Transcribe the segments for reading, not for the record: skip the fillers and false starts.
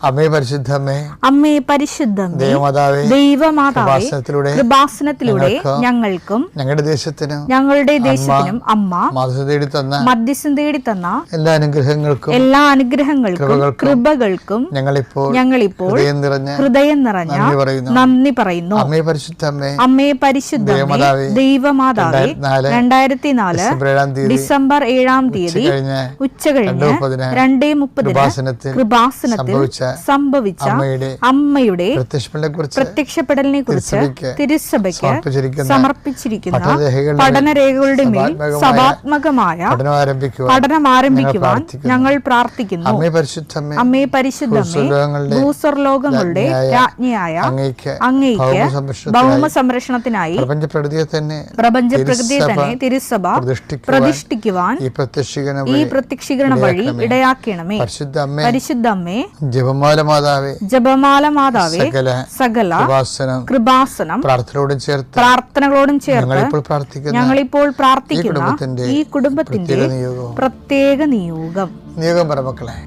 അമ്മേ പരിശുദ്ധമേ, അമ്മേ പരിശുദ്ധമേ, ദൈവമാതാവേ, ദൈവമാതാവേ, കൃപാസനത്തിലൂടെ ഞങ്ങൾക്കും ഞങ്ങളുടെ ദേശത്തിനും അമ്മ മധ്യസ്ഥം തേടി തന്ന എല്ലാ അനുഗ്രഹങ്ങൾക്കും കൃപകൾക്കും ഞങ്ങളിപ്പോൾ ഹൃദയം നിറഞ്ഞ നന്ദി പറയുന്നു. അമ്മേ പരിശുദ്ധമേ, ദൈവമാതാവേ, 2004 ഡിസംബർ 7-ാം തീയതി ഉച്ചകഴിഞ്ഞ് 2:30 കൃപാസനത്തിൽ സംഭവിച്ച അമ്മയുടെ പ്രത്യക്ഷപ്പെടലിനെ കുറിച്ച് തിരുസഭയ്ക്ക് സമർപ്പിച്ചിരിക്കുന്ന പഠനരേഖകളുടെ മേൽ സഭാത്മകമായ പഠനം ആരംഭിക്കുവാൻ ഞങ്ങൾ പ്രാർത്ഥിക്കുന്നു. അമ്മേ പരിശുദ്ധമേ, ഭൂസ്വർലോകങ്ങളുടെ രാജ്ഞിയായ അങ്ങയ്ക്ക് ഭൗമ സംരക്ഷണത്തിനായി പ്രപഞ്ചപ്രകൃതിയെ തന്നെ തിരുസഭ പ്രതിഷ്ഠിക്കുവാൻ ഈ പ്രത്യക്ഷീകരണ വഴി ഇടയാക്കണമേ. പരിശുദ്ധമ്മേ, ജപമാല മാതാവേ, സകല കൃപാസനം പ്രാർത്ഥനകളോടും ചേർത്ത് ഞങ്ങളിപ്പോൾ പ്രാർത്ഥിക്കുന്ന ഈ കുടുംബത്തിന്റെ പ്രത്യേക നിയോഗം പറമക്കളെ.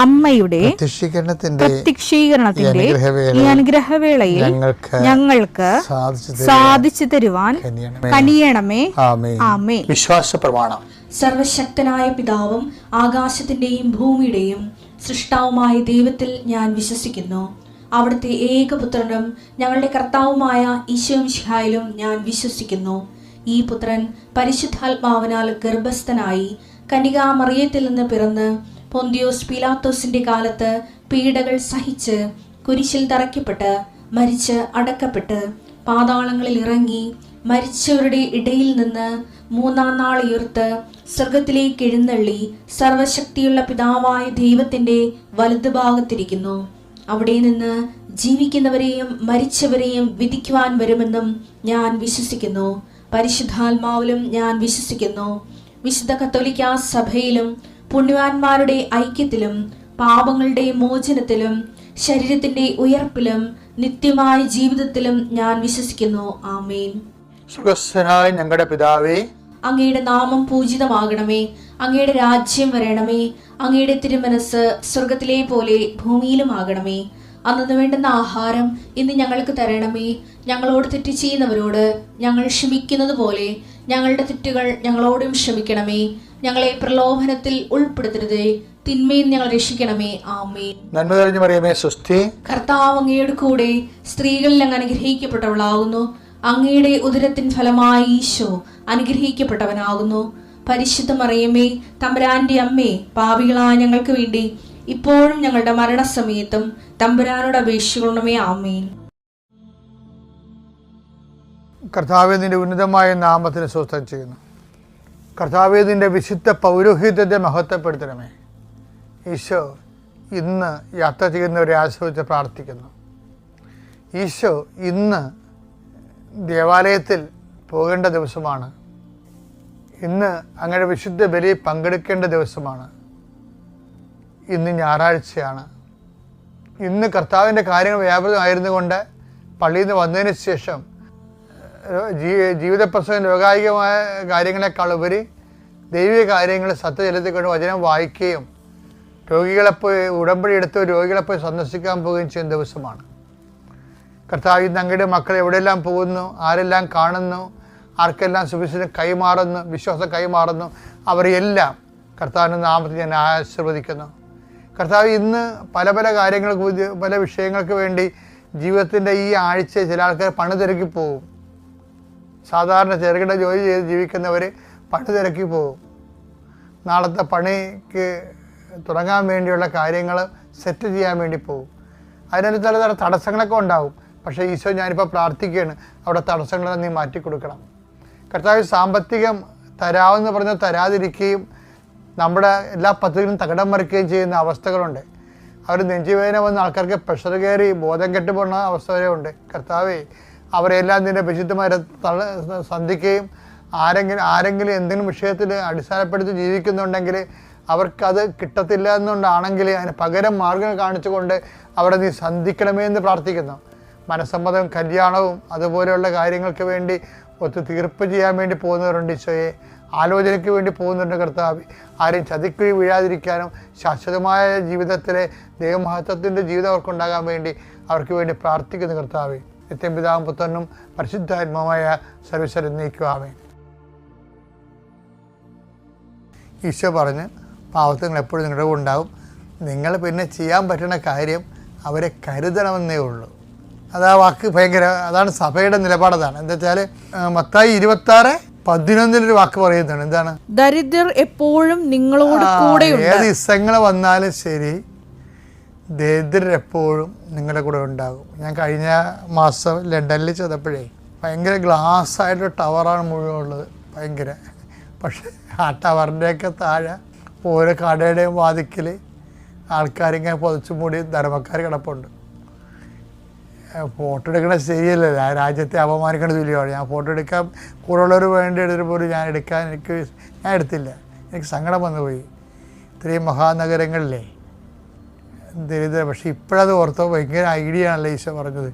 അമ്മയുടെ പ്രത്യക്ഷീകരണത്തിന്റെ ഈ അനുഗ്രഹവേളയിൽ ഞങ്ങൾക്ക് സാധിച്ചു തരുവാൻ കനിയണമേ. ആമേൻ. വിശ്വാസ പ്രമാണം. സർവശക്തനായ പിതാവും ആകാശത്തിന്റെയും ഭൂമിയുടെയും സൃഷ്ടാവുമായ ദൈവത്തിൽ ഞാൻ വിശ്വസിക്കുന്നു. അവിടുത്തെ ഏകപുത്രനും ഞങ്ങളുടെ കർത്താവുമായ ഈശോമിശിഹായിലും ഞാൻ വിശ്വസിക്കുന്നു. ഈ പുത്രൻ പരിശുദ്ധാത്മാവിനാൽ ഗർഭസ്ഥനായി കന്യകാമറിയത്തിൽ നിന്ന് പിറന്ന് പൊന്തിയോസ് പീലാത്തോസിന്റെ കാലത്ത് പീഡകൾ സഹിച്ച് കുരിശിൽ തറയ്ക്കപ്പെട്ട് മരിച്ച് അടക്കപ്പെട്ട് പാതാളങ്ങളിൽ ഇറങ്ങി മരിച്ചവരുടെ ഇടയിൽ നിന്ന് 3-ാം നാൾ ഉയർത്ത് സ്വർഗത്തിലേക്ക് എഴുന്നള്ളി സർവശക്തിയുള്ള പിതാവായ ദൈവത്തിന്റെ വലതുഭാഗത്തിരിക്കുന്നു. അവിടെ നിന്ന് ജീവിക്കുന്നവരെയും മരിച്ചവരെയും വിധിക്കുവാൻ വരുമെന്നും ഞാൻ വിശ്വസിക്കുന്നു. പരിശുദ്ധാത്മാവിലും ഞാൻ വിശ്വസിക്കുന്നു. വിശുദ്ധ കത്തോലിക്കാ സഭയിലും പുണ്യവാന്മാരുടെ ഐക്യത്തിലും പാപങ്ങളുടെ മോചനത്തിലും ശരീരത്തിന്റെ ഉയർപ്പിലും നിത്യമായ ജീവിതത്തിലും ഞാൻ വിശ്വസിക്കുന്നു. ആമേൻ. സ്വർഗ്ഗസ്ഥനായ ഞങ്ങളുടെ പിതാവേ, അങ്ങയുടെ നാമം പൂജിതമാകണമേ. അങ്ങയുടെ രാജ്യം വരണമേ. അങ്ങയുടെ തിരുമനസ് സ്വർഗത്തിലെ പോലെ ഭൂമിയിലും ആകണമേ. അന്നു വേണ്ടുന്ന ആഹാരം ഇന്ന് ഞങ്ങൾക്ക് തരണമേ. ഞങ്ങളോട് തെറ്റ് ചെയ്യുന്നവരോട് ഞങ്ങൾ ക്ഷമിക്കുന്നത് പോലെ ഞങ്ങളുടെ തെറ്റുകൾ ഞങ്ങളോടും ക്ഷമിക്കണമേ. ഞങ്ങളെ പ്രലോഭനത്തിൽ ഉൾപ്പെടുത്തരുതേ, തിന്മയിൽ ഞങ്ങൾ രക്ഷിക്കണമേ. ആമേൻ. നന്മ നിറഞ്ഞ മറിയമേ, സ്വസ്തി. കർത്താവ് അങ്ങയുടെ കൂടെ സ്ത്രീകളിൽ അങ്ങ് അനുഗ്രഹിക്കപ്പെട്ടവളാകുന്നു. അങ്ങയുടെ ഉദരത്തിൻ ഫലമായി ഈശോ അനുഗ്രഹിക്കപ്പെട്ടവനാകുന്നു. പരിശുദ്ധ മറിയമേ, തമ്പുരാന്റെ അമ്മേ, പാപികളായ ഞങ്ങൾക്ക് വേണ്ടി ഇപ്പോഴും ഞങ്ങളുടെ മരണസമയത്തും തമ്പുരാനോട് അപേക്ഷിക്കണമേ. ആമേൻ. കർത്താവേ, നിന്റെ ഉന്നതമായ നാമത്തിന് സ്തോത്രം ചെയ്യുന്നു. കർത്താവേ, നിന്റെ വിശുദ്ധ പൗരോഹിത്യത്തെ മഹത്വപ്പെടുത്തണമേ. ഈശോ ഇന്ന് യാത്ര ചെയ്യുന്നവരെ ആശ്രയിച്ച് പ്രാർത്ഥിക്കുന്നു. ഈശോ ഇന്ന് ദേവാലയത്തിൽ പോകേണ്ട ദിവസമാണ്. ഇന്ന് അങ്ങയുടെ വിശുദ്ധ ബലി പങ്കെടുക്കേണ്ട ദിവസമാണ്. ഇന്ന് ഞായറാഴ്ചയാണ്. ഇന്ന് കർത്താവിൻ്റെ കാര്യങ്ങൾ വ്യാപൃതമായിരുന്നു കൊണ്ട് പള്ളിയിൽ നിന്ന് വന്നതിന് ശേഷം ജീവിത പ്രസവം ലോകായികമായ കാര്യങ്ങളെക്കാൾ ഉപരി ദൈവിക കാര്യങ്ങൾ സത്യജലത്തിൽ കൊണ്ട് വചനം വായിക്കുകയും രോഗികളെപ്പോയി ഉടമ്പടി എടുത്ത് രോഗികളെപ്പോയി സന്ദർശിക്കാൻ പോവുകയും ചെയ്യുന്ന ദിവസമാണ്. കർത്താവ് ഇന്ന് അങ്ങയുടെ മക്കൾ എവിടെയെല്ലാം പോകുന്നു, ആരെല്ലാം കാണുന്നു, ആർക്കെല്ലാം സുവിശേഷം കൈമാറുന്നു, വിശ്വാസം കൈമാറുന്നു, അവരെല്ലാം കർത്താവിൻ്റെ നാമത്തിൽ ഞാൻ ആശീർവദിക്കുന്നു. കർത്താവ് ഇന്ന് പല പല കാര്യങ്ങൾക്ക് പല വിഷയങ്ങൾക്ക് വേണ്ടി ജീവിതത്തിൻ്റെ ഈ ആഴ്ച ചില ആൾക്കാർ പണി തിരക്കി പോകും. സാധാരണ ചെറുകിട ജോലി ചെയ്ത് ജീവിക്കുന്നവർ പണി തിരക്കി പോകും. നാളത്തെ പണിക്ക് തുടങ്ങാൻ വേണ്ടിയുള്ള കാര്യങ്ങൾ സെറ്റ് ചെയ്യാൻ വേണ്ടി പോകും. അതിനൊരു ചില തടസ്സങ്ങളൊക്കെ ഉണ്ടാകും. പക്ഷേ ഈശോ, ഞാനിപ്പോൾ പ്രാർത്ഥിക്കുകയാണ്, അവിടെ തടസ്സങ്ങളെ നീ മാറ്റിക്കൊടുക്കണം. കർത്താവ് സാമ്പത്തികം തരാമെന്ന് പറഞ്ഞ് തരാതിരിക്കുകയും നമ്മുടെ എല്ലാ പദ്ധതികളും തകിടം മറിക്കുകയും ചെയ്യുന്ന അവസ്ഥകളുണ്ട്. അവർ നെഞ്ചുവേദന വന്ന ആൾക്കാർക്ക് പ്രഷർ കയറി ബോധം കെട്ടുപോകുന്ന അവസ്ഥ വരെ ഉണ്ട്. കർത്താവേ, അവരെല്ലാം നിൻ്റെ വിശുദ്ധമാരെ സന്ധിക്കുകയും ആരെങ്കിലും എന്തെങ്കിലും വിഷയത്തിൽ അടിസ്ഥാനപ്പെടുത്തി ജീവിക്കുന്നുണ്ടെങ്കിൽ അവർക്കത് കിട്ടത്തില്ല എന്നുകൊണ്ടാണെങ്കിൽ അതിന് പകരം മാർഗം കാണിച്ചുകൊണ്ട് അവിടെ നീ സന്ധിക്കണമേ എന്ന് പ്രാർത്ഥിക്കുന്നു. മനസ്സമ്മതവും കല്യാണവും അതുപോലെയുള്ള കാര്യങ്ങൾക്ക് വേണ്ടി ഒത്തുതീർപ്പ് ചെയ്യാൻ വേണ്ടി പോകുന്നവരുണ്ട്. ഈശോയെ, ആലോചനയ്ക്ക് വേണ്ടി പോകുന്നുണ്ട്. കർത്താവ്, ആരെയും ചതിക്കുഴി വീഴാതിരിക്കാനും ശാശ്വതമായ ജീവിതത്തിലെ ദൈവമഹത്വത്തിൻ്റെ ജീവിതം അവർക്കുണ്ടാകാൻ വേണ്ടി അവർക്ക് വേണ്ടി പ്രാർത്ഥിക്കുന്നു. കർത്താവ്, നിത്യം പിതാവും പുത്രനും പരിശുദ്ധാത്മാവായ സർവ്വീശ്വരൻ നീക്കുവാമേ. ഈശോ പറഞ്ഞ്, പാവത്തങ്ങൾ എപ്പോഴും നിങ്ങളുടെ കൂടെ ഉണ്ടാവും. നിങ്ങൾ പിന്നെ ചെയ്യാൻ പറ്റുന്ന കാര്യം അവരെ കരുതണമെന്നേ ഉള്ളൂ. അതാ വാക്ക് ഭയങ്കര, അതാണ് സഭയുടെ നിലപാടതാണ്. എന്താ വെച്ചാൽ മത്തായി 26:11 വാക്ക് പറയുന്നതാണ്. എന്താണ്? ദരിദ്രർ എപ്പോഴും നിങ്ങളോട് കൂടെ. ഏത് ഇസങ്ങൾ വന്നാലും ശരി, ദരിദ്രർ എപ്പോഴും നിങ്ങളുടെ കൂടെ ഉണ്ടാകും. ഞാൻ കഴിഞ്ഞ മാസം ലണ്ടനിൽ ചെന്നപ്പോഴേ ഭയങ്കര ഗ്ലാസ് ആയിട്ടൊരു ടവറാണ് മുഴുവൻ ഉള്ളത്, ഭയങ്കര. പക്ഷേ ആ ടവറിൻ്റെയൊക്കെ താഴെ ഓരോ കടയുടെയും വാതിക്കൽ ആൾക്കാരിങ്ങനെ പൊതിച്ചു മൂടി ധർമ്മക്കാർ കിടപ്പുണ്ട്. ഫോട്ടോ എടുക്കണത് ശരിയല്ലല്ലോ, ആ രാജ്യത്തെ അപമാനിക്കേണ്ട തുല്യമാണ്. ഞാൻ ഫോട്ടോ എടുക്കാൻ കൂടെയുള്ളവർ വേണ്ടി എടുത്തപ്പോൾ ഞാൻ എടുത്തില്ല. എനിക്ക് സങ്കടം വന്നു പോയി. ഇത്രയും മഹാനഗരങ്ങളിലെ ദരിദ്രർ. പക്ഷേ ഇപ്പോഴത് ഓർത്തോ ഭയങ്കര ഐഡിയ ആണല്ലോ ഈശോ പറഞ്ഞത്.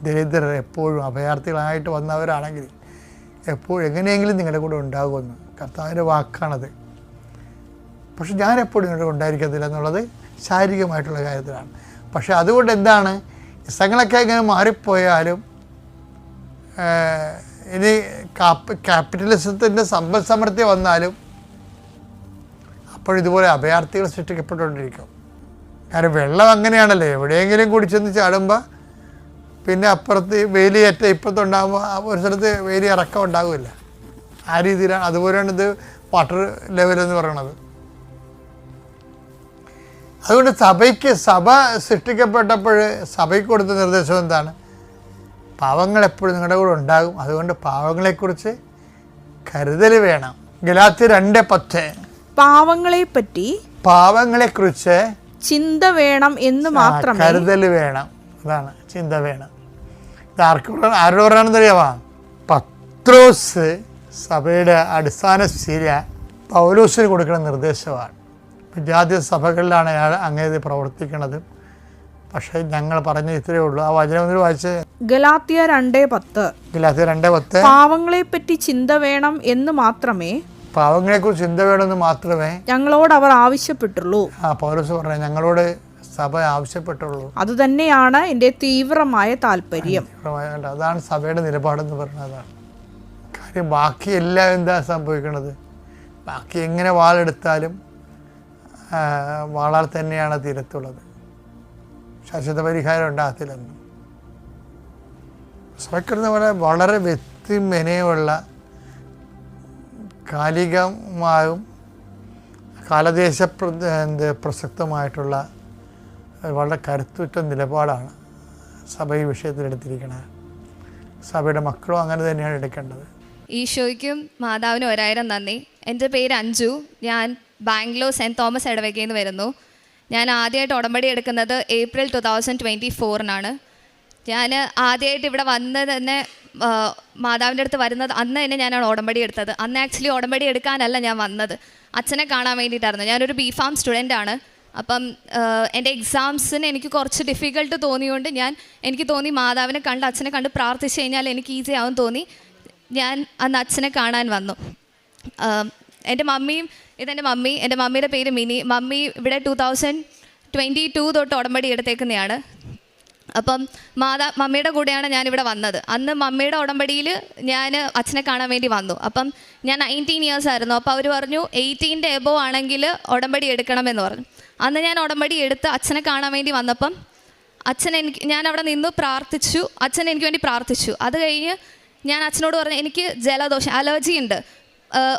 ദരിദ്രർ എപ്പോഴും അഭയാർത്ഥികളായിട്ട് വന്നവരാണെങ്കിൽ എപ്പോഴും എങ്ങനെയെങ്കിലും നിങ്ങളുടെ കൂടെ ഉണ്ടാകുമെന്ന് കർത്താവിൻ്റെ വാക്കാണത്. പക്ഷെ ഞാനെപ്പോഴും നിങ്ങളുടെ ഉണ്ടായിരിക്കത്തില്ല എന്നുള്ളത് ശാരീരികമായിട്ടുള്ള കാര്യത്തിലാണ്. പക്ഷെ അതുകൊണ്ട് എന്താണ്, ഇസങ്ങളൊക്കെ ഇങ്ങനെ മാറിപ്പോയാലും ഇനി ക്യാപിറ്റലിസത്തിൻ്റെ സമ്പദ് സമൃദ്ധി വന്നാലും അപ്പോഴിതുപോലെ അഭയാർത്ഥികൾ സൃഷ്ടിക്കപ്പെട്ടുകൊണ്ടിരിക്കും. കാരണം വെള്ളം അങ്ങനെയാണല്ലോ, എവിടെയെങ്കിലും കൂടി ചെന്ന് ചാടുമ്പോൾ പിന്നെ അപ്പുറത്ത് വേലിയേറ്റ ഇപ്പുറത്തുണ്ടാകുമ്പോൾ ഒരു സ്ഥലത്ത് വേലി ഇറക്കം ഉണ്ടാകില്ല. ആ രീതിയിലാണ്. അതുപോലെയാണ് ഇത് വാട്ടർ ലെവൽ എന്ന് പറയണത്. അതുകൊണ്ട് സഭ സൃഷ്ടിക്കപ്പെട്ടപ്പോൾ സഭയ്ക്ക് കൊടുത്ത നിർദ്ദേശം എന്താണ്? പാവങ്ങൾ എപ്പോഴും നിങ്ങളുടെ കൂടെ ഉണ്ടാകും. അതുകൊണ്ട് പാവങ്ങളെക്കുറിച്ച് കരുതൽ വേണം. ഗലാത്യർ 2:10 പാവങ്ങളെക്കുറിച്ച് ചിന്ത വേണം എന്ന് മാത്രമേ, കരുതൽ വേണം. അതാണ്, ചിന്ത വേണം. ഇത് ആരോട് പറയാണെന്ന് അറിയാമോ? പത്രോസ് സഭയുടെ അടിസ്ഥാന ശില പൗലോസിന് കൊടുക്കുന്ന നിർദ്ദേശമാണ്. വിദ്യാർത്ഥി സഭകളിലാണ് അയാൾ അങ്ങനെ പ്രവർത്തിക്കുന്നത്. പക്ഷേ ഞങ്ങൾ പറഞ്ഞ ഇത്രയേ ഉള്ളൂ. ആ വചനം ഒന്ന് വായിച്ച്. ഗലാത്യർ 2:10 പാവങ്ങളെപ്പറ്റി ചിന്ത വേണം എന്ന് മാത്രമേ, പാവങ്ങളെക്കുറിച്ച് ചിന്ത വേണമെന്ന് മാത്രമേ ഞങ്ങളോട് അവർ ആവശ്യപ്പെട്ടുള്ളൂ. പൗലോസ് പറഞ്ഞു, ഞങ്ങളോട് സഭ ആവശ്യപ്പെട്ടുള്ളൂ. അതുതന്നെയാണ് എൻ്റെ തീവ്രമായ താല്പര്യം. അതാണ് സഭയുടെ നിലപാടെന്ന് പറയുന്നത്. കാര്യം ബാക്കിയെല്ലാം എന്താ സംഭവിക്കുന്നത്? ബാക്കി എങ്ങനെ വാളെടുത്താലും വാളാൽ തന്നെയാണ് തീരത്തുള്ളത്. ശാശ്വത പരിഹാരം ഉണ്ടാകത്തില്ലെന്ന് സഭയ്ക്കുന്ന പോലെ വളരെ വ്യക്തിമെനയുള്ള കാലികമായും കാലദേശ പ്രസക്തമായിട്ടുള്ള വളരെ കരുത്തുറ്റ നിലപാടാണ് സഭ ഈ വിഷയത്തിലെടുത്തിരിക്കുന്നത്. സഭയുടെ മക്കളും അങ്ങനെ തന്നെയാണ് എടുക്കേണ്ടത്. ഈശോയ്ക്കും മാതാവിനും 1000 നന്ദി. എൻ്റെ പേര് അഞ്ജു. ഞാൻ ബാംഗ്ലൂർ സെൻറ്റ് തോമസ് ഇടവകയിൽ നിന്ന് വരുന്നു. ഞാൻ ആദ്യമായിട്ട് ഉടമ്പടി എടുക്കുന്നത് ഏപ്രിൽ 2024 ഞാൻ ആദ്യമായിട്ട് ഇവിടെ വന്നത് തന്നെ മാതാവിൻ്റെ അടുത്ത് വരുന്നത് അന്ന് തന്നെ ഞാനാണ് ഉടമ്പടി എടുത്തത്. അന്ന് ആക്ച്വലി ഉടമ്പടി എടുക്കാനല്ല ഞാൻ വന്നത്, അച്ഛനെ കാണാൻ വേണ്ടിയിട്ടായിരുന്നു. ഞാനൊരു BPharm സ്റ്റുഡൻ്റാണ്. അപ്പം എൻ്റെ എക്സാംസിന് എനിക്ക് കുറച്ച് ഡിഫിക്കൽട്ട് തോന്നിയുകൊണ്ട് എനിക്ക് തോന്നി മാതാവിനെ കണ്ട് അച്ഛനെ കണ്ട് പ്രാർത്ഥിച്ച് കഴിഞ്ഞാൽ എനിക്ക് ഈസി ആവും തോന്നി ഞാൻ അന്ന് അച്ഛനെ കാണാൻ വന്നു. എൻ്റെ മമ്മിയുടെ പേര് മിനി. മമ്മി ഇവിടെ 2022 തൊട്ട് ഉടമ്പടി എടുത്തേക്കുന്നതാണ്. അപ്പം മമ്മിയുടെ കൂടെയാണ് ഞാനിവിടെ വന്നത്. അന്ന് മമ്മിയുടെ ഉടമ്പടിയിൽ ഞാൻ അച്ഛനെ കാണാൻ വേണ്ടി വന്നു. അപ്പം ഞാൻ 19 ഇയേഴ്സ് ആയിരുന്നു. അപ്പോൾ അവർ പറഞ്ഞു 18 എബോവ് ആണെങ്കിൽ ഉടമ്പടി എടുക്കണമെന്ന് പറഞ്ഞു. അന്ന് ഞാൻ ഉടമ്പടി എടുത്ത് അച്ഛനെ കാണാൻ വേണ്ടി വന്നപ്പം ഞാൻ അവിടെ നിന്ന് പ്രാർത്ഥിച്ചു, അച്ഛൻ എനിക്ക് വേണ്ടി പ്രാർത്ഥിച്ചു. അത് കഴിഞ്ഞ് ഞാൻ അച്ഛനോട് പറഞ്ഞു എനിക്ക് ജലദോഷം അലർജി ഉണ്ട്,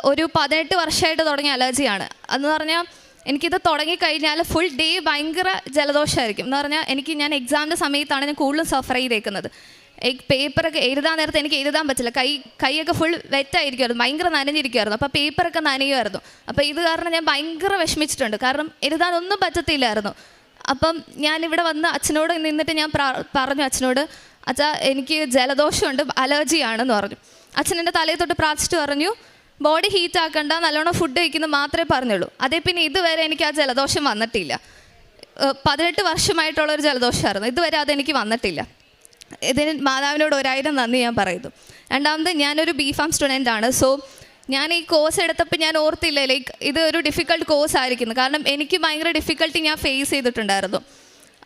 ഒരു 18 വർഷമായിട്ട് തുടങ്ങിയ അലർജിയാണ്. എന്ന് പറഞ്ഞാൽ എനിക്കിത് തുടങ്ങിക്കഴിഞ്ഞാൽ ഫുൾ ഡേ ഭയങ്കര ജലദോഷമായിരിക്കും. എന്ന് പറഞ്ഞാൽ ഞാൻ എക്സാമിൻ്റെ സമയത്താണ് ഞാൻ കൂടുതലും സഫർ ചെയ്തേക്കുന്നത്. പേപ്പറൊക്കെ എഴുതാൻ നേരത്തെ എനിക്ക് എഴുതാൻ പറ്റില്ല, കൈയൊക്കെ ഫുൾ വെറ്റായിരിക്കുമായിരുന്നു, ഭയങ്കര നനഞ്ഞിരിക്കുമായിരുന്നു. അപ്പോൾ പേപ്പറൊക്കെ നനയുമായിരുന്നു. അപ്പോൾ ഇത് കാരണം ഞാൻ ഭയങ്കര വിഷമിച്ചിട്ടുണ്ട്, കാരണം എഴുതാനൊന്നും പറ്റത്തില്ലായിരുന്നു. അപ്പം ഞാനിവിടെ വന്ന് അച്ഛനോട് നിന്നിട്ട് ഞാൻ പറഞ്ഞു അച്ഛനോട്, അച്ഛാ എനിക്ക് ജലദോഷമുണ്ട്, അലർജിയാണെന്ന് പറഞ്ഞു. അച്ഛൻ എൻ്റെ തലയിൽ തൊട്ട് പ്രാർത്ഥിച്ചിട്ട് പറഞ്ഞു ബോഡി ഹീറ്റ് ആക്കണ്ട, നല്ലോണം ഫുഡ് കഴിക്കുന്നത് മാത്രമേ പറഞ്ഞുള്ളൂ. അതേ പിന്നെ ഇതുവരെ എനിക്ക് ആ ജലദോഷം വന്നിട്ടില്ല. 18 വർഷമായിട്ടുള്ളൊരു ജലദോഷമായിരുന്നു, ഇതുവരെ അതെനിക്ക് വന്നിട്ടില്ല. ഇതിന് മാതാവിനോട് 1000 നന്ദി ഞാൻ പറയുന്നു. രണ്ടാമത് ഞാനൊരു BPharm സ്റ്റുഡൻ്റ് ആണ്. സോ ഞാൻ ഈ കോഴ്സ് എടുത്തപ്പോൾ ഞാൻ ഓർത്തില്ല ലൈക്ക് ഇത് ഒരു ഡിഫിക്കൽട്ട് കോഴ്സ് ആയിരിക്കുന്നു, കാരണം എനിക്ക് ഭയങ്കര ഡിഫിക്കൽട്ടി ഞാൻ ഫേസ് ചെയ്തിട്ടുണ്ടായിരുന്നു.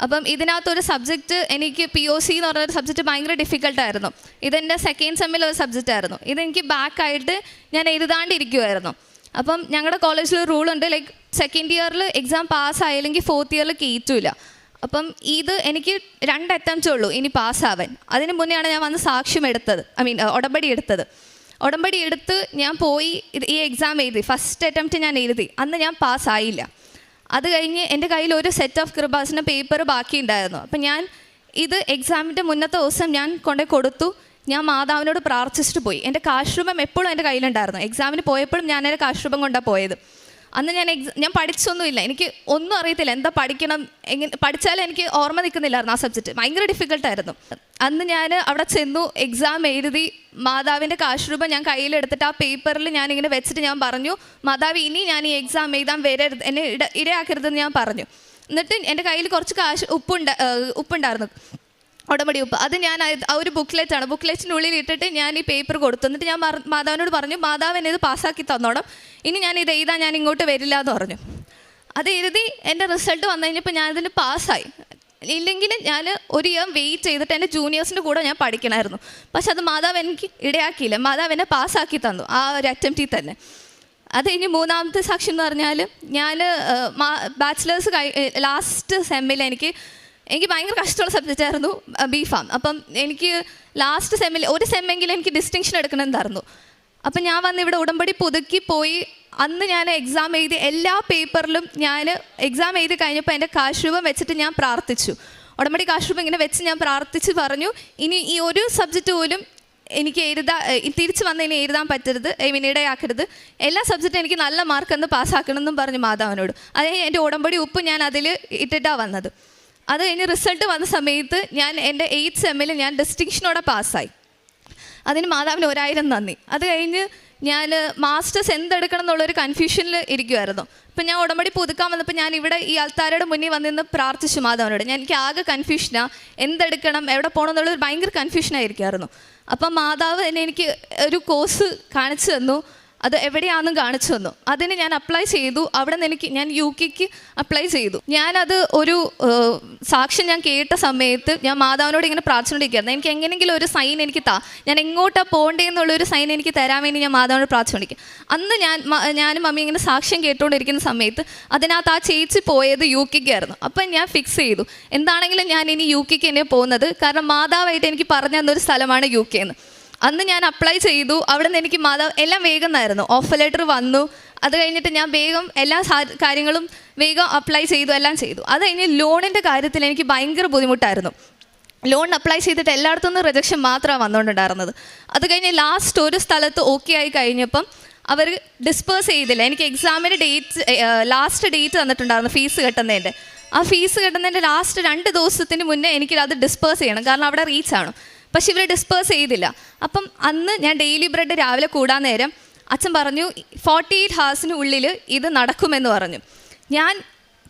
അപ്പം ഇതിനകത്തൊരു സബ്ജക്റ്റ് എനിക്ക് POC എന്ന് പറഞ്ഞൊരു സബ്ജക്റ്റ് ഭയങ്കര ഡിഫിക്കൽട്ടായിരുന്നു. ഇതെൻ്റെ 2nd സെമ്മിൽ ഒരു സബ്ജക്റ്റായിരുന്നു. ഇതെനിക്ക് ബാക്കായിട്ട് ഞാൻ എഴുതാണ്ടിരിക്കുമായിരുന്നു. അപ്പം ഞങ്ങളുടെ കോളേജിലൊരു റൂളുണ്ട്, ലൈക്ക് 2nd ഇയറിൽ എക്സാം പാസ്സായില്ലെങ്കിൽ 4th ഇയറിൽ കയറ്റില്ല. അപ്പം ഇത് എനിക്ക് 2 അറ്റംപ്റ്റേ ഉള്ളൂ ഇനി പാസ്സാവാൻ. അതിന് മുന്നെയാണ് ഞാൻ വന്ന് സാക്ഷ്യം എടുത്തത്, ഉടമ്പടി എടുത്ത് ഞാൻ പോയി ഈ എക്സാം എഴുതി. ഫസ്റ്റ് അറ്റംപ്റ്റ് ഞാൻ എഴുതി, അന്ന് ഞാൻ പാസ്സായില്ല. അത് കഴിഞ്ഞ് എൻ്റെ കയ്യിൽ ഒരു സെറ്റ് ഓഫ് കൃപാസിൻ്റെ പേപ്പർ ബാക്കിയുണ്ടായിരുന്നു. അപ്പം ഞാൻ ഇത് എക്സാമിൻ്റെ മുന്നത്തെ ദിവസം ഞാൻ കൊടുത്തു. ഞാൻ മാതാവിനോട് പ്രാർത്ഥിച്ചിട്ട് പോയി. എൻ്റെ കാശ് രൂപം എപ്പോഴും എൻ്റെ കയ്യിലുണ്ടായിരുന്നു. എക്സാമിന് പോയപ്പോഴും ഞാൻ എൻ്റെ കാശ് രൂപം കൊണ്ടാണ് പോയത്. അന്ന് ഞാൻ പഠിച്ചൊന്നുമില്ല, എനിക്ക് ഒന്നും അറിയത്തില്ല, എന്താ പഠിക്കണം, എങ്ങനെ പഠിച്ചാലും എനിക്ക് ഓർമ്മ നിൽക്കുന്നില്ലായിരുന്നു. ആ സബ്ജക്റ്റ് ഭയങ്കര ഡിഫിക്കൽട്ടായിരുന്നു. അന്ന് ഞാൻ അവിടെ ചെന്നു, എക്സാം എഴുതി. മാതാവിൻ്റെ കാശ് രൂപം ഞാൻ കയ്യിലെടുത്തിട്ട് ആ പേപ്പറിൽ ഞാനിങ്ങനെ വെച്ചിട്ട് ഞാൻ പറഞ്ഞു, മാതാവ് ഇനി ഞാൻ ഈ എക്സാം എഴുതാൻ വരരുത്, എന്നെ ഇടയാക്കരുതെന്ന് ഞാൻ പറഞ്ഞു. എന്നിട്ട് എൻ്റെ കയ്യിൽ കുറച്ച് കാശ് ഉപ്പുണ്ടായിരുന്നു, ഉടമ്പടി ഉപ്പ്. അത് ഞാൻ ആ ഒരു ബുക്ക്ലെറ്റിനുള്ളിൽ ഇട്ടിട്ട് ഞാൻ ഈ പേപ്പർ കൊടുത്തു. എന്നിട്ട് ഞാൻ മാതാവിനോട് പറഞ്ഞു, മാതാവ് എന്നെ ഇത് പാസ്സാക്കി തന്നോണം, ഇനി ഞാൻ ഇത് എഴുതാൻ ഞാൻ ഇങ്ങോട്ട് വരില്ല എന്ന് പറഞ്ഞു. അത് എഴുതി എൻ്റെ റിസൾട്ട് വന്നു കഴിഞ്ഞപ്പോൾ ഞാനിതിന് പാസ്സായി. ഇല്ലെങ്കിൽ ഞാൻ ഒരു ഇയർ വെയിറ്റ് ചെയ്തിട്ട് എൻ്റെ ജൂനിയേഴ്സിൻ്റെ കൂടെ ഞാൻ പഠിക്കണമായിരുന്നു. പക്ഷെ അത് മാതാവ് എനിക്ക് ഇടയാക്കിയില്ല, മാതാവ് എന്നെ പാസ്സാക്കി തന്നു ആ ഒരു അറ്റംപ്റ്റിൽ തന്നെ. അത് കഴിഞ്ഞ് 3ാമത്തെ സാക്ഷ്യം എന്ന് പറഞ്ഞാൽ ഞാൻ ബാച്ചിലേഴ്സ് ലാസ്റ്റ് സെമ്മിൽ എനിക്ക് ഭയങ്കര കഷ്ടമുള്ള സബ്ജക്റ്റായിരുന്നു BPharm. അപ്പം എനിക്ക് ലാസ്റ്റ് സെമ്മിൽ ഒരു സെമ്മെങ്കിലും എനിക്ക് ഡിസ്റ്റിങ്ഷൻ എടുക്കണമെന്നായിരുന്നു. അപ്പം ഞാൻ വന്ന് ഇവിടെ ഉടമ്പടി പുതുക്കി പോയി. അന്ന് ഞാൻ എക്സാം എഴുതി എല്ലാ പേപ്പറിലും ഞാൻ എക്സാം എഴുതി കഴിഞ്ഞപ്പോൾ എൻ്റെ കാശ് രൂപം വെച്ചിട്ട് ഞാൻ പ്രാർത്ഥിച്ചു. ഉടമ്പടി കാശ് രൂപം ഇങ്ങനെ വെച്ച് ഞാൻ പ്രാർത്ഥിച്ച് പറഞ്ഞു, ഇനി ഈ ഒരു സബ്ജക്റ്റ് പോലും എനിക്ക് തിരിച്ച് വന്ന് ഇനി എഴുതാൻ പറ്റരുത്, ഇടയാക്കരുത്, എല്ലാ സബ്ജക്റ്റും എനിക്ക് നല്ല മാർക്ക് എന്ന് പാസ്സാക്കണമെന്നും പറഞ്ഞു മാതാവിനോട്. അതായത് എൻ്റെ ഉടമ്പടി ഉപ്പ് ഞാൻ അതിൽ ഇട്ടിട്ടാണ് വന്നത്. അത് കഴിഞ്ഞ് റിസൾട്ട് വന്ന സമയത്ത് ഞാൻ എൻ്റെ 8th സെമ്മിൽ ഞാൻ ഡിസ്റ്റിങ്ഷനോടെ പാസ്സായി. അതിന് മാതാവിന് 1000 നന്ദി. അത് കഴിഞ്ഞ് ഞാൻ മാസ്റ്റേഴ്സ് എന്തെടുക്കണം എന്നുള്ളൊരു കൺഫ്യൂഷനിൽ ഇരിക്കുമായിരുന്നു. അപ്പം ഞാൻ ഉടമ്പടി പുതുക്കാൻ വന്നപ്പോൾ ഞാൻ ഇവിടെ ഈ ആൾക്കാരുടെ മുന്നിൽ വന്നിന്ന് പ്രാർത്ഥിച്ചു മാതാവിനോട്. എനിക്ക് ആകെ കൺഫ്യൂഷനാണ്, എന്തെടുക്കണം, എവിടെ പോകണം എന്നുള്ളൊരു ഭയങ്കര കൺഫ്യൂഷനായിരിക്കുമായിരുന്നു. അപ്പം മാതാവ് തന്നെ എനിക്ക് ഒരു കോഴ്സ് കാണിച്ചു തന്നു, അത് എവിടെയാണെന്നും കാണിച്ചു തന്നു. അതിന് ഞാൻ അപ്ലൈ ചെയ്തു. അവിടെ നിന്ന് ഞാൻ UK അപ്ലൈ ചെയ്തു. ഞാനത് ഒരു സാക്ഷ്യം ഞാൻ കേട്ട സമയത്ത് ഞാൻ മാതാവിനോട് ഇങ്ങനെ പ്രാർത്ഥിച്ചുകൊണ്ടിരിക്കുകയായിരുന്നു, എനിക്ക് എങ്ങനെയെങ്കിലും ഒരു സൈൻ എനിക്ക് ഞാൻ എങ്ങോട്ടാണ് പോകേണ്ടതെന്നുള്ളൊരു സൈൻ എനിക്ക് തരാൻ വേണ്ടി ഞാൻ മാതാവിനോട് പ്രാർത്ഥിച്ചുകൊണ്ടിരിക്കുക. അന്ന് ഞാനും മമ്മി ഇങ്ങനെ സാക്ഷ്യം കേട്ടുകൊണ്ടിരിക്കുന്ന സമയത്ത് അതിനകത്ത് ആ ചേച്ചി പോയത് UK ആയിരുന്നു. അപ്പം ഞാൻ ഫിക്സ് ചെയ്തു, എന്താണെങ്കിലും ഞാൻ ഇനി UK തന്നെ പോകുന്നത്, കാരണം മാതാവായിട്ട് എനിക്ക് പറഞ്ഞു തന്നൊരു സ്ഥലമാണ് UK എന്ന്. അന്ന് ഞാൻ അപ്ലൈ ചെയ്തു. അവിടെ നിന്ന് എനിക്ക് മാതാവ് എല്ലാം വേഗം എന്നായിരുന്നു. ഓഫർ ലെറ്റർ വന്നു. അത് കഴിഞ്ഞിട്ട് ഞാൻ വേഗം എല്ലാ കാര്യങ്ങളും വേഗം അപ്ലൈ ചെയ്തു, എല്ലാം ചെയ്തു. അത് കഴിഞ്ഞ് ലോണിൻ്റെ കാര്യത്തിൽ എനിക്ക് ഭയങ്കര ബുദ്ധിമുട്ടായിരുന്നു. ലോൺ അപ്ലൈ ചെയ്തിട്ട് എല്ലായിടത്തു നിന്ന് റിജക്ഷൻ മാത്രമാണ് വന്നുകൊണ്ടുണ്ടായിരുന്നത്. അത് കഴിഞ്ഞ് ലാസ്റ്റ് ഒരു സ്ഥലത്ത് ഓക്കെ ആയി കഴിഞ്ഞപ്പം അവർ ഡിസ്പേഴ്സ് ചെയ്തില്ല. എനിക്ക് എക്സാമിൻ്റെ ലാസ്റ്റ് ഡേറ്റ് തന്നിട്ടുണ്ടായിരുന്നു ഫീസ് കെട്ടുന്നതിൻ്റെ. ആ ഫീസ് കെട്ടുന്നതിൻ്റെ ലാസ്റ്റ് 2 ദിവസത്തിന് മുന്നേ എനിക്ക് അത് ഡിസ്പേഴ്സ് ചെയ്യണം, കാരണം അവിടെ റീച്ചാണ്. പക്ഷെ ഇവർ ഡിസ്പേഴ്സ് ചെയ്തില്ല. അപ്പം അന്ന് ഞാൻ ഡെയിലി ബ്രെഡ് രാവിലെ കൂടാൻ നേരം അച്ഛൻ പറഞ്ഞു 48 ഹവേഴ്സിനുള്ളിൽ ഇത് നടക്കുമെന്ന് പറഞ്ഞു. ഞാൻ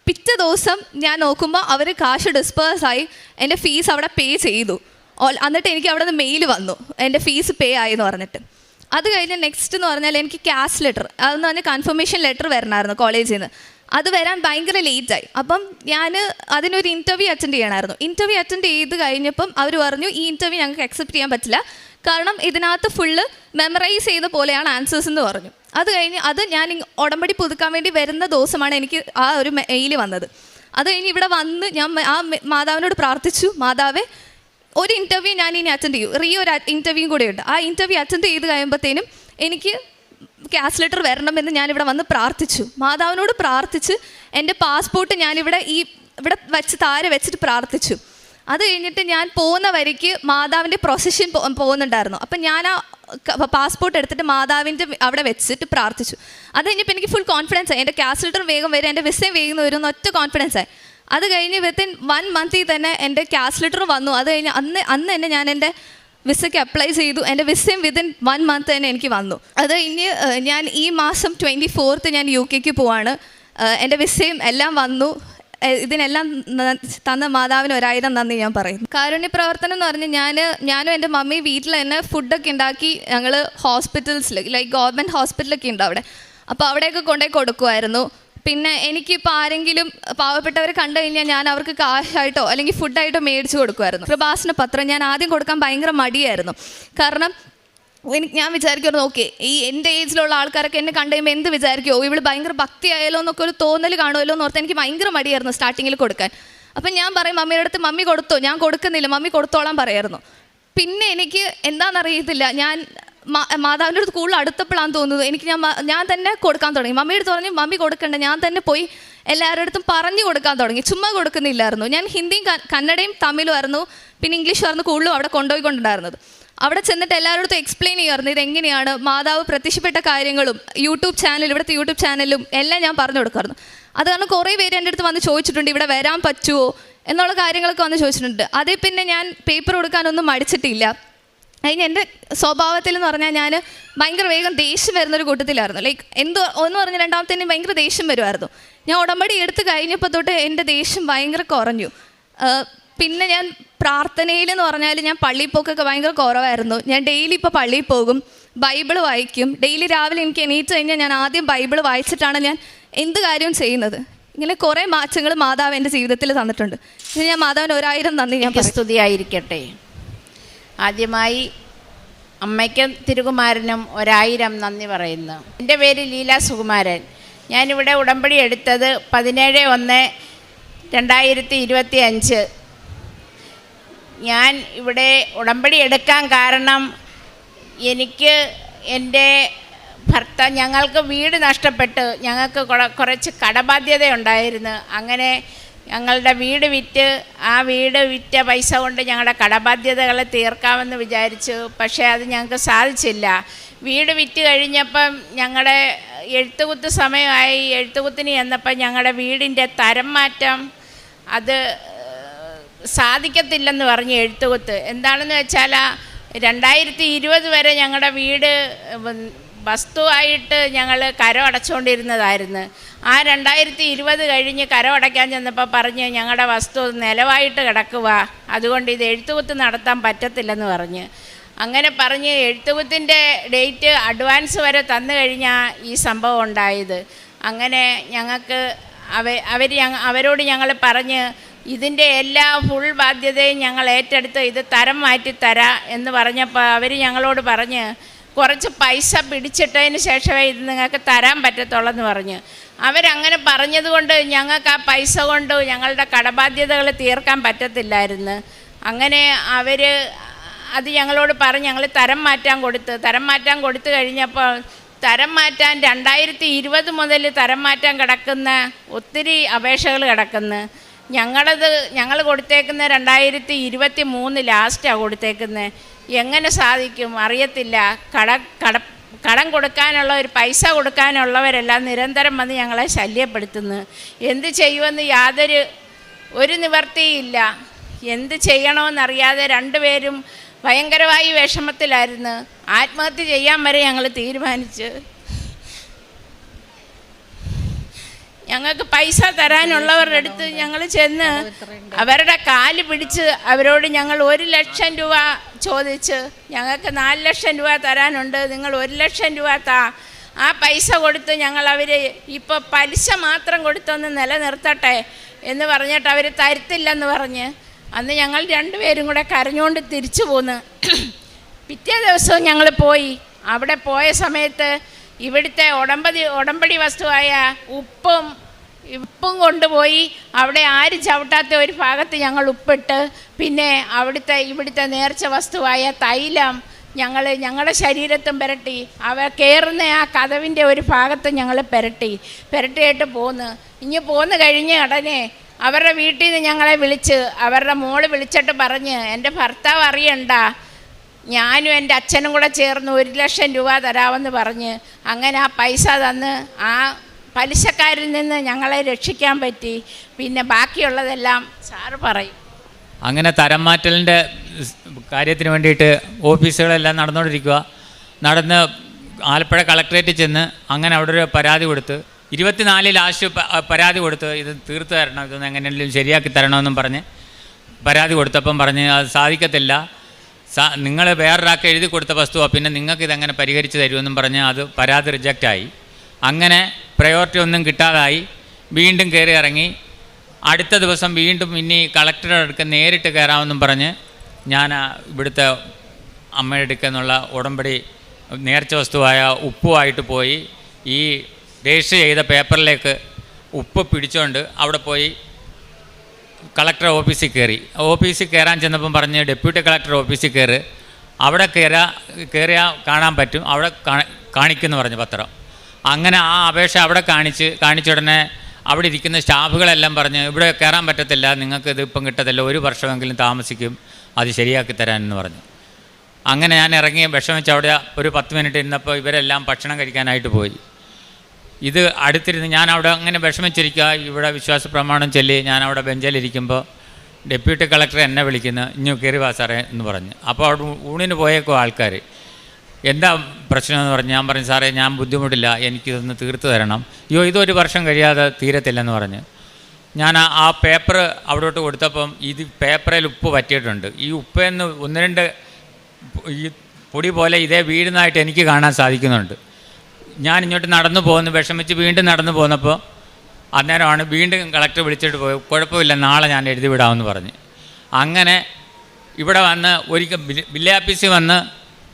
പിറ്റേ ദിവസം ഞാൻ നോക്കുമ്പോൾ അവർ കാശ് ഡിസ്പേഴ്സായി, എൻ്റെ ഫീസ് അവിടെ പേ ചെയ്തു. എന്നിട്ട് എനിക്ക് അവിടെ നിന്ന് മെയിൽ വന്നു എൻ്റെ ഫീസ് പേ ആയി എന്ന് പറഞ്ഞിട്ട്. അത് കഴിഞ്ഞ് നെക്സ്റ്റ് എന്ന് പറഞ്ഞാൽ എനിക്ക് ക്യാഷ് ലെറ്റർ, അതെന്ന് പറഞ്ഞാൽ കൺഫർമേഷൻ ലെറ്റർ വരണമായിരുന്നു കോളേജിൽ നിന്ന്. അത് വരാൻ ഭയങ്കര ലേറ്റായി. അപ്പം ഞാൻ അതിനൊരു ഇൻ്റർവ്യൂ അറ്റൻഡ് ചെയ്യണമായിരുന്നു. ഇൻ്റർവ്യൂ അറ്റൻഡ് ചെയ്ത് കഴിഞ്ഞപ്പം അവർ പറഞ്ഞു ഈ ഇൻ്റർവ്യൂ ഞങ്ങൾക്ക് അക്സെപ്റ്റ് ചെയ്യാൻ പറ്റില്ല, കാരണം ഇതിനകത്ത് ഫുള്ള് മെമ്മറൈസ് ചെയ്ത പോലെയാണ് ആൻസേഴ്സ് എന്ന് പറഞ്ഞു. അത് കഴിഞ്ഞ് ഞാൻ ഉടമ്പടി പുതുക്കാൻ വേണ്ടി വരുന്ന ദിവസമാണ് എനിക്ക് ആ ഒരു മെയിൽ വന്നത്. അത് കഴിഞ്ഞ് ഇവിടെ വന്ന് ഞാൻ ആ മാതാവിനോട് പ്രാർത്ഥിച്ചു, മാതാവേ ഒരു ഇൻ്റർവ്യൂ ഞാൻ ഇനി അറ്റൻഡ് ചെയ്യും, ഒരു ഇൻ്റർവ്യൂ കൂടെ ഉണ്ട്. ആ ഇൻ്റർവ്യൂ അറ്റൻഡ് ചെയ്ത് കഴിയുമ്പോഴത്തേനും എനിക്ക് ക്യാഷ് ലെറ്റർ വരണമെന്ന് ഞാനിവിടെ വന്ന് പ്രാർത്ഥിച്ചു. മാതാവിനോട് പ്രാർത്ഥിച്ച് എൻ്റെ പാസ്പോർട്ട് ഞാനിവിടെ ഇവിടെ വെച്ച് താരെ വെച്ചിട്ട് പ്രാർത്ഥിച്ചു. അത് കഴിഞ്ഞിട്ട് ഞാൻ പോകുന്ന വഴിക്ക് മാതാവിൻ്റെ പ്രൊസഷൻ പോകുന്നുണ്ടായിരുന്നു. അപ്പം ഞാൻ ആ പാസ്പോർട്ട് എടുത്തിട്ട് മാതാവിൻ്റെ അവിടെ വെച്ചിട്ട് പ്രാർത്ഥിച്ചു. അത് കഴിഞ്ഞപ്പോൾ എനിക്ക് ഫുൾ കോൺഫിഡൻസ് ആയി, എൻ്റെ ക്യാഷ് ലെറ്റർ വേഗം വരും, എൻ്റെ വിസയും വേഗം വരും എന്ന് ഒറ്റ കോൺഫിഡൻസ് ആയി. അത് കഴിഞ്ഞ് വിത്തിൻ 1 month തന്നെ എൻ്റെ ക്യാഷ് ലെറ്റർ വന്നു. അത് കഴിഞ്ഞ് അന്ന് തന്നെ ഞാൻ എൻ്റെ വിസയ്ക്ക് അപ്ലൈ ചെയ്തു. എൻ്റെ വിസയും വിത്തിൻ 1 month തന്നെ എനിക്ക് വന്നു. അത് കഴിഞ്ഞ് ഞാൻ ഈ മാസം 24th ഞാൻ UK പോവാണ്. എൻ്റെ വിസയും എല്ലാം വന്നു. ഇതിനെല്ലാം തന്ന മാതാവിന് 1000 നന്ദി ഞാൻ പറയുന്നു. കാരുണ്യ പ്രവർത്തനം എന്ന് പറഞ്ഞ് ഞാനും എൻ്റെ മമ്മി വീട്ടിൽ തന്നെ ഫുഡൊക്കെ ഉണ്ടാക്കി ഞങ്ങൾ ഹോസ്പിറ്റൽസിൽ ലൈക്ക് ഗവൺമെൻറ് ഹോസ്പിറ്റലൊക്കെ ഉണ്ട് അവിടെ, അപ്പോൾ അവിടെയൊക്കെ കൊണ്ടുപോയി കൊടുക്കുമായിരുന്നു. പിന്നെ എനിക്കിപ്പോൾ ആരെങ്കിലും പാവപ്പെട്ടവരെ കണ്ടു കഴിഞ്ഞാൽ ഞാൻ അവർക്ക് കാശായിട്ടോ അല്ലെങ്കിൽ ഫുഡായിട്ടോ മേടിച്ച് കൊടുക്കുമായിരുന്നു. പ്രഭാഷണ പത്രം ഞാൻ ആദ്യം കൊടുക്കാൻ ഭയങ്കര മടിയായിരുന്നു. കാരണം ഞാൻ വിചാരിക്കുമായിരുന്നു, ഓക്കെ ഈ എൻ്റെ ഏജിലുള്ള ആൾക്കാരൊക്കെ എന്നെ കണ്ടു കഴിയുമ്പോൾ എന്ത് വിചാരിക്കുമോ, ഇവൾ ഭയങ്കര ഭക്തി ആയാലോ എന്നൊക്കെ ഒരു തോന്നൽ കാണുമല്ലോ എന്ന് ഓർത്ത് എനിക്ക് ഭയങ്കര മടിയായിരുന്നു സ്റ്റാർട്ടിങ്ങിൽ കൊടുക്കാൻ. അപ്പം ഞാൻ പറയും മമ്മിയുടെ അടുത്ത്, മമ്മി കൊടുത്തോ, ഞാൻ കൊടുക്കുന്നില്ല, മമ്മി കൊടുത്തോളാൻ പറയായിരുന്നു. പിന്നെ എനിക്ക് എന്താണെന്നറിയത്തില്ല, ഞാൻ മാതാവിൻ്റെ അടുത്ത് കൂടുതൽ അടുത്തപ്പോഴാണെന്ന് തോന്നുന്നത് എനിക്ക് ഞാൻ തന്നെ കൊടുക്കാൻ തുടങ്ങി. മമ്മിയുടെ അടുത്ത് പറഞ്ഞു മമ്മി കൊടുക്കണ്ട, ഞാൻ തന്നെ പോയി എല്ലാവരുടെ അടുത്തും പറഞ്ഞു കൊടുക്കാൻ തുടങ്ങി. ചുമ്മാ കൊടുക്കുന്നില്ലായിരുന്നു. ഞാൻ ഹിന്ദിയും കന്നഡയും തമിഴും ആയിരുന്നു, പിന്നെ ഇംഗ്ലീഷും ആയിരുന്നു കൂടുതലും അവിടെ കൊണ്ടുപോയിക്കൊണ്ടിരുന്നത്. അവിടെ ചെന്നിട്ട് എല്ലാവരുടെ എക്സ്പ്ലെയിൻ ചെയ്യുമായിരുന്നു ഇതെങ്ങനെയാണ് മാതാവ് പ്രത്യക്ഷപ്പെട്ട കാര്യങ്ങളും ഇവിടുത്തെ യൂട്യൂബ് ചാനലും എല്ലാം ഞാൻ പറഞ്ഞു കൊടുക്കുമായിരുന്നു. അത് കാരണം കുറേ പേര് എൻ്റെ അടുത്ത് വന്ന് ചോദിച്ചിട്ടുണ്ട് ഇവിടെ വരാൻ പറ്റുമോ എന്നുള്ള കാര്യങ്ങളൊക്കെ വന്ന് ചോദിച്ചിട്ടുണ്ട്. അതേ പിന്നെ ഞാൻ പേപ്പർ കൊടുക്കാനൊന്നും മടിച്ചിട്ടില്ല. അതിന് എൻ്റെ സ്വഭാവത്തിൽ എന്ന് പറഞ്ഞാൽ ഞാൻ ഭയങ്കര വേഗം ദേഷ്യം വരുന്നൊരു കൂട്ടത്തിലായിരുന്നു. ലൈക്ക് ഒന്ന് പറഞ്ഞ് രണ്ടാമത്തേനും ഭയങ്കര ദേഷ്യം വരുമായിരുന്നു. ഞാൻ ഉടമ്പടി എടുത്ത് കഴിഞ്ഞപ്പോൾ തൊട്ട് എൻ്റെ ദേഷ്യം ഭയങ്കര കുറഞ്ഞു. പിന്നെ ഞാൻ പ്രാർത്ഥനയിൽ എന്ന് പറഞ്ഞാൽ ഞാൻ പള്ളിയിൽ പോക്കൊക്കെ ഭയങ്കര കുറവായിരുന്നു. ഞാൻ ഡെയിലി ഇപ്പോൾ പള്ളിയിൽ പോകും, ബൈബിൾ വായിക്കും. ഡെയിലി രാവിലെ എനിക്ക് എണീറ്റ് കഴിഞ്ഞാൽ ഞാൻ ആദ്യം ബൈബിൾ വായിച്ചിട്ടാണ് ഞാൻ എന്ത് കാര്യവും ചെയ്യുന്നത്. ഇങ്ങനെ കുറേ മാറ്റങ്ങൾ മാതാവ് എൻ്റെ ജീവിതത്തിൽ തന്നിട്ടുണ്ട്. ഞാൻ മാതാവിന് 1000 നന്ദി ഞാൻ സ്തുതിയായിരിക്കട്ടെ. ആദ്യമായി അമ്മയ്ക്കും തിരുകുമാരനും 1000 നന്ദി പറയുന്നു. എൻ്റെ പേര് ലീല സുകുമാരൻ. ഞാനിവിടെ ഉടമ്പടി എടുത്തത് 17/1/2025. ഞാൻ ഇവിടെ ഉടമ്പടി എടുക്കാൻ കാരണം എനിക്ക് എൻ്റെ ഞങ്ങൾക്ക് വീട് നഷ്ടപ്പെട്ട് ഞങ്ങൾക്ക് കുറച്ച് കടബാധ്യത ഉണ്ടായിരുന്നു. അങ്ങനെ ഞങ്ങളുടെ വീട് വിറ്റ് ആ വീട് വിറ്റ പൈസ കൊണ്ട് ഞങ്ങളുടെ കടബാധ്യതകൾ തീർക്കാമെന്ന് വിചാരിച്ചു. പക്ഷേ അത് ഞങ്ങൾക്ക് സാധിച്ചില്ല. വീട് വിറ്റ് കഴിഞ്ഞപ്പം ഞങ്ങളുടെ എഴുത്തുകുത്ത് സമയമായി. എഴുത്തുകുത്തിന് ചെന്നപ്പം ഞങ്ങളുടെ വീടിൻ്റെ തരം മാറ്റം അത് സാധിക്കത്തില്ലെന്ന് പറഞ്ഞ് എഴുത്തുകുത്ത്. എന്താണെന്ന് വെച്ചാൽ 2020 വരെ ഞങ്ങളുടെ വീട് വസ്തുവായിട്ട് ഞങ്ങൾ കരം അടച്ചുകൊണ്ടിരുന്നതായിരുന്നു. ആ 2020 കഴിഞ്ഞ് കരം അടയ്ക്കാൻ ചെന്നപ്പോൾ പറഞ്ഞ് ഞങ്ങളുടെ വസ്തു നിലവായിട്ട് കിടക്കുക, അതുകൊണ്ട് ഇത് എഴുത്തുകുത്ത് നടത്താൻ പറ്റത്തില്ലെന്ന് പറഞ്ഞ്. അങ്ങനെ പറഞ്ഞ് എഴുത്തുകുത്തിൻ്റെ ഡേറ്റ് അഡ്വാൻസ് വരെ തന്നു കഴിഞ്ഞാൽ ഈ സംഭവം ഉണ്ടായത്. അങ്ങനെ ഞങ്ങൾക്ക് അവരോട് ഞങ്ങൾ പറഞ്ഞ് ഇതിൻ്റെ എല്ലാ ഫുൾ ബാധ്യതയും ഞങ്ങൾ ഏറ്റെടുത്ത് ഇത് തരം മാറ്റിത്തരാം എന്ന് പറഞ്ഞപ്പോൾ അവർ ഞങ്ങളോട് പറഞ്ഞ് കുറച്ച് പൈസ പിടിച്ചിട്ടതിന് ശേഷമേ ഇത് നിങ്ങൾക്ക് തരാൻ പറ്റത്തുള്ളെന്ന് പറഞ്ഞ്. അവരങ്ങനെ പറഞ്ഞതുകൊണ്ട് ഞങ്ങൾക്ക് ആ പൈസ കൊണ്ട് ഞങ്ങളുടെ കടബാധ്യതകൾ തീർക്കാൻ പറ്റത്തില്ലായിരുന്നു. അങ്ങനെ അത് ഞങ്ങളോട് പറഞ്ഞ് ഞങ്ങൾ തരം മാറ്റാൻ കൊടുത്തു കഴിഞ്ഞപ്പോൾ തരം മാറ്റാൻ 2020 മുതൽ തരം മാറ്റാൻ കിടക്കുന്ന ഒത്തിരി അപേക്ഷകൾ കിടക്കുന്നു. ഞങ്ങൾ കൊടുത്തേക്കുന്ന 2023 ലാസ്റ്റാണ് കൊടുത്തേക്കുന്നത്. എങ്ങനെ സാധിക്കും അറിയത്തില്ല. കടം കൊടുക്കാനുള്ള ഒരു പൈസ കൊടുക്കാനുള്ളവരെല്ലാം നിരന്തരം വന്ന് ഞങ്ങളെ ശല്യപ്പെടുത്തുന്നു. എന്ത് ചെയ്യുമെന്ന് ഒരു നിവർത്തിയില്ല. എന്ത് ചെയ്യണമെന്നറിയാതെ രണ്ടുപേരും ഭയങ്കരമായി വിഷമത്തിലായിരുന്നു. ആത്മഹത്യ ചെയ്യാൻ വരെ ഞങ്ങൾ തീരുമാനിച്ചു. ഞങ്ങൾക്ക് പൈസ തരാനുള്ളവരുടെ അടുത്ത് ഞങ്ങൾ ചെന്ന് അവരുടെ കാല് പിടിച്ച് അവരോട് ഞങ്ങൾ 1 ലക്ഷം രൂപ ചോദിച്ച്, ഞങ്ങൾക്ക് 4 ലക്ഷം രൂപ തരാനുണ്ട്, നിങ്ങൾ 1 ലക്ഷം രൂപ താ. ആ പൈസ കൊടുത്ത് അവർ ഇപ്പോൾ പലിശ മാത്രം കൊടുത്തൊന്ന് നിലനിർത്തട്ടെ എന്ന് പറഞ്ഞിട്ട് അവർ തരത്തില്ലെന്ന് പറഞ്ഞ് അന്ന് ഞങ്ങൾ രണ്ടുപേരും കൂടെ കരഞ്ഞുകൊണ്ട് തിരിച്ചു പോന്ന്. പിറ്റേ ദിവസവും ഞങ്ങൾ പോയി. അവിടെ പോയ സമയത്ത് ഇവിടുത്തെ ഉടമ്പടി വസ്തുവായ ഉപ്പും കൊണ്ടുപോയി അവിടെ ആരും ചവിട്ടാത്ത ഒരു ഭാഗത്ത് ഞങ്ങൾ ഉപ്പിട്ട്, പിന്നെ ഇവിടുത്തെ നേർച്ച വസ്തുവായ തൈലം ഞങ്ങളുടെ ശരീരത്തും പുരട്ടി, കയറുന്ന ആ കതവിൻ്റെ ഒരു ഭാഗത്ത് ഞങ്ങൾ പുരട്ടിയിട്ട് പോന്ന് കഴിഞ്ഞ് ഉടനെ അവരുടെ വീട്ടിൽ നിന്ന് ഞങ്ങളെ വിളിച്ച് അവരുടെ മോള് വിളിച്ചിട്ട് പറഞ്ഞ്, എൻ്റെ ഭർത്താവ് അറിയണ്ട, ഞാനും എൻ്റെ അച്ഛനും കൂടെ ചേർന്ന് 1,00,000 രൂപ തരാമെന്ന് പറഞ്ഞ് അങ്ങനെ ആ പൈസ തന്ന് ആ പലിശക്കാരിൽ നിന്ന് ഞങ്ങളെ രക്ഷിക്കാൻ പറ്റി. പിന്നെ ബാക്കിയുള്ളതെല്ലാം സാറ് പറയും. അങ്ങനെ തരം മാറ്റലിൻ്റെ കാര്യത്തിന് വേണ്ടിയിട്ട് ഓഫീസുകളെല്ലാം നടന്ന് ആലപ്പുഴ കളക്ട്രേറ്റിൽ ചെന്ന് അങ്ങനെ അവിടെ ഒരു പരാതി കൊടുത്ത് 24 ലാസ്റ്റ് പരാതി കൊടുത്ത് ഇത് തീർത്ത് തരണം, ഇതൊന്നും എങ്ങനെയെങ്കിലും ശരിയാക്കി തരണമെന്നും പറഞ്ഞ് പരാതി കൊടുത്തപ്പം പറഞ്ഞ് അത് സാധിക്കത്തില്ല, നിങ്ങൾ വേറൊരാൾക്ക് എഴുതി കൊടുത്ത വസ്തുവാണ്, പിന്നെ നിങ്ങൾക്ക് ഇതെങ്ങനെ പരിഹരിച്ച് തരുമെന്നും പറഞ്ഞ് അത് പരാതി റിജക്റ്റായി. അങ്ങനെ പ്രയോറിറ്റി ഒന്നും കിട്ടാതായി വീണ്ടും കയറി ഇറങ്ങി. അടുത്ത ദിവസം വീണ്ടും ഇനി കളക്ടറുടെ അടുത്ത് നേരിട്ട് കയറാമെന്നും പറഞ്ഞ് ഞാൻ ഇവിടുത്തെ അമ്മയുടെ അടുക്കൽ നിന്നുള്ള ഉടമ്പടി നേർച്ച വസ്തുവായ ഉപ്പുമായിട്ട് പോയി ഈ രജിസ്റ്റർ ചെയ്ത പേപ്പറിലേക്ക് ഉപ്പ് പിടിച്ചുകൊണ്ട് അവിടെ പോയി കളക്ടർ ഓഫീസിൽ കയറാൻ ചെന്നപ്പം പറഞ്ഞ് ഡെപ്യൂട്ടി കളക്ടർ ഓഫീസിൽ കയറി, അവിടെ കയറിയാൽ കാണാൻ പറ്റും, അവിടെ കാണിക്കുമെന്ന് പറഞ്ഞ് പത്രം. അങ്ങനെ ആ അപേക്ഷ അവിടെ കാണിച്ച ഉടനെ അവിടെ ഇരിക്കുന്ന സ്റ്റാഫുകളെല്ലാം പറഞ്ഞ് ഇവിടെ കയറാൻ പറ്റത്തില്ല, നിങ്ങൾക്ക് ഇതിപ്പം കിട്ടത്തില്ല, 1 വർഷമെങ്കിലും താമസിക്കും അത് ശരിയാക്കി തരാനെന്ന് പറഞ്ഞു. അങ്ങനെ ഞാൻ ഇറങ്ങി വിഷമിച്ച് അവിടെ ഒരു 10 മിനിറ്റ് ഇരുന്നപ്പോൾ ഇവരെല്ലാം ഭക്ഷണം കഴിക്കാനായിട്ട് പോയി. ഇത് അടുത്തിരുന്ന് ഞാൻ അവിടെ അങ്ങനെ വിഷമിച്ചിരിക്കുക, ഇവിടെ വിശ്വാസ പ്രമാണം ചൊല്ലി ഞാൻ അവിടെ ബെഞ്ചിലിരിക്കുമ്പോൾ ഡെപ്യൂട്ടി കളക്ടർ എന്നെ വിളിക്കുന്നു, ഇഞ്ഞു കയറി വാ സാറേ എന്ന് പറഞ്ഞ്. അപ്പോൾ അവിടെ ഊണിന് പോയേക്കോ ആൾക്കാർ. എന്താ പ്രശ്നമെന്ന് പറഞ്ഞ് ഞാൻ പറഞ്ഞു, സാറേ ഞാൻ ബുദ്ധിമുട്ടില്ല, എനിക്കിതൊന്ന് തീർത്ത് തരണം. ഇത് 1 വർഷം കഴിയാതെ തീരത്തില്ലെന്ന് പറഞ്ഞ് ഞാൻ ആ പേപ്പർ അവിടോട്ട് കൊടുത്തപ്പം ഇത് പേപ്പറിൽ ഉപ്പ് പറ്റിയിട്ടുണ്ട്. ഈ ഉപ്പെന്ന് 1-2 ഈ പൊടി പോലെ ഇതേ വീഴുന്നതായിട്ട് എനിക്ക് കാണാൻ സാധിക്കുന്നുണ്ട്. ഞാൻ ഇങ്ങോട്ട് നടന്നു പോകുന്നു, വിഷമിച്ച് വീണ്ടും നടന്നു പോന്നപ്പോൾ അന്നേരമാണ് വീണ്ടും കളക്ടർ വിളിച്ചിട്ട് പോയി, കുഴപ്പമില്ല നാളെ ഞാൻ എഴുതി വിടാമെന്ന് പറഞ്ഞ്. അങ്ങനെ ഇവിടെ വന്ന് ഒരിക്കൽ വില്ലേജ് ഓഫീസിൽ വന്ന്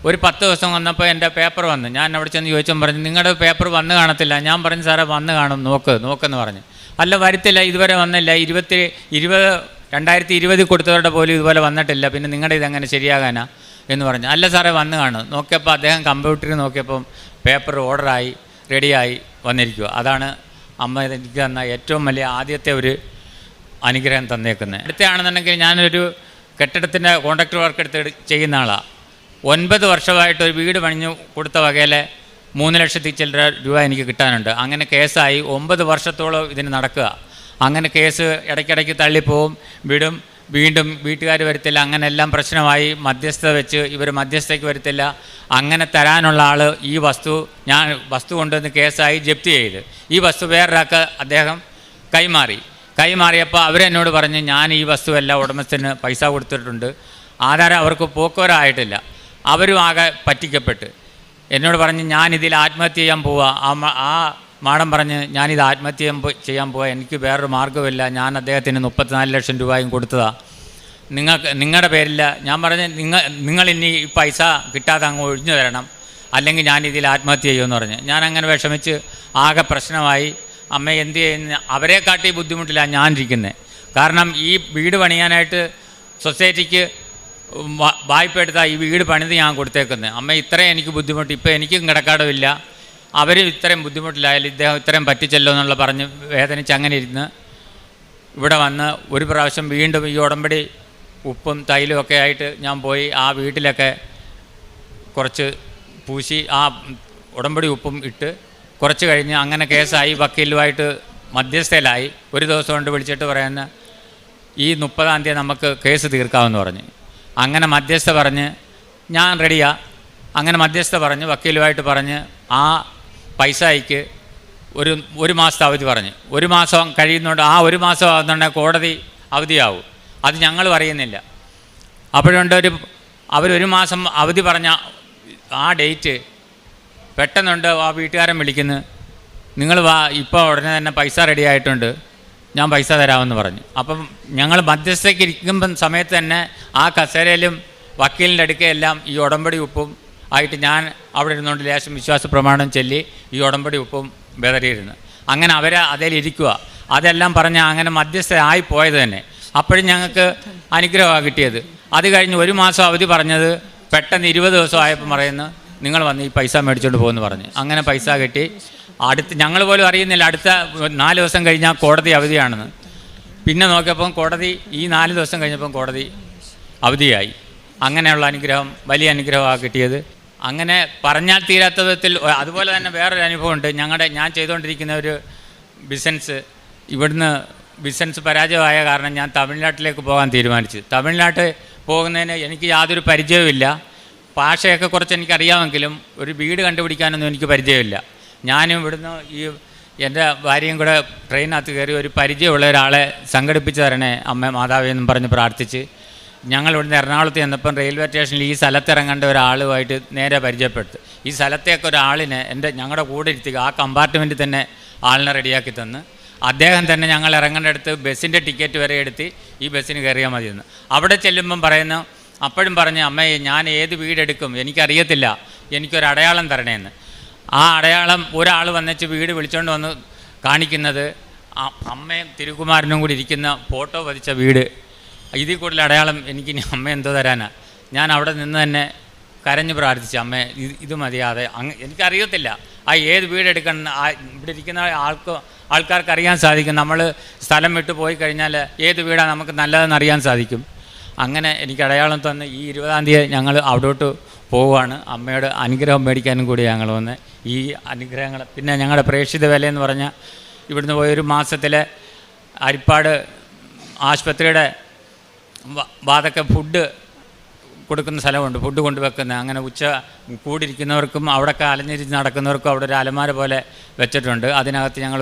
ഒരു 10 ദിവസം വന്നപ്പോൾ എൻ്റെ പേപ്പർ വന്ന് ഞാൻ അവിടെ ചെന്ന് ചോദിച്ചപ്പോൾ പറഞ്ഞു നിങ്ങളുടെ പേപ്പർ വന്ന് കാണത്തില്ല. ഞാൻ പറഞ്ഞു സാറേ വന്ന് കാണും, നോക്കെന്ന് പറഞ്ഞു. അല്ല വരത്തില്ല, ഇതുവരെ വന്നില്ല, 2020 കൊടുത്തവരുടെ പോലും ഇതുപോലെ വന്നിട്ടില്ല, പിന്നെ നിങ്ങളുടെ ഇതെങ്ങനെ ശരിയാകാനാ എന്ന് പറഞ്ഞു. അല്ല സാറേ വന്ന് കാണും. നോക്കിയപ്പോൾ അദ്ദേഹം കമ്പ്യൂട്ടറിൽ നോക്കിയപ്പം പേപ്പർ ഓർഡറായി റെഡിയായി വന്നിരിക്കുക. അതാണ് അമ്മ എനിക്ക് തന്ന ഏറ്റവും വലിയ ആദ്യത്തെ ഒരു അനുഗ്രഹം തന്നേക്കുന്നത്. അടുത്തയാണെന്നുണ്ടെങ്കിൽ ഞാനൊരു കെട്ടിടത്തിൻ്റെ കോൺട്രാക്ടർ വർക്ക് എടുത്ത് ചെയ്യുന്ന ആളാണ്. 9 വർഷമായിട്ട് ഒരു വീട് പണിഞ്ഞു കൊടുത്ത വകയിലെ 3 ലക്ഷത്തി ചില്ലറ രൂപ എനിക്ക് കിട്ടാനുണ്ട്. അങ്ങനെ കേസായി 9 വർഷത്തോളം ഇതിന് നടക്കുക. അങ്ങനെ കേസ് ഇടയ്ക്കിടയ്ക്ക് തള്ളിപ്പോവും, വിടും, വീണ്ടും വീട്ടുകാർ വരത്തില്ല, അങ്ങനെ എല്ലാം പ്രശ്നമായി. മധ്യസ്ഥത വെച്ച് ഇവർ മധ്യസ്ഥയ്ക്ക് വരത്തില്ല. അങ്ങനെ തരാനുള്ള ആൾ ഈ ഞാൻ വസ്തു കൊണ്ടുവന്ന് കേസായി ജപ്തി ചെയ്ത് ഈ വസ്തു വേറൊരാൾക്ക് അദ്ദേഹം കൈമാറിയപ്പോൾ അവരെന്നോട് പറഞ്ഞ് ഞാൻ ഈ വസ്തുവെല്ലാം ഉടമസ്ഥന് പൈസ കൊടുത്തിട്ടുണ്ട്, ആധാരം അവർക്ക് പോക്കുവരായിട്ടില്ല. അവരും ആകെ പറ്റിക്കപ്പെട്ട് എന്നോട് പറഞ്ഞ് ഞാനിതിൽ ആത്മഹത്യ ചെയ്യാൻ പോവുക. ആ മാഡം പറഞ്ഞ് ഞാനിത് ആത്മഹത്യ ചെയ്യാൻ പോവാ, എനിക്ക് വേറൊരു മാർഗ്ഗമില്ല, ഞാൻ അദ്ദേഹത്തിന് 34 ലക്ഷം രൂപയും കൊടുത്തതാണ്, നിങ്ങളുടെ പേരില്ല. ഞാൻ പറഞ്ഞ് നിങ്ങളിനി ഈ പൈസ കിട്ടാതെ അങ്ങ് ഒഴിഞ്ഞു തരണം, അല്ലെങ്കിൽ ഞാനിതിൽ ആത്മഹത്യ ചെയ്യുമെന്ന് പറഞ്ഞ്. ഞാനങ്ങനെ വിഷമിച്ച് ആകെ പ്രശ്നമായി. അമ്മ എന്ത് ചെയ്യുന്ന അവരെ കാട്ടി ബുദ്ധിമുട്ടില്ല ഞാനിരിക്കുന്നത്. കാരണം ഈ വീട് പണിയാനായിട്ട് സൊസൈറ്റിക്ക് വായ്പ എടുത്താൽ ഈ വീട് പണിത് ഞാൻ കൊടുത്തേക്കുന്നത്. അമ്മ ഇത്രയും എനിക്ക് ബുദ്ധിമുട്ട്, ഇപ്പോൾ എനിക്കും കിടക്കാടമില്ല, അവരും ഇത്രയും ബുദ്ധിമുട്ടിലായാലും ഇദ്ദേഹം ഇത്രയും പറ്റിച്ചല്ലോ എന്നുള്ള പറഞ്ഞ് വേദനിച്ച് അങ്ങനെ ഇരുന്ന് ഇവിടെ വന്ന് ഒരു പ്രാവശ്യം വീണ്ടും ഈ ഉടമ്പടി ഉപ്പും തൈലും ഒക്കെ ആയിട്ട് ഞാൻ പോയി ആ വീട്ടിലൊക്കെ കുറച്ച് പൂശി ആ ഉടമ്പടി ഉപ്പും ഇട്ട് കുറച്ച് കഴിഞ്ഞ് അങ്ങനെ കേസായി. വക്കീലുമായിട്ട് മധ്യസ്ഥയിലായി. ഒരു ദിവസം കൊണ്ട് വിളിച്ചിട്ട് പറയുന്ന ഈ 30-ാം തീയതി നമുക്ക് കേസ് തീർക്കാമെന്ന് പറഞ്ഞ്. അങ്ങനെ മധ്യസ്ഥ പറഞ്ഞ് ഞാൻ റെഡിയാ. അങ്ങനെ മധ്യസ്ഥ പറഞ്ഞ് വക്കീലുമായിട്ട് പറഞ്ഞ് ആ പൈസയ്ക്ക് ഒരു മാസത്തെ അവധി പറഞ്ഞ്. 1 മാസം കഴിയുന്നുണ്ട്. ആ 1 മാസം ആകുന്നുണ്ടെങ്കിൽ കോടതി അവധിയാവും. അത് ഞങ്ങളും അറിയുന്നില്ല. അപ്പോഴുണ്ട് അവർ 1 മാസം അവധി പറഞ്ഞ ആ ഡേറ്റ് പെട്ടെന്നുണ്ട് ആ വീട്ടുകാരൻ വിളിക്കുന്നു, നിങ്ങൾ വാ ഇപ്പോൾ ഉടനെ തന്നെ പൈസ റെഡി ആയിട്ടുണ്ട്, ഞാൻ പൈസ തരാമെന്ന് പറഞ്ഞു. അപ്പം ഞങ്ങൾ മധ്യസ്ഥയ്ക്ക് ഇരിക്കുമ്പം സമയത്ത് തന്നെ ആ കസേരയിലും വക്കീലിൻ്റെ അടുക്കയെല്ലാം ഈ ഉടമ്പടി ഉപ്പും ആയിട്ട് ഞാൻ അവിടെ ഇരുന്നുകൊണ്ട് ലേശം വിശ്വാസ പ്രമാണം ചൊല്ലി ഈ ഉടമ്പടി ഉപ്പും ബദറിയിരുന്നു. അങ്ങനെ അവർ അതിലിരിക്കുക. അതെല്ലാം പറഞ്ഞ് അങ്ങനെ മധ്യസ്ഥയായി പോയത് തന്നെ. അപ്പോഴും ഞങ്ങൾക്ക് അനുഗ്രഹമാണ് കിട്ടിയത്. അത് കഴിഞ്ഞ് 1 മാസം അവധി പറഞ്ഞത് പെട്ടെന്ന് 20 ദിവസം ആയപ്പോൾ പറയുന്നു നിങ്ങൾ വന്ന് ഈ പൈസ മേടിച്ചുകൊണ്ട് പോകുമെന്ന് പറഞ്ഞ്. അങ്ങനെ പൈസ കിട്ടി. ഞങ്ങൾ പോലും അറിയുന്നില്ല അടുത്ത 4 ദിവസം കഴിഞ്ഞാൽ കോടതി അവധിയാണെന്ന്. പിന്നെ നോക്കിയപ്പം കോടതി ഈ 4 ദിവസം കഴിഞ്ഞപ്പം കോടതി അവധിയായി. അങ്ങനെയുള്ള അനുഗ്രഹം വലിയ അനുഗ്രഹമാണ് കിട്ടിയത്. അങ്ങനെ പറഞ്ഞാൽ തീരാത്ത വിധത്തിൽ. അതുപോലെ തന്നെ വേറൊരു അനുഭവമുണ്ട്. ഞാൻ ചെയ്തുകൊണ്ടിരിക്കുന്ന ഒരു ബിസിനസ്, ഇവിടുന്ന് ബിസിനസ് പരാജയമായ കാരണം ഞാൻ തമിഴ്നാട്ടിലേക്ക് പോകാൻ തീരുമാനിച്ചു. തമിഴ്നാട്ടിൽ പോകുന്നതിന് എനിക്ക് യാതൊരു പരിചയവുമില്ല. ഭാഷയൊക്കെ കുറച്ച് എനിക്കറിയാമെങ്കിലും ഒരു വീട് കണ്ടുപിടിക്കാനൊന്നും എനിക്ക് പരിചയമില്ല. ഞാനും ഇവിടുന്ന് എൻ്റെ ഭാര്യയും കൂടെ ട്രെയിനകത്ത് കയറി ഒരു പരിചയമുള്ള ഒരാളെ സംഘടിപ്പിച്ച് തരണേ അമ്മ മാതാവേ എന്നും പറഞ്ഞ് പ്രാർത്ഥിച്ച് ഞങ്ങൾ ഇവിടുന്ന് എറണാകുളത്ത് ചെന്നപ്പം റെയിൽവേ സ്റ്റേഷനിൽ ഈ സ്ഥലത്തിറങ്ങേണ്ട ഒരാളുമായിട്ട് നേരെ പരിചയപ്പെടുത്തു. ഈ സ്ഥലത്തേക്ക് ഒരാളിനെ ഞങ്ങളുടെ കൂടെ ഇരുത്തി ആ കമ്പാർട്ട്മെൻറ്റിൽ തന്നെ ആളിനെ റെഡിയാക്കി തന്ന് അദ്ദേഹം തന്നെ ഞങ്ങൾ ഇറങ്ങേണ്ടടുത്ത് ബസ്സിൻ്റെ ടിക്കറ്റ് വരെ എടുത്ത് ഈ ബസ്സിന് കയറിയാൽ മതിയെന്ന്. അവിടെ ചെല്ലുമ്പം അപ്പോഴും പറഞ്ഞു അമ്മയെ ഞാൻ ഏത് വീടെടുക്കും എനിക്കറിയത്തില്ല, എനിക്കൊരു അടയാളം തരണേന്ന്. ആ അടയാളം ഒരാൾ വന്നിച്ച് വീട് വിളിച്ചുകൊണ്ട് വന്ന് കാണിക്കുന്നത് അമ്മയും തിരുകുമാരനും കൂടി ഇരിക്കുന്ന ഫോട്ടോ പതിച്ച വീട്. ഇതിൽ കൂടുതൽ അടയാളം എനിക്കിനി അമ്മ എന്തോ തരാനാ. ഞാൻ അവിടെ നിന്ന് തന്നെ കരഞ്ഞ് പ്രാർത്ഥിച്ചു അമ്മേ ഇത് മതിയാതെ. എനിക്കറിയത്തില്ല ആ ഏത് വീടെടുക്കണം. ഇവിടെ ഇരിക്കുന്ന ആൾക്കാർക്ക് അറിയാൻ സാധിക്കും. നമ്മൾ സ്ഥലം വിട്ട് പോയി കഴിഞ്ഞാൽ ഏത് വീടാണ് നമുക്ക് നല്ലതെന്ന് അറിയാൻ സാധിക്കും. അങ്ങനെ എനിക്ക് അടയാളം തന്ന് ഈ 20-ാം തീയതി ഞങ്ങൾ അവിടോട്ട് പോവുകയാണ്. അമ്മയുടെ അനുഗ്രഹം മേടിക്കാനും കൂടി ഞങ്ങൾ വന്ന് ഈ അനുഗ്രഹങ്ങൾ. പിന്നെ ഞങ്ങളുടെ പ്രേക്ഷിത വിലയെന്ന് പറഞ്ഞാൽ ഇവിടുന്ന് പോയൊരു മാസത്തിലെ അരിപ്പാട് ആശുപത്രിയുടെ ഭാഗത്തൊക്കെ ഫുഡ് കൊടുക്കുന്ന സ്ഥലമുണ്ട്, ഫുഡ് കൊണ്ടുവെക്കുന്നത്. അങ്ങനെ ഉച്ച കൂടിയിരിക്കുന്നവർക്കും അവിടെയൊക്കെ അലഞ്ഞിരിച്ച് നടക്കുന്നവർക്കും അവിടെ ഒരു അലമാര പോലെ വെച്ചിട്ടുണ്ട്. അതിനകത്ത് ഞങ്ങൾ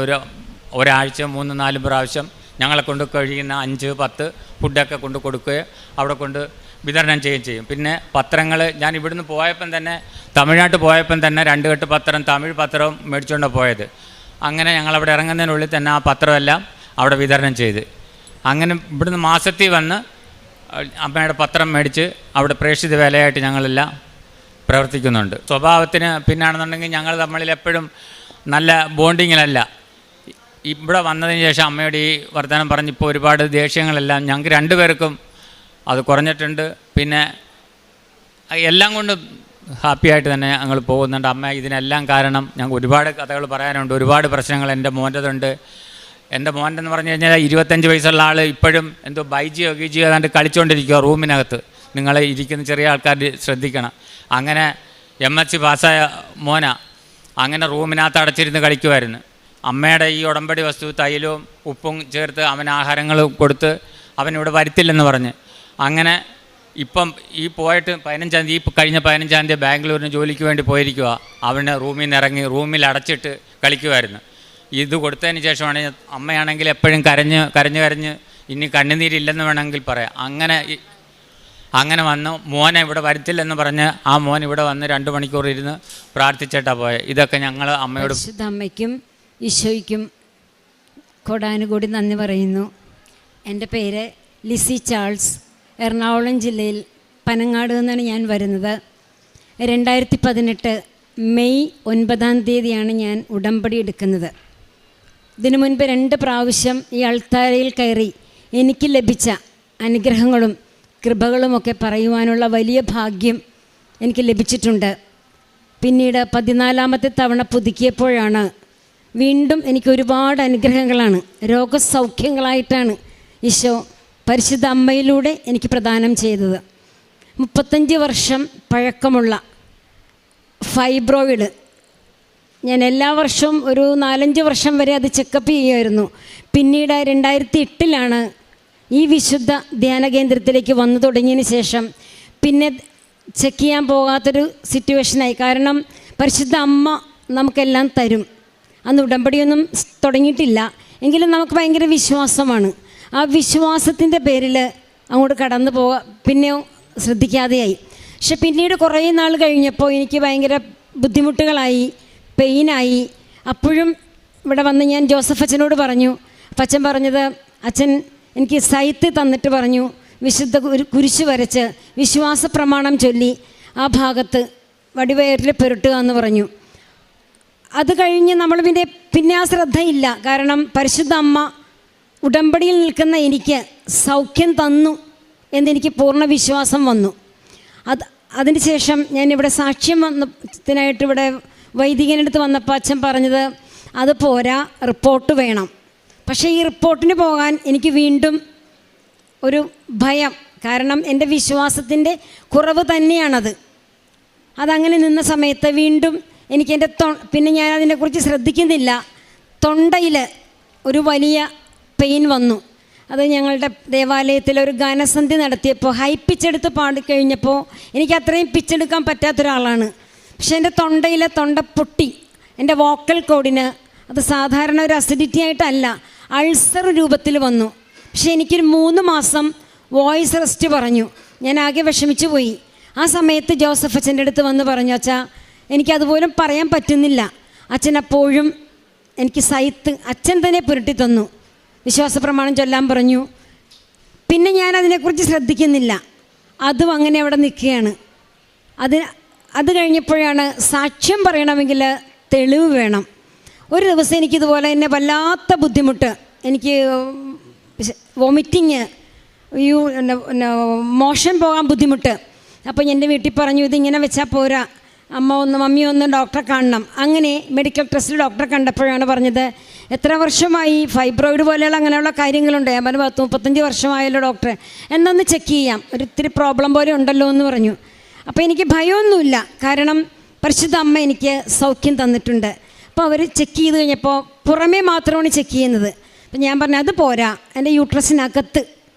ഒരാഴ്ച 3-4 പ്രാവശ്യം ഞങ്ങളെ കൊണ്ട് കഴിയുന്ന 5-10 ഫുഡൊക്കെ കൊണ്ട് കൊടുക്കുകയും അവിടെ കൊണ്ട് വിതരണം ചെയ്യുകയും ചെയ്യും. പിന്നെ പത്രങ്ങൾ ഞാൻ ഇവിടുന്ന് പോയപ്പം തന്നെ തമിഴ്നാട്ടിൽ പോയപ്പം തന്നെ 2 കെട്ട് പത്രം തമിഴ് പത്രവും മേടിച്ചുകൊണ്ടാണ് പോയത്. അങ്ങനെ ഞങ്ങളവിടെ ഇറങ്ങുന്നതിനുള്ളിൽ തന്നെ ആ പത്രമെല്ലാം അവിടെ വിതരണം ചെയ്ത് അങ്ങനെ ഇവിടുന്ന് മാസത്തിൽ വന്ന് അമ്മയുടെ പത്രം മേടിച്ച് അവിടെ പ്രേക്ഷിത വേലയായിട്ട് ഞങ്ങളെല്ലാം പ്രവർത്തിക്കുന്നുണ്ട്. സ്വഭാവത്തിന് പിന്നാണെന്നുണ്ടെങ്കിൽ ഞങ്ങൾ തമ്മിൽ എപ്പോഴും നല്ല ബോണ്ടിങ്ങിലല്ല. ഇവിടെ വന്നതിന് ശേഷം അമ്മയുടെ ഈ വർത്തമാനം പറഞ്ഞിപ്പോൾ ഒരുപാട് ദേഷ്യങ്ങളെല്ലാം ഞങ്ങൾക്ക് 2 പേർക്കും അത് കുറഞ്ഞിട്ടുണ്ട്. പിന്നെ എല്ലാം കൊണ്ടും ഹാപ്പിയായിട്ട് തന്നെ ഞങ്ങൾ പോകുന്നുണ്ട്. അമ്മ ഇതിനെല്ലാം കാരണം ഞങ്ങൾക്ക് ഒരുപാട് കഥകൾ പറയാനുണ്ട്. ഒരുപാട് പ്രശ്നങ്ങൾ എൻ്റെ മോൻ്റെതുണ്ട്. എൻ്റെ മോൻ്റെന്ന് പറഞ്ഞു കഴിഞ്ഞാൽ 25 വയസ്സുള്ള ആൾ ഇപ്പോഴും എന്തോ ബൈജിയോ ഗീജിയോ ഏതാണ്ട് കളിച്ചുകൊണ്ടിരിക്കുക റൂമിനകത്ത്. നിങ്ങൾ ഇരിക്കുന്ന ചെറിയ ആൾക്കാർ ശ്രദ്ധിക്കണം. അങ്ങനെ MSc പാസ്സായ മോന അങ്ങനെ റൂമിനകത്ത് അടച്ചിരുന്ന് കളിക്കുമായിരുന്നു. അമ്മയുടെ ഈ ഉടമ്പടി വസ്തു തൈലവും ഉപ്പും ചേർത്ത് അവൻ ആഹാരങ്ങൾ കൊടുത്ത് അവനിവിടെ വരുത്തില്ലെന്ന് പറഞ്ഞ് അങ്ങനെ ഇപ്പം ഈ പോയിട്ട് 15-ാം തീയതി കഴിഞ്ഞ 15-ാം തീയതി ബാംഗ്ലൂരിന് ജോലിക്ക് വേണ്ടി പോയിരിക്കുക. അവന് റൂമിൽ നിന്ന് ഇറങ്ങി റൂമിൽ അടച്ചിട്ട് കളിക്കുമായിരുന്നു. ഇത് കൊടുത്തതിന് ശേഷമാണ് അമ്മയാണെങ്കിൽ എപ്പോഴും കരഞ്ഞ് ഇനി കണ്ണുനീരില്ലെന്ന് വേണമെങ്കിൽ പറയാം. അങ്ങനെ വന്ന് മോനെ ഇവിടെ വരുത്തില്ലെന്ന് പറഞ്ഞ് ആ മോൻ ഇവിടെ വന്ന് 2 മണിക്കൂർ ഇരുന്ന് പ്രാർത്ഥിച്ചിട്ടാണ് പോയത്. ഇതൊക്കെ ഞങ്ങൾ അമ്മയോട് അമ്മയ്ക്കും ഈശോയ്ക്കും കോടാനുകൂടി നന്ദി പറയുന്നു. എൻ്റെ പേര് ലിസി ചാൾസ്. എറണാകുളം ജില്ലയിൽ പനങ്ങാട് നിന്നാണ് ഞാൻ വരുന്നത്. 2018 മെയ് 9-ാം തീയതിയാണ് ഞാൻ ഉടമ്പടി എടുക്കുന്നത്. ഇതിനു മുൻപ് 2 പ്രാവശ്യം ഈ അൾത്താരയിൽ കയറി എനിക്ക് ലഭിച്ച അനുഗ്രഹങ്ങളും കൃപകളുമൊക്കെ പറയുവാനുള്ള വലിയ ഭാഗ്യം എനിക്ക് ലഭിച്ചിട്ടുണ്ട്. പിന്നീട് 14-ാമത്തെ തവണ പുതുക്കിയപ്പോഴാണ് വീണ്ടും എനിക്ക് ഒരുപാട് അനുഗ്രഹങ്ങളാണ്, രോഗസൗഖ്യങ്ങളായിട്ടാണ് ഈശോ പരിശുദ്ധ അമ്മയിലൂടെ എനിക്ക് പ്രദാനം ചെയ്തത്. 35 വർഷം പഴക്കമുള്ള ഫൈബ്രോയിഡ് ഞാൻ എല്ലാ വർഷവും ഒരു 4-5 വർഷം വരെ അത് ചെക്കപ്പ് ചെയ്യുമായിരുന്നു. പിന്നീട് 2008-ലാണ് ഈ വിശുദ്ധ ധ്യാന കേന്ദ്രത്തിലേക്ക് വന്നു തുടങ്ങിയതിന് ശേഷം പിന്നെ ചെക്ക് ചെയ്യാൻ പോകാത്തൊരു സിറ്റുവേഷനായി. കാരണം പരിശുദ്ധ അമ്മ നമുക്കെല്ലാം തരും. അന്ന് ഉടമ്പടിയൊന്നും തുടങ്ങിയിട്ടില്ല എങ്കിലും നമുക്ക് ഭയങ്കര വിശ്വാസമാണ്. ആ വിശ്വാസത്തിൻ്റെ പേരിൽ അങ്ങോട്ട് കടന്നു പോകാൻ പിന്നെ ശ്രദ്ധിക്കാതെയായി. പക്ഷെ പിന്നീട് കുറേ നാൾ കഴിഞ്ഞപ്പോൾ എനിക്ക് ഭയങ്കര ബുദ്ധിമുട്ടുകളായി, പെയിനായി. അപ്പോഴും ഇവിടെ വന്ന് ഞാൻ ജോസഫ് അച്ഛനോട് പറഞ്ഞു. അച്ഛൻ പറഞ്ഞത്, അച്ഛൻ എനിക്ക് സൈത്ത് തന്നിട്ട് പറഞ്ഞു വിശുദ്ധ കുരിശ് വരച്ച് വിശ്വാസ പ്രമാണം ചൊല്ലി ആ ഭാഗത്ത് വടിവയറിൽ പുരട്ടുക എന്ന് പറഞ്ഞു. അത് കഴിഞ്ഞ് നമ്മൾ പിന്നെ ആ ശ്രദ്ധയില്ല. കാരണം പരിശുദ്ധ അമ്മ ഉടമ്പടിയിൽ നിൽക്കുന്ന എനിക്ക് സൗഖ്യം തന്നു എന്നെനിക്ക് പൂർണ്ണ വിശ്വാസം വന്നു. അതിന് ശേഷം ഞാനിവിടെ സാക്ഷ്യം വന്നതിനായിട്ട് ഇവിടെ വൈദികനടുത്ത് വന്നപ്പോൾ അച്ഛൻ പറഞ്ഞത് അത് പോരാ, റിപ്പോർട്ട് വേണം. പക്ഷേ ഈ റിപ്പോർട്ടിന് പോകാൻ എനിക്ക് വീണ്ടും ഒരു ഭയം. കാരണം എൻ്റെ വിശ്വാസത്തിൻ്റെ കുറവ് തന്നെയാണത്. അതങ്ങനെ നിന്ന സമയത്ത് വീണ്ടും എനിക്ക് പിന്നെ ഞാൻ അതിനെക്കുറിച്ച് ശ്രദ്ധിക്കുന്നില്ല. തൊണ്ടയിൽ ഒരു വലിയ പെയിൻ വന്നു. അത് ഞങ്ങളുടെ ദേവാലയത്തിൽ ഒരു ഗാനസന്ധ്യ നടത്തിയപ്പോൾ ഹൈ പിച്ചെടുത്ത് പാടിക്കഴിഞ്ഞപ്പോൾ എനിക്ക് അത്രയും പിച്ചെടുക്കാൻ പറ്റാത്തൊരാളാണ്. പക്ഷേ എൻ്റെ തൊണ്ട പൊട്ടി. എൻ്റെ വോക്കൽ കോഡിന് അത് സാധാരണ ഒരു അസിഡിറ്റി ആയിട്ടല്ല, അൾസർ രൂപത്തിൽ വന്നു. പക്ഷേ എനിക്കൊരു 3 മാസം വോയിസ് റെസ്റ്റ് പറഞ്ഞു. ഞാൻ ആകെ വിഷമിച്ചു പോയി. ആ സമയത്ത് ജോസഫ് അച്ഛൻ്റെ അടുത്ത് വന്ന് പറഞ്ഞു, അച്ഛാ എനിക്കതുപോലും പറയാൻ പറ്റുന്നില്ല. അച്ഛൻ അപ്പോഴും എനിക്ക് അച്ഛൻ തന്നെ പുരട്ടി തന്നു. വിശ്വാസപ്രമാണം ചൊല്ലാൻ പറഞ്ഞു. പിന്നെ ഞാൻ അതിനെക്കുറിച്ച് ശ്രദ്ധിക്കുന്നില്ല. അതും അങ്ങനെ അവിടെ നിൽക്കുകയാണ്. അത് കഴിഞ്ഞപ്പോഴാണ് സാക്ഷ്യം പറയണമെങ്കിൽ തെളിവ് വേണം. ഒരു ദിവസം എനിക്കിതുപോലെ എന്നെ വല്ലാത്ത ബുദ്ധിമുട്ട്, എനിക്ക് വോമിറ്റിങ്, മോഷൻ പോകാൻ ബുദ്ധിമുട്ട്. അപ്പോൾ എൻ്റെ വീട്ടിൽ പറഞ്ഞു ഇതിങ്ങനെ വെച്ചാൽ പോരാ, മമ്മി ഒന്ന് ഡോക്ടറെ കാണണം. അങ്ങനെ മെഡിക്കൽ ടെസ്റ്റിൽ ഡോക്ടറെ കണ്ടപ്പോഴാണ് പറഞ്ഞത് എത്ര വർഷമായി ഫൈബ്രോയിഡ് പോലെയുള്ള അങ്ങനെയുള്ള കാര്യങ്ങളുണ്ട്. ഞാൻ പറഞ്ഞു 35 വർഷമായല്ലോ ഡോക്ടറെ, എന്നൊന്ന് ചെക്ക് ചെയ്യാം, ഒരിത്തിരി പ്രോബ്ലം പോലെ ഉണ്ടല്ലോ എന്ന് പറഞ്ഞു. അപ്പോൾ എനിക്ക് ഭയമൊന്നുമില്ല, കാരണം പരിശുദ്ധ അമ്മ എനിക്ക് സൗഖ്യം തന്നിട്ടുണ്ട്. അപ്പോൾ അവർ ചെക്ക് ചെയ്ത് കഴിഞ്ഞപ്പോൾ പുറമേ മാത്രമാണ് ചെക്ക് ചെയ്യുന്നത്. അപ്പം ഞാൻ പറഞ്ഞു അത് പോരാ, എൻ്റെ യൂട്രസിനകത്ത്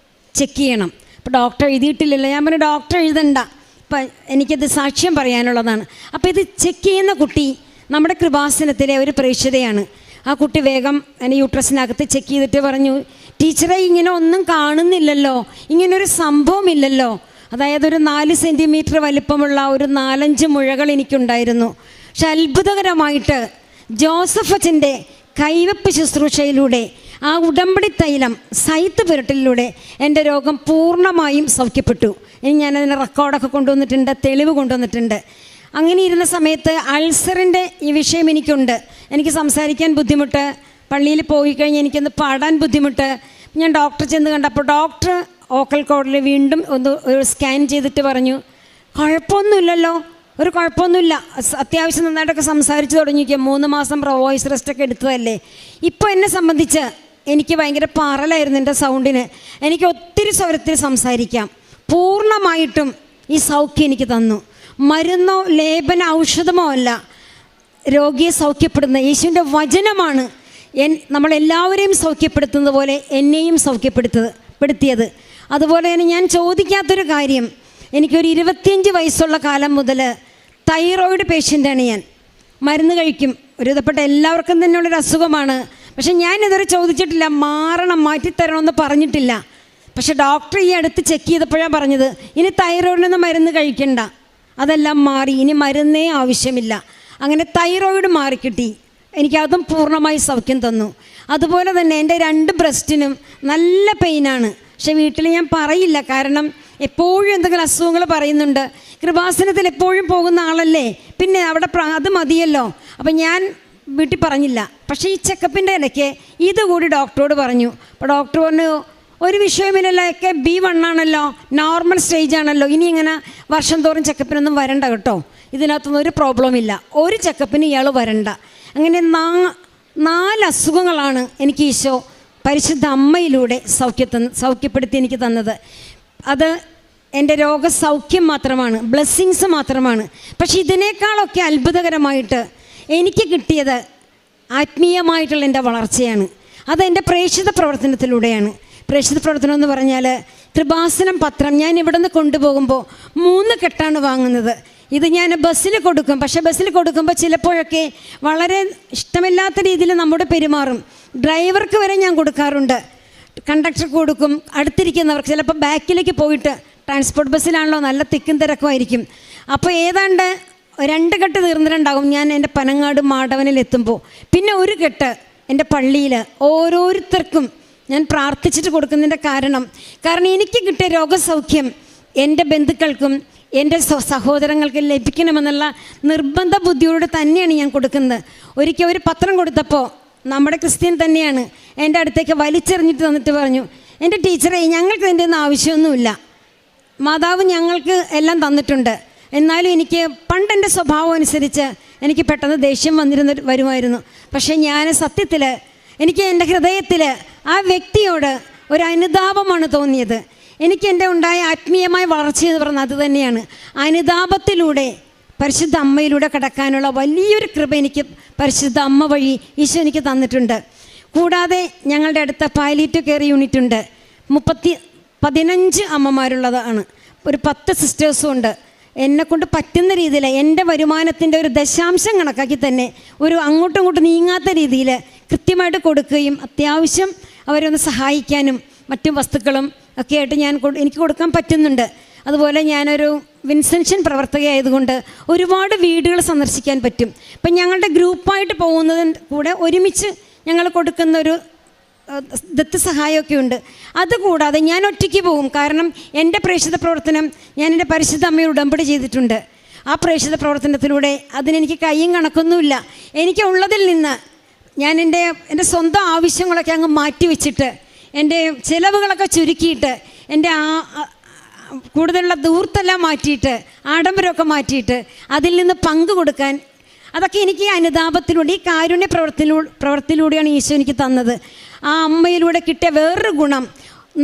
ചെക്ക് ചെയ്യണം. അപ്പോൾ ഡോക്ടർ എഴുതിയിട്ടില്ലല്ലോ. ഞാൻ പറഞ്ഞു ഡോക്ടർ എഴുതണ്ട, അപ്പം എനിക്കത് സാക്ഷ്യം പറയാനുള്ളതാണ്. അപ്പോൾ ഇത് ചെക്ക് ചെയ്യുന്ന കുട്ടി നമ്മുടെ കൃപാസനത്തിലെ ഒരു പ്രേക്ഷിതയാണ്. ആ കുട്ടി വേഗം എൻ്റെ യൂട്രസിനകത്ത് ചെക്ക് ചെയ്തിട്ട് പറഞ്ഞു, ടീച്ചറെ ഇങ്ങനെ ഒന്നും കാണുന്നില്ലല്ലോ, ഇങ്ങനൊരു സംഭവമില്ലല്ലോ. അതായത് ഒരു 4 സെൻറ്റിമീറ്റർ വലിപ്പമുള്ള ഒരു 4-5 മുഴകൾ എനിക്കുണ്ടായിരുന്നു. പക്ഷെ അത്ഭുതകരമായിട്ട് ജോസഫ് അച്ഛൻ്റെ കൈവപ്പ് ശുശ്രൂഷയിലൂടെ ആ ഉടമ്പടി തൈലം സൈത്ത് പുരട്ടലിലൂടെ എൻ്റെ രോഗം പൂർണ്ണമായും സൗഖ്യപ്പെട്ടു. ഇനി ഞാനതിന് റെക്കോർഡൊക്കെ കൊണ്ടുവന്നിട്ടുണ്ട്, തെളിവ് കൊണ്ടുവന്നിട്ടുണ്ട്. അങ്ങനെ ഇരുന്ന സമയത്ത് അൾസറിൻ്റെ ഈ വിഷയം എനിക്കുണ്ട്. എനിക്ക് സംസാരിക്കാൻ ബുദ്ധിമുട്ട്, പള്ളിയിൽ പോയി കഴിഞ്ഞാൽ എനിക്കൊന്ന് പാടാൻ ബുദ്ധിമുട്ട്. ഞാൻ ഡോക്ടറെ ചെന്ന് കണ്ടപ്പോൾ ഡോക്ടർ വോക്കൽ കോഡിൽ വീണ്ടും ഒരു സ്കാൻ ചെയ്തിട്ട് പറഞ്ഞു കുഴപ്പമൊന്നുമില്ലല്ലോ, ഒരു കുഴപ്പമൊന്നുമില്ല, അത്യാവശ്യം നന്നായിട്ടൊക്കെ സംസാരിച്ച് തുടങ്ങിയിരിക്കുക, 3 മാസം വോയിസ് റെസ്റ്റൊക്കെ എടുത്തതല്ലേ. ഇപ്പോൾ എന്നെ സംബന്ധിച്ച് എനിക്ക് ഭയങ്കര പാറലായിരുന്നു എൻ്റെ സൗണ്ടിന്. എനിക്ക് ഒത്തിരി സ്വരത്തിൽ സംസാരിക്കാം. പൂർണ്ണമായിട്ടും ഈ സൗഖ്യം എനിക്ക് തന്നു. മരുന്നോ ലേപന ഔഷധമോ അല്ല, രോഗിയെ സൗഖ്യപ്പെടുന്ന യേശുവിൻ്റെ വചനമാണ് നമ്മളെല്ലാവരെയും സൗഖ്യപ്പെടുത്തുന്നത് പോലെ എന്നെയും സൗഖ്യപ്പെടുത്തിയത്. അതുപോലെ തന്നെ ഞാൻ ചോദിക്കാത്തൊരു കാര്യം, എനിക്കൊരു 25 വയസ്സുള്ള കാലം മുതൽ തൈറോയിഡ് പേഷ്യൻ്റാണ് ഞാൻ. മരുന്ന് കഴിക്കും, ഒരുവിധപ്പെട്ട എല്ലാവർക്കും തന്നെയുള്ളൊരു അസുഖമാണ്. പക്ഷെ ഞാനിതുവരെ ചോദിച്ചിട്ടില്ല, മാറ്റിത്തരണമെന്ന് പറഞ്ഞിട്ടില്ല. പക്ഷെ ഡോക്ടർ ഈ അടുത്ത് ചെക്ക് ചെയ്തപ്പോഴാണ് പറഞ്ഞത് ഇനി തൈറോയിഡിനൊന്നും മരുന്ന് കഴിക്കണ്ട, അതെല്ലാം മാറി, ഇനി മരുന്നേ ആവശ്യമില്ല. അങ്ങനെ തൈറോയിഡ് മാറിക്കിട്ടി, എനിക്കതും പൂർണ്ണമായി സൗഖ്യം തന്നു. അതുപോലെ തന്നെ എൻ്റെ 2 ബ്രസ്റ്റിനും നല്ല പെയിനാണ്. പക്ഷെ വീട്ടിൽ ഞാൻ പറയില്ല, കാരണം എപ്പോഴും എന്തെങ്കിലും അസുഖങ്ങൾ പറയുന്നുണ്ട്. കൃപാസനത്തിൽ എപ്പോഴും പോകുന്ന ആളല്ലേ, പിന്നെ അവിടെ അത് മതിയല്ലോ. അപ്പം ഞാൻ വീട്ടിൽ പറഞ്ഞില്ല. പക്ഷേ ഈ ചെക്കപ്പിൻ്റെ ഇടയ്ക്ക് ഇതുകൂടി ഡോക്ടറോട് പറഞ്ഞു. അപ്പോൾ ഡോക്ടർ പറഞ്ഞു ഒരു വിഷയമില്ലല്ലോ, ഒക്കെ B1 ആണല്ലോ, നോർമൽ സ്റ്റേജ് ആണല്ലോ, ഇനി ഇങ്ങനെ വർഷം തോറും ചെക്കപ്പിനൊന്നും വരണ്ട കേട്ടോ, ഇതിനകത്തൊന്നും ഒരു പ്രോബ്ലം ഇല്ല, ഒരു ചെക്കപ്പിന് ഇയാൾ വരണ്ട. അങ്ങനെ 4 അസുഖങ്ങളാണ് എനിക്ക് ഈശോ പരിശുദ്ധ അമ്മയിലൂടെ സൗഖ്യപ്പെടുത്തി എനിക്ക് തന്നത്. അത് എൻ്റെ രോഗസൗഖ്യം മാത്രമാണ്, ബ്ലെസ്സിങ്സ് മാത്രമാണ്. പക്ഷെ ഇതിനേക്കാളൊക്കെ അത്ഭുതകരമായിട്ട് എനിക്ക് കിട്ടിയത് ആത്മീയമായിട്ടുള്ള എൻ്റെ വളർച്ചയാണ്. അതെൻ്റെ പ്രേക്ഷിത പ്രവർത്തനത്തിലൂടെയാണ്. പ്രേക്ഷിത പ്രവർത്തനം എന്ന് പറഞ്ഞാൽ കൃപാസനം പത്രം ഞാൻ ഇവിടെ നിന്ന് കൊണ്ടുപോകുമ്പോൾ 3 കെട്ടാണ് വാങ്ങുന്നത്. ഇത് ഞാൻ ബസ്സിൽ കൊടുക്കും. പക്ഷേ ബസ്സിൽ കൊടുക്കുമ്പോൾ ചിലപ്പോഴൊക്കെ വളരെ ഇഷ്ടമില്ലാത്ത രീതിയിൽ നമ്മുടെ പെരുമാറും. ഡ്രൈവർക്ക് വരെ ഞാൻ കൊടുക്കാറുണ്ട്, കണ്ടക്ടർക്ക് കൊടുക്കും, അടുത്തിരിക്കുന്നവർക്ക്. ചിലപ്പോൾ ബാക്കിലേക്ക് പോയിട്ട് ട്രാൻസ്പോർട്ട് ബസ്സിലാണല്ലോ, നല്ല തിക്കും തിരക്കുമായിരിക്കും. അപ്പോൾ ഏതാണ്ട് 2 കെട്ട് തീർന്നിട്ടുണ്ടാകും ഞാൻ എൻ്റെ പനങ്ങാട് മാടവനിൽ എത്തുമ്പോൾ. പിന്നെ 1 കെട്ട് എൻ്റെ പള്ളിയിൽ ഓരോരുത്തർക്കും ഞാൻ പ്രാർത്ഥിച്ചിട്ട് കൊടുക്കുന്നതിൻ്റെ കാരണം എനിക്ക് കിട്ടിയ രോഗസൗഖ്യം എൻ്റെ ബന്ധുക്കൾക്കും എൻ്റെ സഹോദരങ്ങൾക്ക് ലഭിക്കണമെന്നുള്ള നിർബന്ധ ബുദ്ധിയോട് തന്നെയാണ് ഞാൻ കൊടുക്കുന്നത്. ഒരിക്കൽ ഒരു പത്രം കൊടുത്തപ്പോൾ നമ്മുടെ ക്രിസ്ത്യൻ തന്നെയാണ് എൻ്റെ അടുത്തേക്ക് വലിച്ചെറിഞ്ഞിട്ട് തന്നിട്ട് പറഞ്ഞു, എൻ്റെ ടീച്ചറെ ഞങ്ങൾക്ക് ഇതിൻ്റെ ഒന്നും ആവശ്യമൊന്നുമില്ല, മാതാവ് ഞങ്ങൾക്ക് എല്ലാം തന്നിട്ടുണ്ട്. എന്നാലും എനിക്ക് പണ്ടെൻ്റെ സ്വഭാവം അനുസരിച്ച് എനിക്ക് പെട്ടെന്ന് ദേഷ്യം വരുമായിരുന്നു. പക്ഷേ ഞാൻ സത്യത്തിൽ എനിക്ക് എൻ്റെ ഹൃദയത്തിൽ ആ വ്യക്തിയോട് ഒരു അനുതാപമാണ് തോന്നിയത്. എനിക്ക് എൻ്റെ ഉണ്ടായ ആത്മീയമായ വളർച്ചയെന്ന് പറഞ്ഞാൽ അത് തന്നെയാണ്. അനുതാപത്തിലൂടെ പരിശുദ്ധ അമ്മയിലൂടെ കടക്കാനുള്ള വലിയൊരു കൃപ എനിക്ക് പരിശുദ്ധ അമ്മ വഴി ഈശോ എനിക്ക് തന്നിട്ടുണ്ട്. കൂടാതെ ഞങ്ങളുടെ അടുത്ത പാലിയേറ്റീവ് കെയർ യൂണിറ്റ് ഉണ്ട്. 15 അമ്മമാരുള്ളതാണ്. ഒരു 10 സിസ്റ്റേഴ്സും ഉണ്ട്. എന്നെക്കൊണ്ട് പറ്റുന്ന രീതിയിൽ എൻ്റെ വരുമാനത്തിൻ്റെ ഒരു ദശാംശം കണക്കാക്കി തന്നെ ഒരു അങ്ങോട്ടും ഇങ്ങോട്ടും നീങ്ങാത്ത രീതിയിൽ കൃത്യമായിട്ട് കൊടുക്കുകയും അത്യാവശ്യം അവരൊന്ന് സഹായിക്കാനും മറ്റും വസ്തുക്കളും ഒക്കെ ആയിട്ട് എനിക്ക് കൊടുക്കാൻ പറ്റുന്നുണ്ട്. അതുപോലെ ഞാനൊരു വിൻസെൻഷൻ പ്രവർത്തകയായതുകൊണ്ട് ഒരുപാട് വീടുകൾ സന്ദർശിക്കാൻ പറ്റും. ഇപ്പം ഞങ്ങളുടെ ഗ്രൂപ്പായിട്ട് പോകുന്നതിന് കൂടെ ഒരുമിച്ച് ഞങ്ങൾ കൊടുക്കുന്നൊരു ദത്ത് സഹായമൊക്കെ ഉണ്ട്. അതുകൂടാതെ ഞാൻ ഒറ്റയ്ക്ക് പോകും. കാരണം എൻ്റെ പ്രേക്ഷിത പ്രവർത്തനം ഞാൻ എൻ്റെ പരിശുദ്ധ അമ്മയോട് ഉടമ്പടി ചെയ്തിട്ടുണ്ട്. ആ പ്രേക്ഷിത പ്രവർത്തനത്തിലൂടെ അതിനെനിക്ക് കയ്യും കണക്കൊന്നുമില്ല. എനിക്കുള്ളതിൽ നിന്ന് ഞാൻ എൻ്റെ സ്വന്തം ആവശ്യങ്ങളൊക്കെ അങ്ങ് മാറ്റി വെച്ചിട്ട് എൻ്റെ ചിലവുകളൊക്കെ ചുരുക്കിയിട്ട് എൻ്റെ കൂടുതലുള്ള ദൂർത്തെല്ലാം മാറ്റിയിട്ട് ആഡംബരമൊക്കെ മാറ്റിയിട്ട് അതിൽ നിന്ന് പങ്ക് കൊടുക്കാൻ, അതൊക്കെ എനിക്ക് അനുതാപത്തിലൂടെ ഈ കാരുണ്യ പ്രവൃത്തിയിലൂടെയാണ് ഈശോ എനിക്ക് തന്നത്. ആ അമ്മയിലൂടെ കിട്ടിയ വേറൊരു ഗുണം,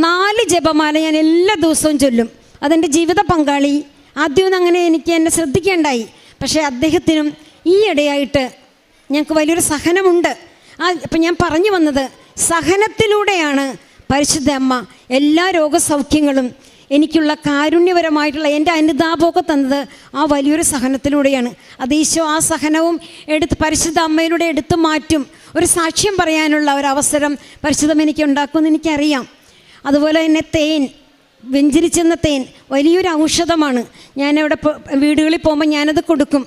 4 ജപമാല ഞാൻ എല്ലാ ദിവസവും ചൊല്ലും. അതെൻ്റെ ജീവിത പങ്കാളി ആദ്യമൊന്നും അങ്ങനെ എന്നെ ശ്രദ്ധിക്കേണ്ടായി. പക്ഷേ അദ്ദേഹത്തിനും ഈ ഇടയായിട്ട് ഞങ്ങൾക്ക് വലിയൊരു സഹനമുണ്ട്. ഇപ്പം ഞാൻ പറഞ്ഞു വന്നത്, സഹനത്തിലൂടെയാണ് പരിശുദ്ധ അമ്മ എല്ലാ രോഗസൗഖ്യങ്ങളും എനിക്കുള്ള കാരുണ്യപരമായിട്ടുള്ള എൻ്റെ അനുതാപമൊക്കെ തന്നത് ആ വലിയൊരു സഹനത്തിലൂടെയാണ്. അത് ഈശോ ആ സഹനവും പരിശുദ്ധ അമ്മയിലൂടെ എടുത്തു മാറ്റും. ഒരു സാക്ഷ്യം പറയാനുള്ള ഒരവസരം പരിശുദ്ധം എനിക്ക് ഉണ്ടാക്കുമെന്ന് എനിക്കറിയാം. അതുപോലെ തന്നെ തേൻ, വെഞ്ചരിച്ചെന്ന തേൻ വലിയൊരു ഔഷധമാണ്. ഞാനവിടെ വീടുകളിൽ പോകുമ്പോൾ ഞാനത് കൊടുക്കും.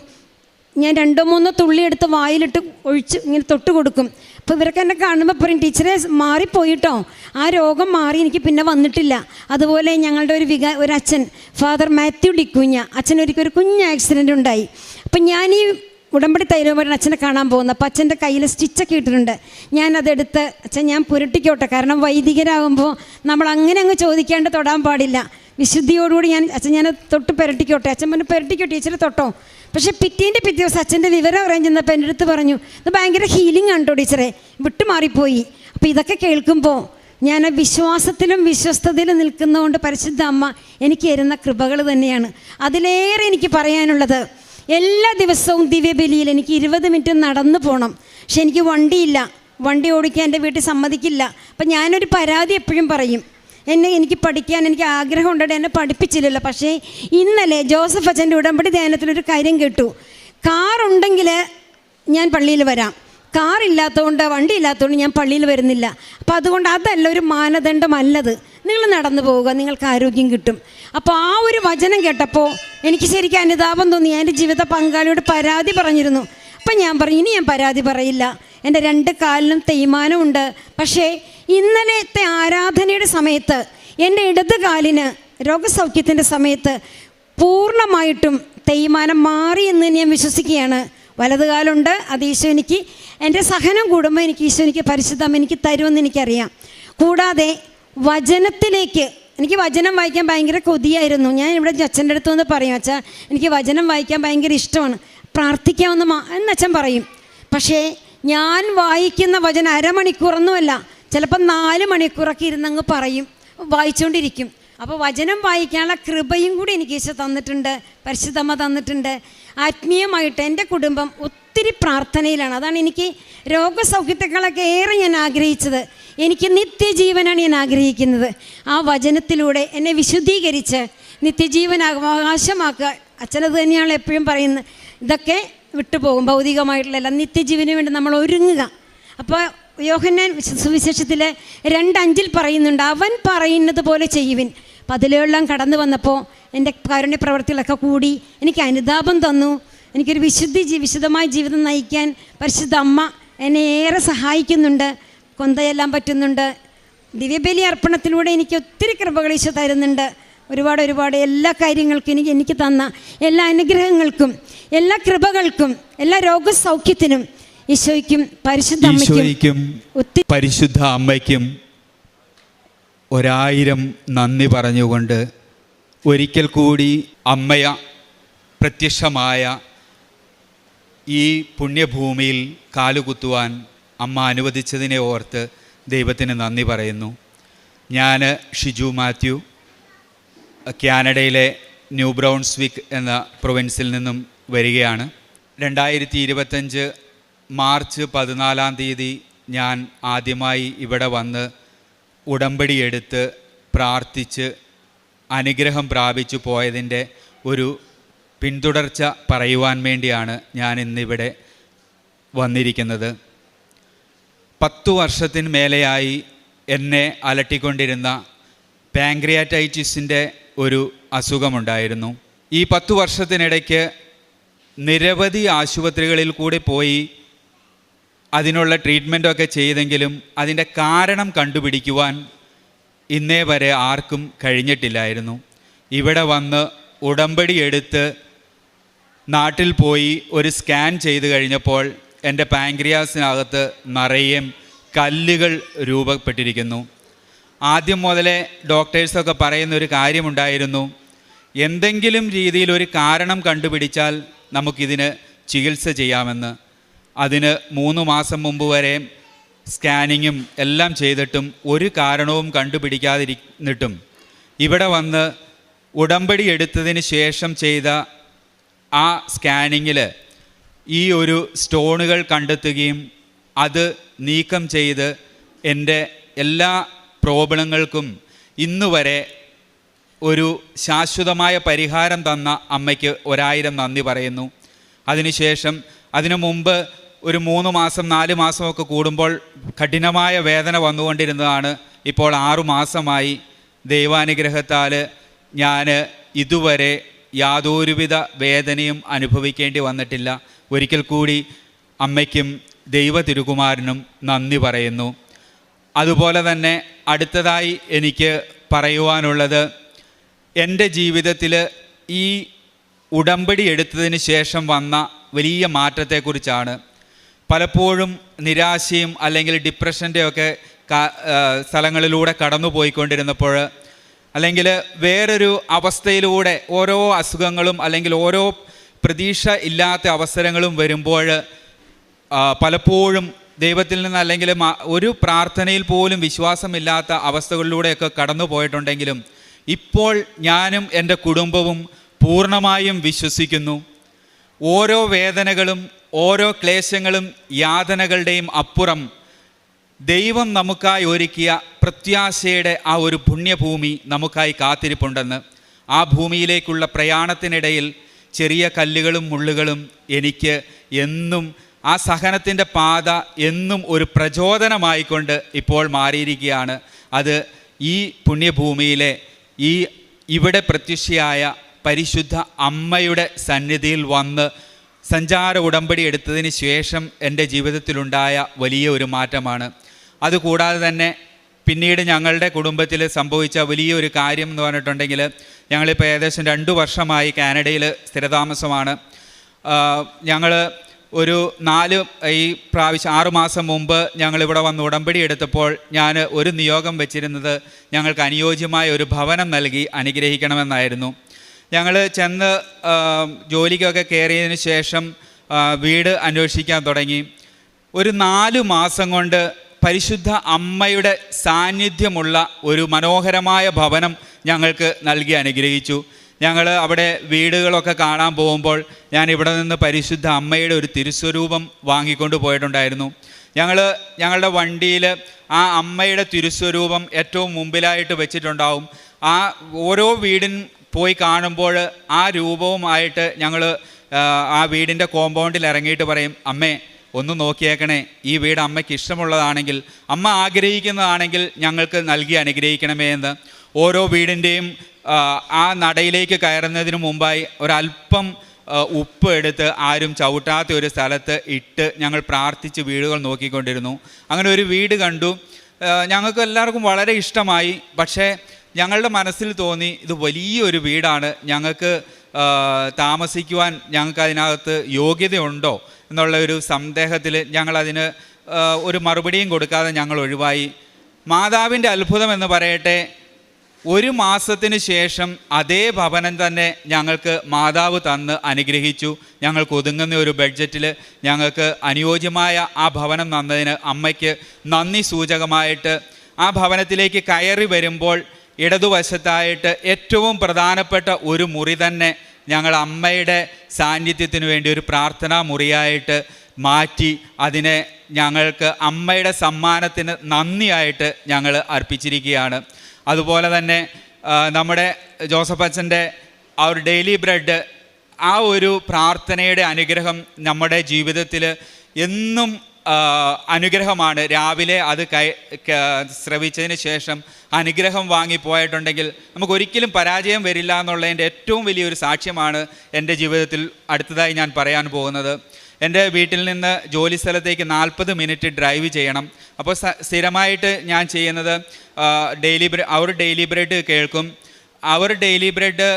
ഞാൻ 2-3 തുള്ളി എടുത്ത് വായിലിട്ട് ഒഴിച്ച് ഇങ്ങനെ തൊട്ട് കൊടുക്കും. അപ്പോൾ ഇവരൊക്കെ എന്നെ കാണുമ്പോൾ പറയും, ടീച്ചറെ മാറിപ്പോയിട്ടോ, ആ രോഗം മാറി എനിക്ക് പിന്നെ വന്നിട്ടില്ല. അതുപോലെ ഞങ്ങളുടെ ഒരു അച്ഛൻ, ഫാദർ മാത്യു ഡിക്കുഞ്ഞ അച്ഛനൊരിക്കൽ ഒരു കുഞ്ഞ് ആക്സിഡൻ്റ് ഉണ്ടായി. അപ്പം ഞാൻ ഈ ഉടമ്പടി തൈരോപരം അച്ഛനെ കാണാൻ പോകുന്നു. അപ്പോൾ അച്ഛൻ്റെ കയ്യിൽ സ്റ്റിച്ചൊക്കെ ഇട്ടിട്ടുണ്ട്. ഞാനതെടുത്ത്, അച്ഛൻ ഞാൻ പുരട്ടിക്കോട്ടെ, കാരണം വൈദികരാകുമ്പോൾ നമ്മൾ അങ്ങനെ അങ്ങ് ചോദിക്കാണ്ട് തൊടാൻ പാടില്ല. വിശുദ്ധിയോടുകൂടി ഞാനത് തൊട്ട് പുരട്ടിക്കോട്ടെ. അച്ഛൻ പറഞ്ഞു പുരട്ടിക്കോ ടീച്ചർ തൊട്ടോ. പക്ഷേ പിറ്റേ ദിവസം അച്ഛൻ്റെ വിവരം അറിയാൻ ചെന്നപ്പോൾ എൻ്റെ അടുത്ത് പറഞ്ഞു, ഇത് ഭയങ്കര ഹീലിംഗ് ആണ് കേട്ടോ ടീച്ചറെ, വിട്ടുമാറിപ്പോയി. അപ്പോൾ ഇതൊക്കെ കേൾക്കുമ്പോൾ ഞാൻ വിശ്വാസത്തിലും വിശ്വസ്തതയിലും നിൽക്കുന്നതുകൊണ്ട് പരിശുദ്ധ അമ്മ എനിക്ക് തരുന്ന കൃപകൾ തന്നെയാണ്. അതിലേറെ എനിക്ക് പറയാനുള്ളത്, എല്ലാ ദിവസവും ദിവ്യബലിയിൽ എനിക്ക് 20 മിനിറ്റ് നടന്നു പോകണം. പക്ഷെ എനിക്ക് വണ്ടിയില്ല, വണ്ടി ഓടിക്കാൻ എൻ്റെ വീട്ടിൽ സമ്മതിക്കില്ല. അപ്പം ഞാനൊരു പരാതി എപ്പോഴും പറയും, എനിക്ക് പഠിക്കാൻ എനിക്ക് ആഗ്രഹം ഉണ്ടെങ്കിൽ എന്നെ പഠിപ്പിച്ചില്ലല്ലോ. പക്ഷേ ഇന്നലെ ജോസഫ് അച്ഛൻ്റെ ഉടമ്പടി ധ്യാനത്തിലൊരു കാര്യം കേട്ടു, കാറുണ്ടെങ്കിൽ ഞാൻ പള്ളിയിൽ വരാം, കാറില്ലാത്തതുകൊണ്ട് വണ്ടി ഇല്ലാത്തതുകൊണ്ട് ഞാൻ പള്ളിയിൽ വരുന്നില്ല. അപ്പോൾ അതുകൊണ്ട് അതല്ല ഒരു മാനദണ്ഡമല്ലത്. നിങ്ങൾ നടന്നു പോവുക, നിങ്ങൾക്ക് ആരോഗ്യം കിട്ടും. അപ്പോൾ ആ ഒരു വചനം കേട്ടപ്പോൾ എനിക്ക് ശരിക്കും അനുതാപം തോന്നി. എൻ്റെ ജീവിത പങ്കാളിയോട് പരാതി പറഞ്ഞിരുന്നു. അപ്പം ഞാൻ പറഞ്ഞു, ഇനി ഞാൻ പരാതി പറയില്ല, എൻ്റെ 2 കാലിനും തേയ്മാനമുണ്ട്. പക്ഷേ ഇന്നലത്തെ ആരാധനയുടെ സമയത്ത് എൻ്റെ ഇടത് കാലിന് രോഗസൗഖ്യത്തിൻ്റെ സമയത്ത് പൂർണ്ണമായിട്ടും തേയ്മാനം മാറി എന്ന് ഞാൻ വിശ്വസിക്കുകയാണ്. വലത് കാലുണ്ട്, അത് ഈശോ എനിക്ക് എൻ്റെ സഹനം കൂടുമ്പോൾ ഈശോ എനിക്ക് പരിശുദ്ധം എനിക്ക് തരുമെന്ന് എനിക്കറിയാം. കൂടാതെ വചനത്തിലേക്ക് എനിക്ക് വചനം വായിക്കാൻ ഭയങ്കര കൊതിയായിരുന്നു. ഞാൻ ഇവിടെ അച്ഛൻ്റെ അടുത്ത് വന്ന് പറയും, അച്ഛാ എനിക്ക് വചനം വായിക്കാൻ ഭയങ്കര ഇഷ്ടമാണ്, പ്രാർത്ഥിക്കാമെന്ന് എന്നച്ഛൻ പറയും. പക്ഷേ ഞാൻ വായിക്കുന്ന വചനം അരമണിക്കൂറൊന്നുമല്ല, ചിലപ്പോൾ 4 മണിക്കൂറൊക്കെ ഇരുന്നങ്ങ് പറയും, വായിച്ചുകൊണ്ടിരിക്കും. അപ്പോൾ വചനം വായിക്കാനുള്ള കൃപയും കൂടി എനിക്ക് ഈശോ തന്നിട്ടുണ്ട്, പരിശുദ്ധമ്മ തന്നിട്ടുണ്ട്. ആത്മീയമായിട്ട് എൻ്റെ കുടുംബം ഒത്തിരി പ്രാർത്ഥനയിലാണ്. അതാണ് എനിക്ക് രോഗസൗഖ്യത്തെക്കാളൊക്കെ ഏറെ ഞാൻ ആഗ്രഹിച്ചത്. എനിക്ക് നിത്യജീവനാണ് ഞാൻ ആഗ്രഹിക്കുന്നത്. ആ വചനത്തിലൂടെ എന്നെ വിശുദ്ധീകരിച്ച് നിത്യജീവൻ അവകാശമാക്കുക. അച്ഛനത് തന്നെയാണ് എപ്പോഴും പറയുന്നത്. ഇതൊക്കെ വിട്ടുപോകും, ഭൗതികമായിട്ടുള്ള നിത്യജീവന് വേണ്ടി നമ്മൾ ഒരുങ്ങുക. അപ്പോൾ യോഹന്നാൻ സുവിശേഷത്തിൽ 2:5 പറയുന്നുണ്ട്, അവൻ പറയുന്നത് പോലെ ചെയ്യുവിൻ. അപ്പം അതിലെല്ലാം കടന്നു വന്നപ്പോൾ എൻ്റെ കാരുണ്യ പ്രവർത്തികളൊക്കെ കൂടി എനിക്ക് അനുതാപം തന്നു. എനിക്കൊരു വിശുദ്ധമായ ജീവിതം നയിക്കാൻ പരിശുദ്ധ അമ്മ എന്നെ ഏറെ സഹായിക്കുന്നുണ്ട്, കൊന്തയെല്ലാം പറ്റുന്നുണ്ട്. ദിവ്യബലി അർപ്പണത്തിലൂടെ എനിക്ക് ഒത്തിരി കൃപകൾ ഈശോ തരുന്നുണ്ട്. ഒരുപാട് എല്ലാ കാര്യങ്ങൾക്കും എനിക്ക് തന്ന എല്ലാ അനുഗ്രഹങ്ങൾക്കും എല്ലാ കൃപകൾക്കും എല്ലാ രോഗസൗഖ്യത്തിനും ഈശോയ്ക്കും പരിശുദ്ധ അമ്മയ്ക്കും 1000 നന്ദി പറഞ്ഞുകൊണ്ട് ഒരിക്കൽ കൂടി അമ്മയ പ്രത്യക്ഷമായ ഈ പുണ്യഭൂമിയിൽ കാലുകുത്തുവാൻ അമ്മ അനുവദിച്ചതിനെ ഓർത്ത് ദൈവത്തിന് നന്ദി പറയുന്നു. ഞാൻ ഷിജു മാത്യു, കാനഡയിലെ ന്യൂ ബ്രൗൺസ്വിക്ക് എന്ന പ്രൊവിൻസിൽ നിന്നും വരികയാണ്. 2025 മാർച്ച് 14 ഞാൻ ആദ്യമായി ഇവിടെ വന്ന് ഉടമ്പടി എടുത്ത് പ്രാർത്ഥിച്ച് അനുഗ്രഹം പ്രാപിച്ചു പോയതിൻ്റെ ഒരു പിന്തുടർച്ച പറയുവാൻ വേണ്ടിയാണ് ഞാൻ ഇന്നിവിടെ വന്നിരിക്കുന്നത്. 10 വർഷത്തിന് മേലെയായി എന്നെ അലട്ടിക്കൊണ്ടിരുന്ന പാങ്ക്രിയാറ്റൈറ്റിസിൻ്റെ ഒരു അസുഖമുണ്ടായിരുന്നു. ഈ 10 വർഷത്തിനിടയ്ക്ക് നിരവധി ആശുപത്രികളിൽ കൂടി പോയി അതിനുള്ള ട്രീറ്റ്മെൻറ്റൊക്കെ ചെയ്തെങ്കിലും അതിൻ്റെ കാരണം കണ്ടുപിടിക്കുവാൻ ഇന്നേ വരെ ആർക്കും കഴിഞ്ഞിട്ടില്ലായിരുന്നു. ഇവിടെ വന്ന് ഉടമ്പടി എടുത്ത് നാട്ടിൽ പോയി ഒരു സ്കാൻ ചെയ്ത് കഴിഞ്ഞപ്പോൾ എൻ്റെ പാങ്ക്രിയാസിനകത്ത് നിറയെ കല്ലുകൾ രൂപപ്പെട്ടിരിക്കുന്നു. ആദ്യം മുതലേ ഡോക്ടേഴ്സൊക്കെ പറയുന്നൊരു കാര്യമുണ്ടായിരുന്നു, എന്തെങ്കിലും രീതിയിൽ ഒരു കാരണം കണ്ടുപിടിച്ചാൽ നമുക്കിതിന് ചികിത്സ ചെയ്യാമെന്ന്. അതിന് 3 മാസം മുമ്പ് വരെ സ്കാനിങ്ങും എല്ലാം ചെയ്തിട്ടും ഒരു കാരണവും കണ്ടുപിടിക്കാതിരുന്നിട്ടും ഇവിടെ വന്ന് ഉടമ്പടി എടുത്തതിന് ശേഷം ചെയ്ത ആ സ്കാനിങ്ങിൽ ഈ ഒരു സ്റ്റോണുകൾ കണ്ടെത്തുകയും അത് നീക്കം ചെയ്ത് എൻ്റെ എല്ലാ പ്രോബ്ലങ്ങൾക്കും ഇന്നുവരെ ഒരു ശാശ്വതമായ പരിഹാരം തന്ന അമ്മയ്ക്ക് 1000 നന്ദി പറയുന്നു. അതിനുശേഷം അതിനു മുമ്പ് ഒരു 3 മാസം 4 മാസമൊക്കെ കൂടുമ്പോൾ കഠിനമായ വേദന വന്നുകൊണ്ടിരുന്നതാണ്. ഇപ്പോൾ 6 മാസമായി ദൈവാനുഗ്രഹത്താൽ ഞാൻ ഇതുവരെ യാതൊരുവിധ വേദനയും അനുഭവിക്കേണ്ടി വന്നിട്ടില്ല. ഒരിക്കൽ കൂടി അമ്മയ്ക്കും ദൈവ തിരുകുമാരനും നന്ദി പറയുന്നു. അതുപോലെ തന്നെ അടുത്തതായി എനിക്ക് പറയുവാനുള്ളത്, എൻ്റെ ജീവിതത്തിൽ ഈ ഉടമ്പടി എടുത്തതിന് ശേഷം വന്ന വലിയ മാറ്റത്തെക്കുറിച്ചാണ്. പലപ്പോഴും നിരാശയും അല്ലെങ്കിൽ ഡിപ്രഷൻ്റെയൊക്കെ സ്ഥലങ്ങളിലൂടെ കടന്നു പോയിക്കൊണ്ടിരുന്നപ്പോൾ, അല്ലെങ്കിൽ വേറൊരു അവസ്ഥയിലൂടെ ഓരോ അസുഖങ്ങളും അല്ലെങ്കിൽ ഓരോ പ്രതീക്ഷ ഇല്ലാത്ത അവസരങ്ങളും വരുമ്പോൾ പലപ്പോഴും ദൈവത്തിൽ നിന്ന് അല്ലെങ്കിൽ ഒരു പ്രാർത്ഥനയിൽ പോലും വിശ്വാസമില്ലാത്ത അവസ്ഥകളിലൂടെയൊക്കെ കടന്നു പോയിട്ടുണ്ടെങ്കിലും ഇപ്പോൾ ഞാനും എൻ്റെ കുടുംബവും പൂർണ്ണമായും വിശ്വസിക്കുന്നു, ഓരോ വേദനകളും ഓരോ ക്ലേശങ്ങളും യാതനകളുടെയും അപ്പുറം ദൈവം നമുക്കായി ഒരുക്കിയ പ്രത്യാശയുടെ ആ ഒരു പുണ്യഭൂമി നമുക്കായി കാത്തിരിപ്പുണ്ടെന്ന്. ആ ഭൂമിയിലേക്കുള്ള പ്രയാണത്തിനിടയിൽ ചെറിയ കല്ലുകളും മുള്ളുകളും എനിക്ക് എന്നും ആ സഹനത്തിൻ്റെ പാത എന്നും ഒരു പ്രചോദനമായിക്കൊണ്ട് ഇപ്പോൾ മാറിയിരിക്കുകയാണ്. അത് ഈ പുണ്യഭൂമിയിലെ ഇവിടെ പ്രത്യക്ഷയായ പരിശുദ്ധ അമ്മയുടെ സന്നിധിയിൽ വന്ന് സഞ്ചാര ഉടമ്പടി എടുത്തതിന് ശേഷം എൻ്റെ ജീവിതത്തിലുണ്ടായ വലിയ ഒരു മാറ്റമാണ്. അതുകൂടാതെ തന്നെ പിന്നീട് ഞങ്ങളുടെ കുടുംബത്തിൽ സംഭവിച്ച വലിയൊരു കാര്യം എന്ന് പറഞ്ഞിട്ടുണ്ടെങ്കിൽ, ഞങ്ങളിപ്പോൾ ഏകദേശം 2 വർഷമായി കാനഡയിൽ സ്ഥിരതാമസമാണ്. ഞങ്ങൾ ഒരു 6 മാസം മുമ്പ് ഞങ്ങളിവിടെ വന്ന് ഉടമ്പടി എടുത്തപ്പോൾ ഞാൻ ഒരു നിയോഗം വെച്ചിരുന്നത് ഞങ്ങൾക്ക് അനുയോജ്യമായ ഒരു ഭവനം നൽകി അനുഗ്രഹിക്കണമെന്നായിരുന്നു. ഞങ്ങൾ ചെന്ന് ജോലിക്കൊക്കെ കയറിയതിന് ശേഷം വീട് അന്വേഷിക്കാൻ തുടങ്ങി. ഒരു 4 മാസം കൊണ്ട് പരിശുദ്ധ അമ്മയുടെ സാന്നിധ്യമുള്ള ഒരു മനോഹരമായ ഭവനം ഞങ്ങൾക്ക് നൽകി അനുഗ്രഹിച്ചു. ഞങ്ങൾ അവിടെ വീടുകളൊക്കെ കാണാൻ പോകുമ്പോൾ ഞാൻ ഇവിടെ നിന്ന് പരിശുദ്ധ അമ്മയുടെ ഒരു തിരുസ്വരൂപം വാങ്ങിക്കൊണ്ട് പോയിട്ടുണ്ടായിരുന്നു. ഞങ്ങളുടെ വണ്ടിയിൽ ആ അമ്മയുടെ തിരുസ്വരൂപം ഏറ്റവും മുമ്പിലായിട്ട് വെച്ചിട്ടുണ്ടാവും. ആ ഓരോ വീടിൻ പോയി കാണുമ്പോൾ ആ രൂപവുമായിട്ട് ഞങ്ങൾ ആ വീടിൻ്റെ കോമ്പൗണ്ടിൽ ഇറങ്ങിയിട്ട് പറയും, അമ്മേ ഒന്ന് നോക്കിയേക്കണേ, ഈ വീട് അമ്മയ്ക്ക് ഇഷ്ടമുള്ളതാണെങ്കിൽ, അമ്മ ആഗ്രഹിക്കുന്നതാണെങ്കിൽ ഞങ്ങൾക്ക് നൽകി അനുഗ്രഹിക്കണമേ എന്ന്. ഓരോ വീടിൻ്റെയും ആ നടയിലേക്ക് കയറുന്നതിന് മുമ്പായി ഒരല്പം ഉപ്പ് എടുത്ത് ആരും ചവിട്ടാത്ത ഒരു സ്ഥലത്ത് ഇട്ട് ഞങ്ങൾ പ്രാർത്ഥിച്ച് വീടുകൾ നോക്കിക്കൊണ്ടിരുന്നു. അങ്ങനെ ഒരു വീട് കണ്ടു. ഞങ്ങൾക്ക് എല്ലാവർക്കും വളരെ ഇഷ്ടമായി. പക്ഷേ ഞങ്ങളുടെ മനസ്സിൽ തോന്നി ഇത് വലിയൊരു വീടാണ്, ഞങ്ങൾക്ക് താമസിക്കുവാൻ ഞങ്ങൾക്ക് അതിനകത്ത് യോഗ്യതയുണ്ടോ എന്നുള്ള ഒരു സന്ദേഹത്തിൽ ഞങ്ങളതിന് ഒരു മറുപടിയും കൊടുക്കാതെ ഞങ്ങൾ ഒഴിവായി. മാതാവിൻ്റെ അത്ഭുതം എന്ന് പറയട്ടെ, 1 മാസത്തിന് ശേഷം അതേ ഭവനം തന്നെ ഞങ്ങൾക്ക് മാതാവ് തന്ന് അനുഗ്രഹിച്ചു. ഞങ്ങൾക്ക് ഒതുങ്ങുന്ന ഒരു ബഡ്ജറ്റിൽ ഞങ്ങൾക്ക് അനുയോജ്യമായ ആ ഭവനം തന്നതിന് അമ്മയ്ക്ക് നന്ദി സൂചകമായിട്ട് ആ ഭവനത്തിലേക്ക് കയറി വരുമ്പോൾ ഇടതുവശത്തായിട്ട് ഏറ്റവും പ്രധാനപ്പെട്ട ഒരു മുറി തന്നെ ഞങ്ങൾ അമ്മയുടെ സാന്നിധ്യത്തിന് വേണ്ടി ഒരു പ്രാർത്ഥനാ മുറിയായിട്ട് മാറ്റി അതിനെ ഞങ്ങൾക്ക് അമ്മയുടെ സമ്മാനത്തിന് നന്ദിയായിട്ട് ഞങ്ങൾ അർപ്പിച്ചിരിക്കുകയാണ്. അതുപോലെ തന്നെ നമ്മുടെ ജോസഫ് അച്ഛൻ്റെ ആ ഒരു ഡെയിലി ബ്രെഡ്, ആ ഒരു പ്രാർത്ഥനയുടെ അനുഗ്രഹം നമ്മുടെ ജീവിതത്തിൽ എന്നും അനുഗ്രഹമാണ്. രാവിലെ അത് ശ്രവിച്ചതിന് ശേഷം അനുഗ്രഹം വാങ്ങിപ്പോയിട്ടുണ്ടെങ്കിൽ നമുക്കൊരിക്കലും പരാജയം വരില്ല എന്നുള്ളതിൻ്റെ ഏറ്റവും വലിയൊരു സാക്ഷ്യമാണ് എൻ്റെ ജീവിതത്തിൽ അടുത്തതായി ഞാൻ പറയാൻ പോകുന്നത്. എൻ്റെ വീട്ടിൽ നിന്ന് ജോലി സ്ഥലത്തേക്ക് 40 മിനിറ്റ് ഡ്രൈവ് ചെയ്യണം. അപ്പോൾ സ്ഥിരമായിട്ട് ഞാൻ ചെയ്യുന്നത് ഡെയിലി ബ്രെഡ് കേൾക്കും. അവർ ഡെയിലി ബ്രെഡ്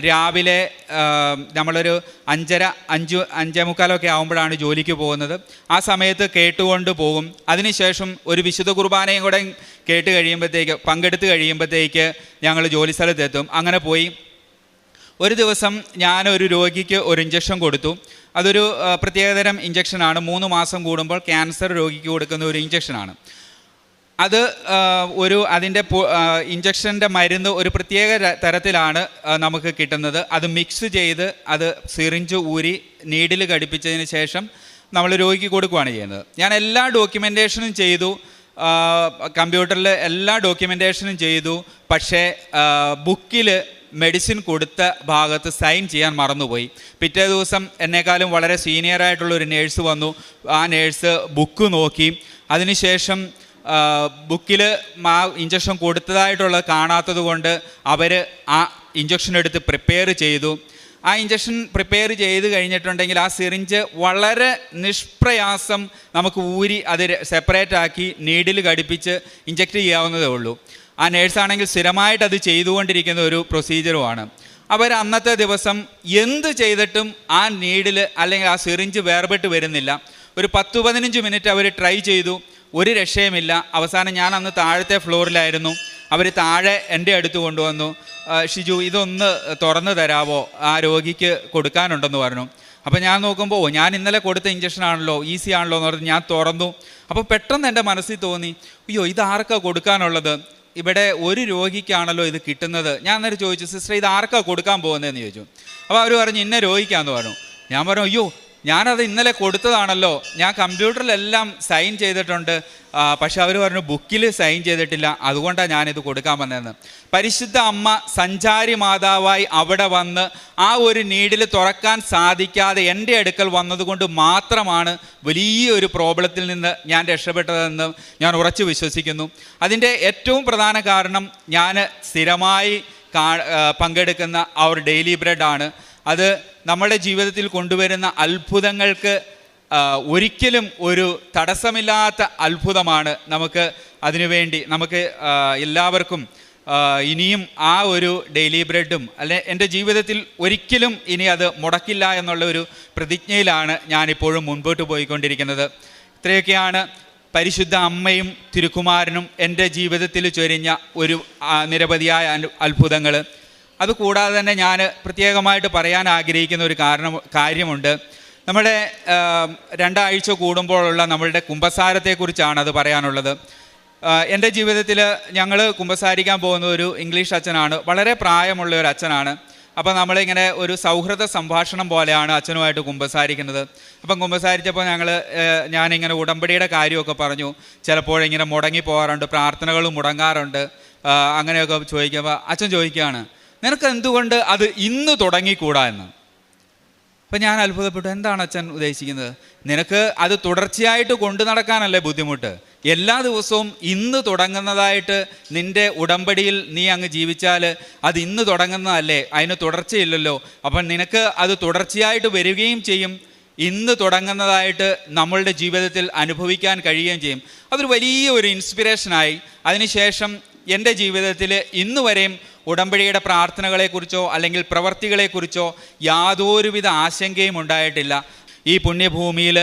രാവിലെ നമ്മളൊരു 5:45 ആകുമ്പോഴാണ് ജോലിക്ക് പോകുന്നത്. ആ സമയത്ത് കേട്ടുകൊണ്ട് പോകും. അതിനുശേഷം ഒരു വിശുദ്ധ കുർബാനയും കൂടെ പങ്കെടുത്ത് കഴിയുമ്പോഴത്തേക്ക് ഞങ്ങൾ ജോലി സ്ഥലത്തെത്തും. അങ്ങനെ പോയി ഒരു ദിവസം ഞാനൊരു രോഗിക്ക് ഒരു ഇഞ്ചക്ഷൻ കൊടുത്തു. അതൊരു പ്രത്യേകതരം ഇഞ്ചക്ഷനാണ്. 3 മാസം കൂടുമ്പോൾ ക്യാൻസർ രോഗിക്ക് കൊടുക്കുന്ന ഒരു ഇഞ്ചക്ഷനാണ്. അത് അതിൻ്റെ ഇഞ്ചക്ഷൻ്റെ മരുന്ന് ഒരു പ്രത്യേക തരത്തിലാണ് നമുക്ക് കിട്ടുന്നത്. അത് മിക്സ് ചെയ്ത് അത് സിറിഞ്ച് ഊരി നീഡിൽ ഘടിപ്പിച്ചതിന് ശേഷം നമ്മൾ രോഗിക്ക് കൊടുക്കുകയാണ് ചെയ്യുന്നത്. ഞാൻ എല്ലാ ഡോക്യുമെൻറ്റേഷനും ചെയ്തു, കമ്പ്യൂട്ടറിൽ എല്ലാ ഡോക്യുമെൻറ്റേഷനും ചെയ്തു. പക്ഷേ ബുക്കിൽ മെഡിസിൻ കൊടുത്ത ഭാഗത്ത് സൈൻ ചെയ്യാൻ മറന്നുപോയി. പിറ്റേ ദിവസം എന്നെക്കാളും വളരെ സീനിയറായിട്ടുള്ള ഒരു നേഴ്സ് വന്നു. ആ നേഴ്സ് ബുക്ക് നോക്കി. അതിനുശേഷം ബുക്കിൽ ആ ഇഞ്ചക്ഷൻ കൊടുത്തതായിട്ടുള്ളത് കാണാത്തത് കൊണ്ട് അവർ ആ ഇഞ്ചക്ഷൻ എടുത്ത് പ്രിപ്പയർ ചെയ്തു. ആ ഇഞ്ചക്ഷൻ പ്രിപ്പയർ ചെയ്ത് കഴിഞ്ഞിട്ടുണ്ടെങ്കിൽ ആ സിറിഞ്ച് വളരെ നിഷ്പ്രയാസം നമുക്ക് ഊരി അത് സെപ്പറേറ്റ് ആക്കി നീഡിൽ ഘടിപ്പിച്ച് ഇഞ്ചക്റ്റ് ചെയ്യാവുന്നതേ ഉള്ളൂ. ആ നേഴ്സാണെങ്കിൽ സ്ഥിരമായിട്ട് അത് ചെയ്തുകൊണ്ടിരിക്കുന്ന ഒരു പ്രൊസീജിയറുമാണ്. അവർ അന്നത്തെ ദിവസം എന്ത് ചെയ്തിട്ടും ആ നീഡിൽ അല്ലെങ്കിൽ ആ സിറിഞ്ച് വേർപെട്ട് വരുന്നില്ല. ഒരു 10-15 മിനിറ്റ് അവർ ട്രൈ ചെയ്തു, ഒരു രക്ഷയുമില്ല. അവസാനം ഞാൻ അന്ന് താഴത്തെ ഫ്ലോറിലായിരുന്നു. അവർ താഴെ എൻ്റെ അടുത്ത് കൊണ്ടുവന്നു. ഷിജു, ഇതൊന്ന് തുറന്നു തരാമോ, ആ രോഗിക്ക് കൊടുക്കാനുണ്ടെന്ന് പറഞ്ഞു. അപ്പോൾ ഞാൻ നോക്കുമ്പോൾ ഞാൻ ഇന്നലെ കൊടുത്ത ഇഞ്ചക്ഷൻ ആണല്ലോ, ഈസി ആണല്ലോ എന്ന് പറഞ്ഞ് ഞാൻ തുറന്നു. അപ്പോൾ പെട്ടെന്ന് എൻ്റെ മനസ്സിൽ തോന്നി, അയ്യോ ഇത് ആർക്കാ കൊടുക്കാനുള്ളത്, ഇവിടെ ഒരു രോഗിക്കാണല്ലോ ഇത് കിട്ടുന്നത്. ഞാൻ അന്നേരം ചോദിച്ചു, സിസ്റ്റർ ഇത് ആർക്കാ കൊടുക്കാൻ പോകുന്നതെന്ന് ചോദിച്ചു. അപ്പോൾ അവർ പറഞ്ഞു ഇന്ന രോഗിക്കാന്ന് പറഞ്ഞു. ഞാൻ പറഞ്ഞു അയ്യോ ഞാനത് ഇന്നലെ കൊടുത്തതാണല്ലോ, ഞാൻ കമ്പ്യൂട്ടറിലെല്ലാം സൈൻ ചെയ്തിട്ടുണ്ട്, പക്ഷെ അവർ പറഞ്ഞു ബുക്കിൽ സൈൻ ചെയ്തിട്ടില്ല, അതുകൊണ്ടാണ് ഞാനിത് കൊടുക്കാൻ വന്നതെന്ന്. പരിശുദ്ധ അമ്മ സഞ്ചാരി മാതാവായി അവിടെ വന്ന് ആ ഒരു നീഡിൽ തുറക്കാൻ സാധിക്കാതെ എൻ്റെ അടുക്കൽ വന്നതുകൊണ്ട് മാത്രമാണ് വലിയൊരു പ്രോബ്ലത്തിൽ നിന്ന് ഞാൻ രക്ഷപ്പെട്ടതെന്ന് ഞാൻ ഉറച്ചു വിശ്വസിക്കുന്നു. അതിൻ്റെ ഏറ്റവും പ്രധാന കാരണം ഞാൻ സ്ഥിരമായി പങ്കെടുക്കുന്ന ആ ഒരു ഡെയിലി ബ്രെഡാണ്. അത് നമ്മുടെ ജീവിതത്തിൽ കൊണ്ടുവരുന്ന അത്ഭുതങ്ങൾക്ക് ഒരിക്കലും ഒരു തടസ്സമില്ലാത്ത അത്ഭുതമാണ്. അതിനുവേണ്ടി നമുക്ക് എല്ലാവർക്കും ഇനിയും ആ ഒരു ഡെയിലി ബ്രെഡും എൻ്റെ ജീവിതത്തിൽ ഒരിക്കലും ഇനി അത് മുടക്കില്ല എന്നുള്ള ഒരു പ്രതിജ്ഞയിലാണ് ഞാനിപ്പോഴും മുൻപോട്ട് പോയിക്കൊണ്ടിരിക്കുന്നത്. ഇത്രയൊക്കെയാണ് പരിശുദ്ധ അമ്മയും തിരുക്കുമാരനും എൻ്റെ ജീവിതത്തിൽ ചൊരിഞ്ഞ ഒരു നിരവധിയായ അത്ഭുതങ്ങൾ. അതുകൂടാതെ തന്നെ ഞാൻ പ്രത്യേകമായിട്ട് പറയാൻ ആഗ്രഹിക്കുന്ന ഒരു കാര്യമുണ്ട്. നമ്മുടെ 2 ആഴ്ച കൂടുമ്പോഴുള്ള നമ്മളുടെ കുമ്പസാരത്തെക്കുറിച്ചാണ് അത് പറയാനുള്ളത്. എൻ്റെ ജീവിതത്തിൽ ഞങ്ങൾ കുമ്പസാരിക്കാൻ പോകുന്ന ഒരു ഇംഗ്ലീഷ് അച്ഛനാണ്, വളരെ പ്രായമുള്ള ഒരു അച്ഛനാണ്. അപ്പോൾ നമ്മളിങ്ങനെ ഒരു സൗഹൃദ സംഭാഷണം പോലെയാണ് അച്ഛനുമായിട്ട് കുമ്പസാരിക്കുന്നത്. അപ്പം കുമ്പസാരിച്ചപ്പോൾ ഞാനിങ്ങനെ ഉടമ്പടിയുടെ കാര്യമൊക്കെ പറഞ്ഞു. ചിലപ്പോഴിങ്ങനെ മുടങ്ങി പോകാറുണ്ട്, പ്രാർത്ഥനകളും മുടങ്ങാറുണ്ട്, അങ്ങനെയൊക്കെ ചോദിക്കുമ്പോൾ അച്ഛൻ ചോദിക്കുകയാണ്, നിനക്ക് എന്തുകൊണ്ട് അത് ഇന്ന് തുടങ്ങിക്കൂടാ എന്ന്. അപ്പം ഞാൻ അത്ഭുതപ്പെട്ടു, എന്താണ് അച്ഛൻ ഉദ്ദേശിക്കുന്നത്? നിനക്ക് അത് തുടർച്ചയായിട്ട് കൊണ്ടു നടക്കാനല്ലേ ബുദ്ധിമുട്ട്? എല്ലാ ദിവസവും ഇന്ന് തുടങ്ങുന്നതായിട്ട് നിൻ്റെ ഉടമ്പടിയിൽ നീ അങ്ങ് ജീവിച്ചാൽ അത് ഇന്ന് തുടങ്ങുന്നതല്ലേ, അതിന് തുടർച്ചയില്ലല്ലോ. അപ്പം നിനക്ക് അത് തുടർച്ചയായിട്ട് വരികയും ചെയ്യും, ഇന്ന് തുടങ്ങുന്നതായിട്ട് നമ്മളുടെ ജീവിതത്തിൽ അനുഭവിക്കാൻ കഴിയുകയും ചെയ്യും. അതൊരു വലിയ ഒരു ഇൻസ്പിറേഷനായി. അതിനുശേഷം എൻ്റെ ജീവിതത്തിൽ ഇന്നു വരെയും ഉടമ്പടിയുടെ പ്രാർത്ഥനകളെക്കുറിച്ചോ അല്ലെങ്കിൽ പ്രവർത്തികളെക്കുറിച്ചോ യാതൊരുവിധ ആശങ്കയും ഉണ്ടായിട്ടില്ല. ഈ പുണ്യഭൂമിയിൽ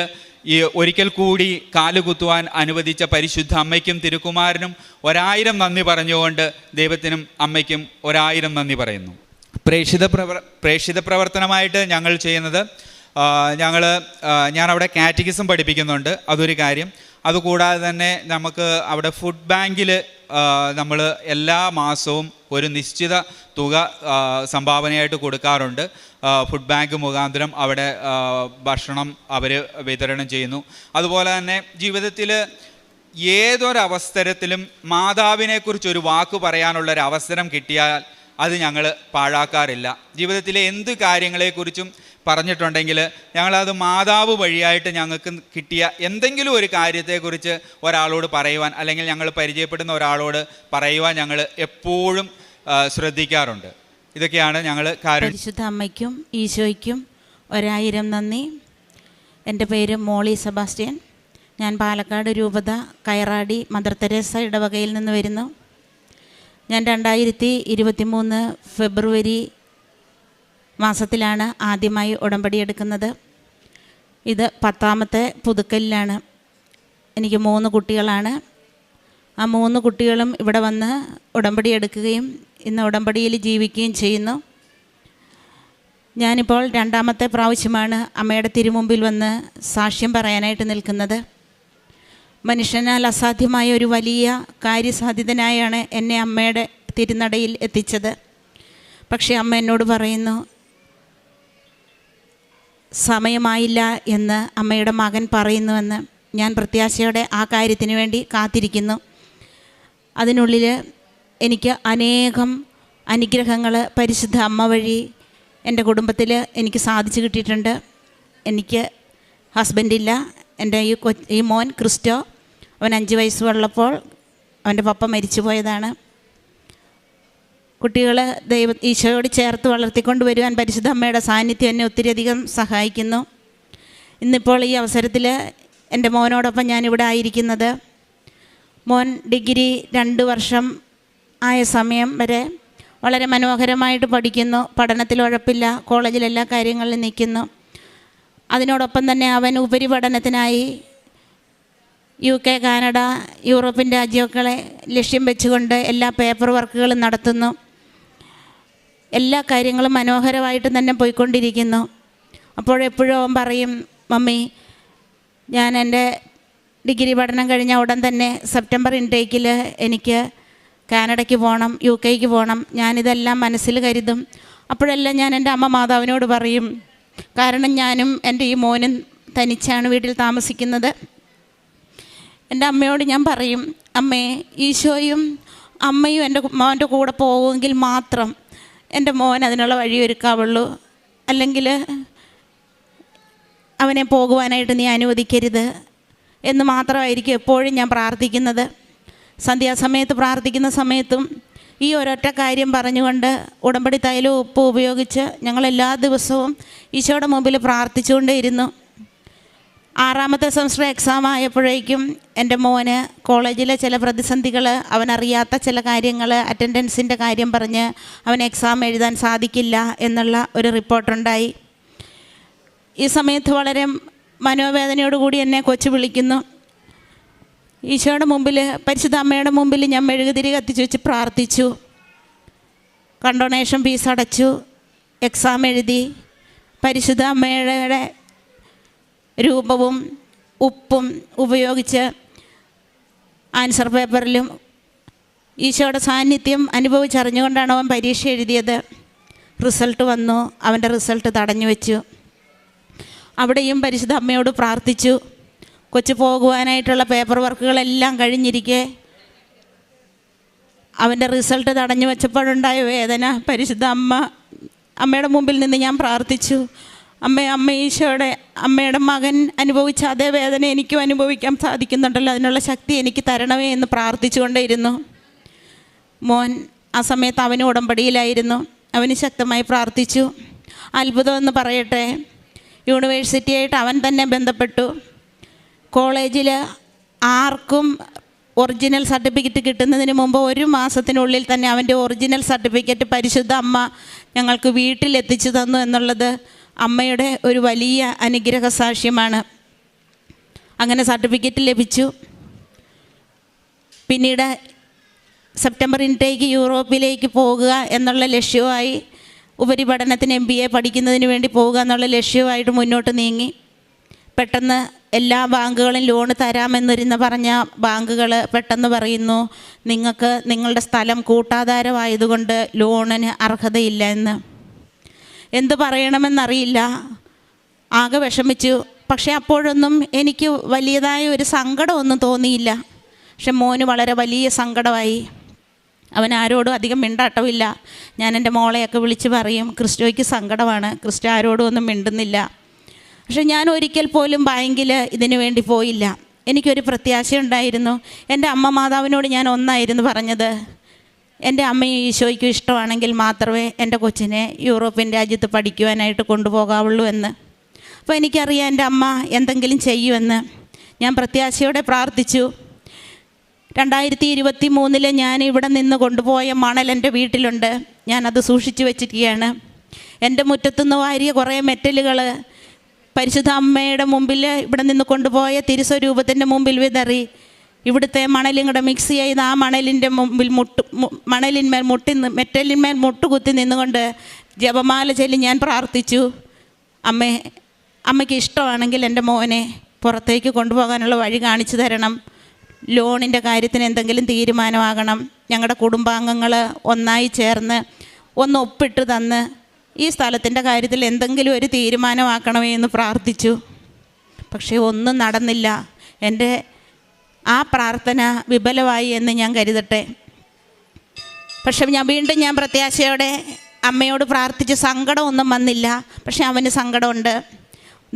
ഈ ഒരിക്കൽ കൂടി കാലുകുത്തുവാൻ അനുവദിച്ച പരിശുദ്ധ അമ്മയ്ക്കും തിരുക്കുമാരനും 1000 നന്ദി പറഞ്ഞുകൊണ്ട് ദൈവത്തിനും അമ്മയ്ക്കും 1000 നന്ദി പറയുന്നു. പ്രേക്ഷിത പ്രവർത്തനമായിട്ട് ഞങ്ങൾ ചെയ്യുന്നത്, ഞാനവിടെ കാറ്റഗിസം പഠിപ്പിക്കുന്നുണ്ട്, അതൊരു കാര്യം. അതുകൂടാതെ തന്നെ നമുക്ക് അവിടെ ഫുഡ് ബാങ്കിൽ നമ്മൾ എല്ലാ മാസവും ഒരു നിശ്ചിത തുക സംഭാവനയായിട്ട് കൊടുക്കാറുണ്ട്. ഫുഡ് ബാങ്ക് മുഖാന്തരം അവിടെ ഭക്ഷണം അവർ വിതരണം ചെയ്യുന്നു. അതുപോലെ തന്നെ ജീവിതത്തിൽ ഏതൊരവസരത്തിലും മാതാവിനെക്കുറിച്ചൊരു വാക്ക് പറയാനുള്ളൊരവസരം കിട്ടിയാൽ അത് ഞങ്ങൾ പാഴാക്കാറില്ല. ജീവിതത്തിലെ എന്ത് കാര്യങ്ങളെക്കുറിച്ചും പറഞ്ഞിട്ടുണ്ടെങ്കിൽ ഞങ്ങളത് മാതാവ് വഴിയായിട്ട് ഞങ്ങൾക്ക് കിട്ടിയ എന്തെങ്കിലും ഒരു കാര്യത്തെക്കുറിച്ച് ഒരാളോട് പറയുവാൻ, അല്ലെങ്കിൽ ഞങ്ങൾ പരിചയപ്പെടുന്ന ഒരാളോട് പറയുവാൻ ഞങ്ങൾ എപ്പോഴും ശ്രദ്ധിക്കാറുണ്ട്. ഇതൊക്കെയാണ് ഞങ്ങൾ പരിശുദ്ധ അമ്മയ്ക്കും ഈശോയ്ക്കും 1000 നന്ദി. എൻ്റെ പേര് മോളി സെബാസ്റ്റ്യൻ. ഞാൻ പാലക്കാട് രൂപത കയറാടി മദർ തെരേസ ഇടവകയിൽ നിന്ന് വരുന്നു. ഞാൻ 2023 ഫെബ്രുവരി മാസത്തിലാണ് ആദ്യമായി ഉടമ്പടി എടുക്കുന്നത്. ഇത് 10ാമത്തെ പുതുക്കലിലാണ്. എനിക്ക് 3 കുട്ടികളാണ്. ആ 3 കുട്ടികളും ഇവിടെ വന്ന് ഉടമ്പടി എടുക്കുകയും ഇന്ന് ഉടമ്പടിയിൽ ജീവിക്കുകയും ചെയ്യുന്നു. ഞാനിപ്പോൾ 2ാമത്തെ പ്രാവശ്യമാണ് അമ്മയുടെ തിരുമുമ്പിൽ വന്ന് സാക്ഷ്യം പറയാനായിട്ട് നിൽക്കുന്നത്. മനുഷ്യനാൽ അസാധ്യമായ ഒരു വലിയ കാര്യസാധ്യതനായാണ് എന്നെ അമ്മയുടെ തിരുനടയിൽ എത്തിച്ചത്. പക്ഷേ അമ്മ എന്നോട് പറയുന്നു, സമയമായില്ല എന്ന് അമ്മയുടെ മകൻ പറയുന്നുവെന്ന്. ഞാൻ പ്രത്യാശയോടെ ആ കാര്യത്തിന് വേണ്ടി കാത്തിരിക്കുന്നു. അതിനുള്ളിൽ എനിക്ക് അനേകം അനുഗ്രഹങ്ങൾ പരിശുദ്ധ അമ്മ വഴി എൻ്റെ കുടുംബത്തിൽ എനിക്ക് സാധിച്ചു കിട്ടിയിട്ടുണ്ട്. എനിക്ക് ഹസ്ബൻഡില്ല. എൻ്റെ ഈ മോൻ ക്രിസ്റ്റോ, അവൻ 5 വയസ്സുള്ളപ്പോൾ അവൻ്റെ പപ്പ മരിച്ചു പോയതാണ്. കുട്ടികൾ ഈശോയോട് ചേർത്ത് വളർത്തിക്കൊണ്ട് വരുവാൻ പരിശുദ്ധ അമ്മയുടെ സാന്നിധ്യം എന്നെ ഒത്തിരിയധികം സഹായിക്കുന്നു. ഇന്നിപ്പോൾ ഈ അവസരത്തിൽ എൻ്റെ മോനോടൊപ്പം ഞാനിവിടെ ആയിരിക്കുന്നത്. മോൻ ഡിഗ്രി 2 വർഷം ആയ സമയം വരെ വളരെ മനോഹരമായിട്ട് പഠിക്കുന്നു. പഠനത്തിൽ ഉഴപ്പില്ല. കോളേജിൽ എല്ലാ കാര്യങ്ങളിലും നിൽക്കുന്നു. അതിനോടൊപ്പം തന്നെ അവൻ ഉപരിപഠനത്തിനായി UK, കാനഡ, യൂറോപ്യൻ രാജ്യങ്ങളെ ലക്ഷ്യം വെച്ചുകൊണ്ട് എല്ലാ പേപ്പർ വർക്കുകളും നടത്തുന്നു. എല്ലാ കാര്യങ്ങളും മനോഹരമായിട്ട് തന്നെ പോയിക്കൊണ്ടിരിക്കുന്നു. അപ്പോഴെപ്പോഴും അവൻ പറയും, മമ്മി, ഞാൻ എൻ്റെ ഡിഗ്രി പഠനം കഴിഞ്ഞ ഉടൻ തന്നെ സെപ്റ്റംബർ ഇൻടേക്കിൽ എനിക്ക് കാനഡയ്ക്ക് പോകണം, UK പോകണം. ഞാനിതെല്ലാം മനസ്സിൽ കരുതും. അപ്പോഴെല്ലാം ഞാൻ എൻ്റെ അമ്മ മാതാവിനോട് പറയും, കാരണം ഞാനും എൻ്റെ ഈ മോനും തനിച്ചാണ് വീട്ടിൽ താമസിക്കുന്നത്. എൻ്റെ അമ്മയോട് ഞാൻ പറയും, അമ്മേ, ഈശോയും അമ്മയും എൻ്റെ മോൻ്റെ കൂടെ പോകുമെങ്കിൽ മാത്രം എൻ്റെ മോൻ അതിനുള്ള വഴിയൊരുക്കാവുള്ളൂ. അല്ലെങ്കിൽ അവനെ പോകുവാനായിട്ട് നീ അനുവദിക്കരുത് എന്ന് മാത്രമായിരിക്കും എപ്പോഴും ഞാൻ പ്രാർത്ഥിക്കുന്നത്. സന്ധ്യാസമയത്ത് പ്രാർത്ഥിക്കുന്ന സമയത്തും ഈ ഒരൊറ്റ കാര്യം പറഞ്ഞുകൊണ്ട് ഉടമ്പടി തൈലവും ഉപ്പും ഉപയോഗിച്ച് ഞങ്ങൾ എല്ലാ ദിവസവും ഈശോയുടെ മുമ്പിൽ പ്രാർത്ഥിച്ചുകൊണ്ടേയിരുന്നു. 6ാമത്തെ സെമസ്റ്റർ എക്സാം ആയപ്പോഴേക്കും എൻ്റെ മോന് കോളേജിലെ ചില പ്രതിസന്ധികൾ, അവനറിയാത്ത ചില കാര്യങ്ങൾ, അറ്റൻഡൻസിൻ്റെ കാര്യം പറഞ്ഞ് അവൻ എക്സാം എഴുതാൻ സാധിക്കില്ല എന്നുള്ള ഒരു റിപ്പോർട്ടുണ്ടായി. ഈ സമയത്ത് വളരെ മനോവേദനയോടുകൂടി എന്നെ കൊച്ചു വിളിക്കുന്നു. ഈശോയുടെ മുമ്പിൽ, പരിശുദ്ധ അമ്മയുടെ മുമ്പിൽ ഞാൻ മെഴുകുതിരി കത്തിച്ച് വെച്ച് പ്രാർത്ഥിച്ചു. കണ്ടോണേഷൻ ഫീസ് അടച്ചു, എക്സാം എഴുതി. പരിശുദ്ധ അമ്മയുടെ രൂപവും ഉപ്പും ഉപയോഗിച്ച് ആൻസർ പേപ്പറിലും ഈശോയുടെ സാന്നിധ്യം അനുഭവിച്ചറിഞ്ഞുകൊണ്ടാണ് അവൻ പരീക്ഷ എഴുതിയത്. റിസൾട്ട് വന്നു. അവൻ്റെ റിസൾട്ട് തടഞ്ഞു വെച്ചു. അവിടെയും പരിശുദ്ധ അമ്മയോട് പ്രാർത്ഥിച്ചു. കൊച്ചു പോകുവാനായിട്ടുള്ള പേപ്പർ വർക്കുകളെല്ലാം കഴിഞ്ഞിരിക്കെ അവൻ്റെ റിസൾട്ട് തടഞ്ഞു വെച്ചപ്പോഴുണ്ടായ വേദന, പരിശുദ്ധ അമ്മയുടെ മുമ്പിൽ നിന്ന് ഞാൻ പ്രാർത്ഥിച്ചു, അമ്മ ഈശോയുടെ അമ്മയുടെ മകൻ അനുഭവിച്ച അതേ വേദന എനിക്കും അനുഭവിക്കാൻ സാധിക്കുന്നുണ്ടല്ലോ, അതിനുള്ള ശക്തി എനിക്ക് തരണമേ എന്ന് പ്രാർത്ഥിച്ചുകൊണ്ടേയിരുന്നു. മോൻ ആ സമയത്ത് അവന് ഉടമ്പടിയിലായിരുന്നു. അവന് ശക്തമായി പ്രാർത്ഥിച്ചു. അത്ഭുതമെന്ന് പറയട്ടെ, യൂണിവേഴ്സിറ്റിയായിട്ട് അവൻ തന്നെ ബന്ധപ്പെട്ടു. കോളേജിൽ ആർക്കും ഒറിജിനൽ സർട്ടിഫിക്കറ്റ് കിട്ടുന്നതിന് മുമ്പ് 1 മാസത്തിനുള്ളിൽ തന്നെ അവൻ്റെ ഒറിജിനൽ സർട്ടിഫിക്കറ്റ് പരിശുദ്ധ അമ്മ ഞങ്ങൾക്ക് വീട്ടിലെത്തിച്ചു തന്നു എന്നുള്ളത് അമ്മയുടെ ഒരു വലിയ അനുഗ്രഹ സാക്ഷ്യമാണ്. അങ്ങനെ സർട്ടിഫിക്കറ്റ് ലഭിച്ചു. പിന്നീട് സെപ്റ്റംബർ ഇൻടേക്ക് യൂറോപ്പിലേക്ക് പോകുക എന്നുള്ള ലക്ഷ്യവുമായി, ഉപരിപഠനത്തിന് MBA പഠിക്കുന്നതിന് വേണ്ടി പോകുക എന്നുള്ള ലക്ഷ്യവുമായിട്ട് മുന്നോട്ട് നീങ്ങി. പെട്ടെന്ന് എല്ലാ ബാങ്കുകളും ലോൺ തരാമെന്നിരുന്ന് പറഞ്ഞ ബാങ്കുകൾ പെട്ടെന്ന് പറയുന്നു, നിങ്ങൾക്ക് നിങ്ങളുടെ സ്ഥലം കൂട്ടാധാരമായതുകൊണ്ട് ലോണിന് അർഹതയില്ല എന്ന്. എന്ത് പറയണമെന്നറിയില്ല, ആകെ വിഷമിച്ചു. പക്ഷേ അപ്പോഴൊന്നും എനിക്ക് വലിയതായ ഒരു സങ്കടമൊന്നും തോന്നിയില്ല. പക്ഷെ മോന് വളരെ വലിയ സങ്കടമായി. അവൻ ആരോടും അധികം മിണ്ടാട്ടമില്ല. ഞാൻ എൻ്റെ മോളെയൊക്കെ വിളിച്ച് പറയും, ക്രിസ്റ്റോയ്ക്ക് സങ്കടമാണ്, ക്രിസ്റ്റോ ആരോടും ഒന്നും മിണ്ടുന്നില്ല. പക്ഷെ ഞാൻ ഒരിക്കൽ പോലും ബാങ്കിൽ ഇതിനു വേണ്ടി പോയില്ല. എനിക്കൊരു പ്രത്യാശയുണ്ടായിരുന്നു. എൻ്റെ അമ്മ മാതാവിനോട് ഞാൻ ഒന്നായിരുന്നു പറഞ്ഞത്, എൻ്റെ അമ്മയും ഈശോയ്ക്കും ഇഷ്ടമാണെങ്കിൽ മാത്രമേ എൻ്റെ കൊച്ചിനെ യൂറോപ്യൻ രാജ്യത്ത് പഠിക്കുവാനായിട്ട് കൊണ്ടുപോകാവുള്ളൂ എന്ന്. അപ്പോൾ എനിക്കറിയാം എൻ്റെ അമ്മ എന്തെങ്കിലും ചെയ്യുമെന്ന്. ഞാൻ പ്രത്യാശയോടെ പ്രാർത്ഥിച്ചു. 2023 ഞാൻ ഇവിടെ നിന്ന് കൊണ്ടുപോയ മണൽ എൻ്റെ വീട്ടിലുണ്ട്. ഞാനത് സൂക്ഷിച്ചു വെച്ചിരിക്കുകയാണ്. എൻ്റെ മുറ്റത്തുനിന്ന് വാരിയ കുറേ മെറ്റലുകൾ പരിശുദ്ധ അമ്മയുടെ മുമ്പിൽ ഇവിടെ നിന്ന് കൊണ്ടുപോയ തിരുസ്വരൂപത്തിൻ്റെ മുമ്പിൽ വിതറി. ഇവിടുത്തെ മണലും കൂടെ മിക്സ് ചെയ്ത് ആ മണലിൻ്റെ മുമ്പിൽ മെറ്റലിന്മേൽ മുട്ടുകുത്തി നിന്നുകൊണ്ട് ജപമാല ചൊല്ലി ഞാൻ പ്രാർത്ഥിച്ചു, അമ്മയ്ക്ക് ഇഷ്ടമാണെങ്കിൽ എൻ്റെ മോനെ പുറത്തേക്ക് കൊണ്ടുപോകാനുള്ള വഴി കാണിച്ചു തരണം. ലോണിൻ്റെ കാര്യത്തിന് എന്തെങ്കിലും തീരുമാനമാകണം. ഞങ്ങളുടെ കുടുംബാംഗങ്ങൾ ഒന്നായി ചേർന്ന് ഒന്ന് ഒപ്പിട്ട് തന്ന് ഈ സ്ഥലത്തിൻ്റെ കാര്യത്തിൽ എന്തെങ്കിലും ഒരു തീരുമാനമാക്കണമേ എന്ന് പ്രാർത്ഥിച്ചു. പക്ഷേ ഒന്നും നടന്നില്ല. എൻ്റെ ആ പ്രാർത്ഥന വിഫലമായി എന്ന് ഞാൻ കരുതട്ടെ. പക്ഷെ വീണ്ടും ഞാൻ പ്രത്യാശയോടെ അമ്മയോട് പ്രാർത്ഥിച്ച് സങ്കടമൊന്നും വന്നില്ല. പക്ഷെ അവന് സങ്കടമുണ്ട്.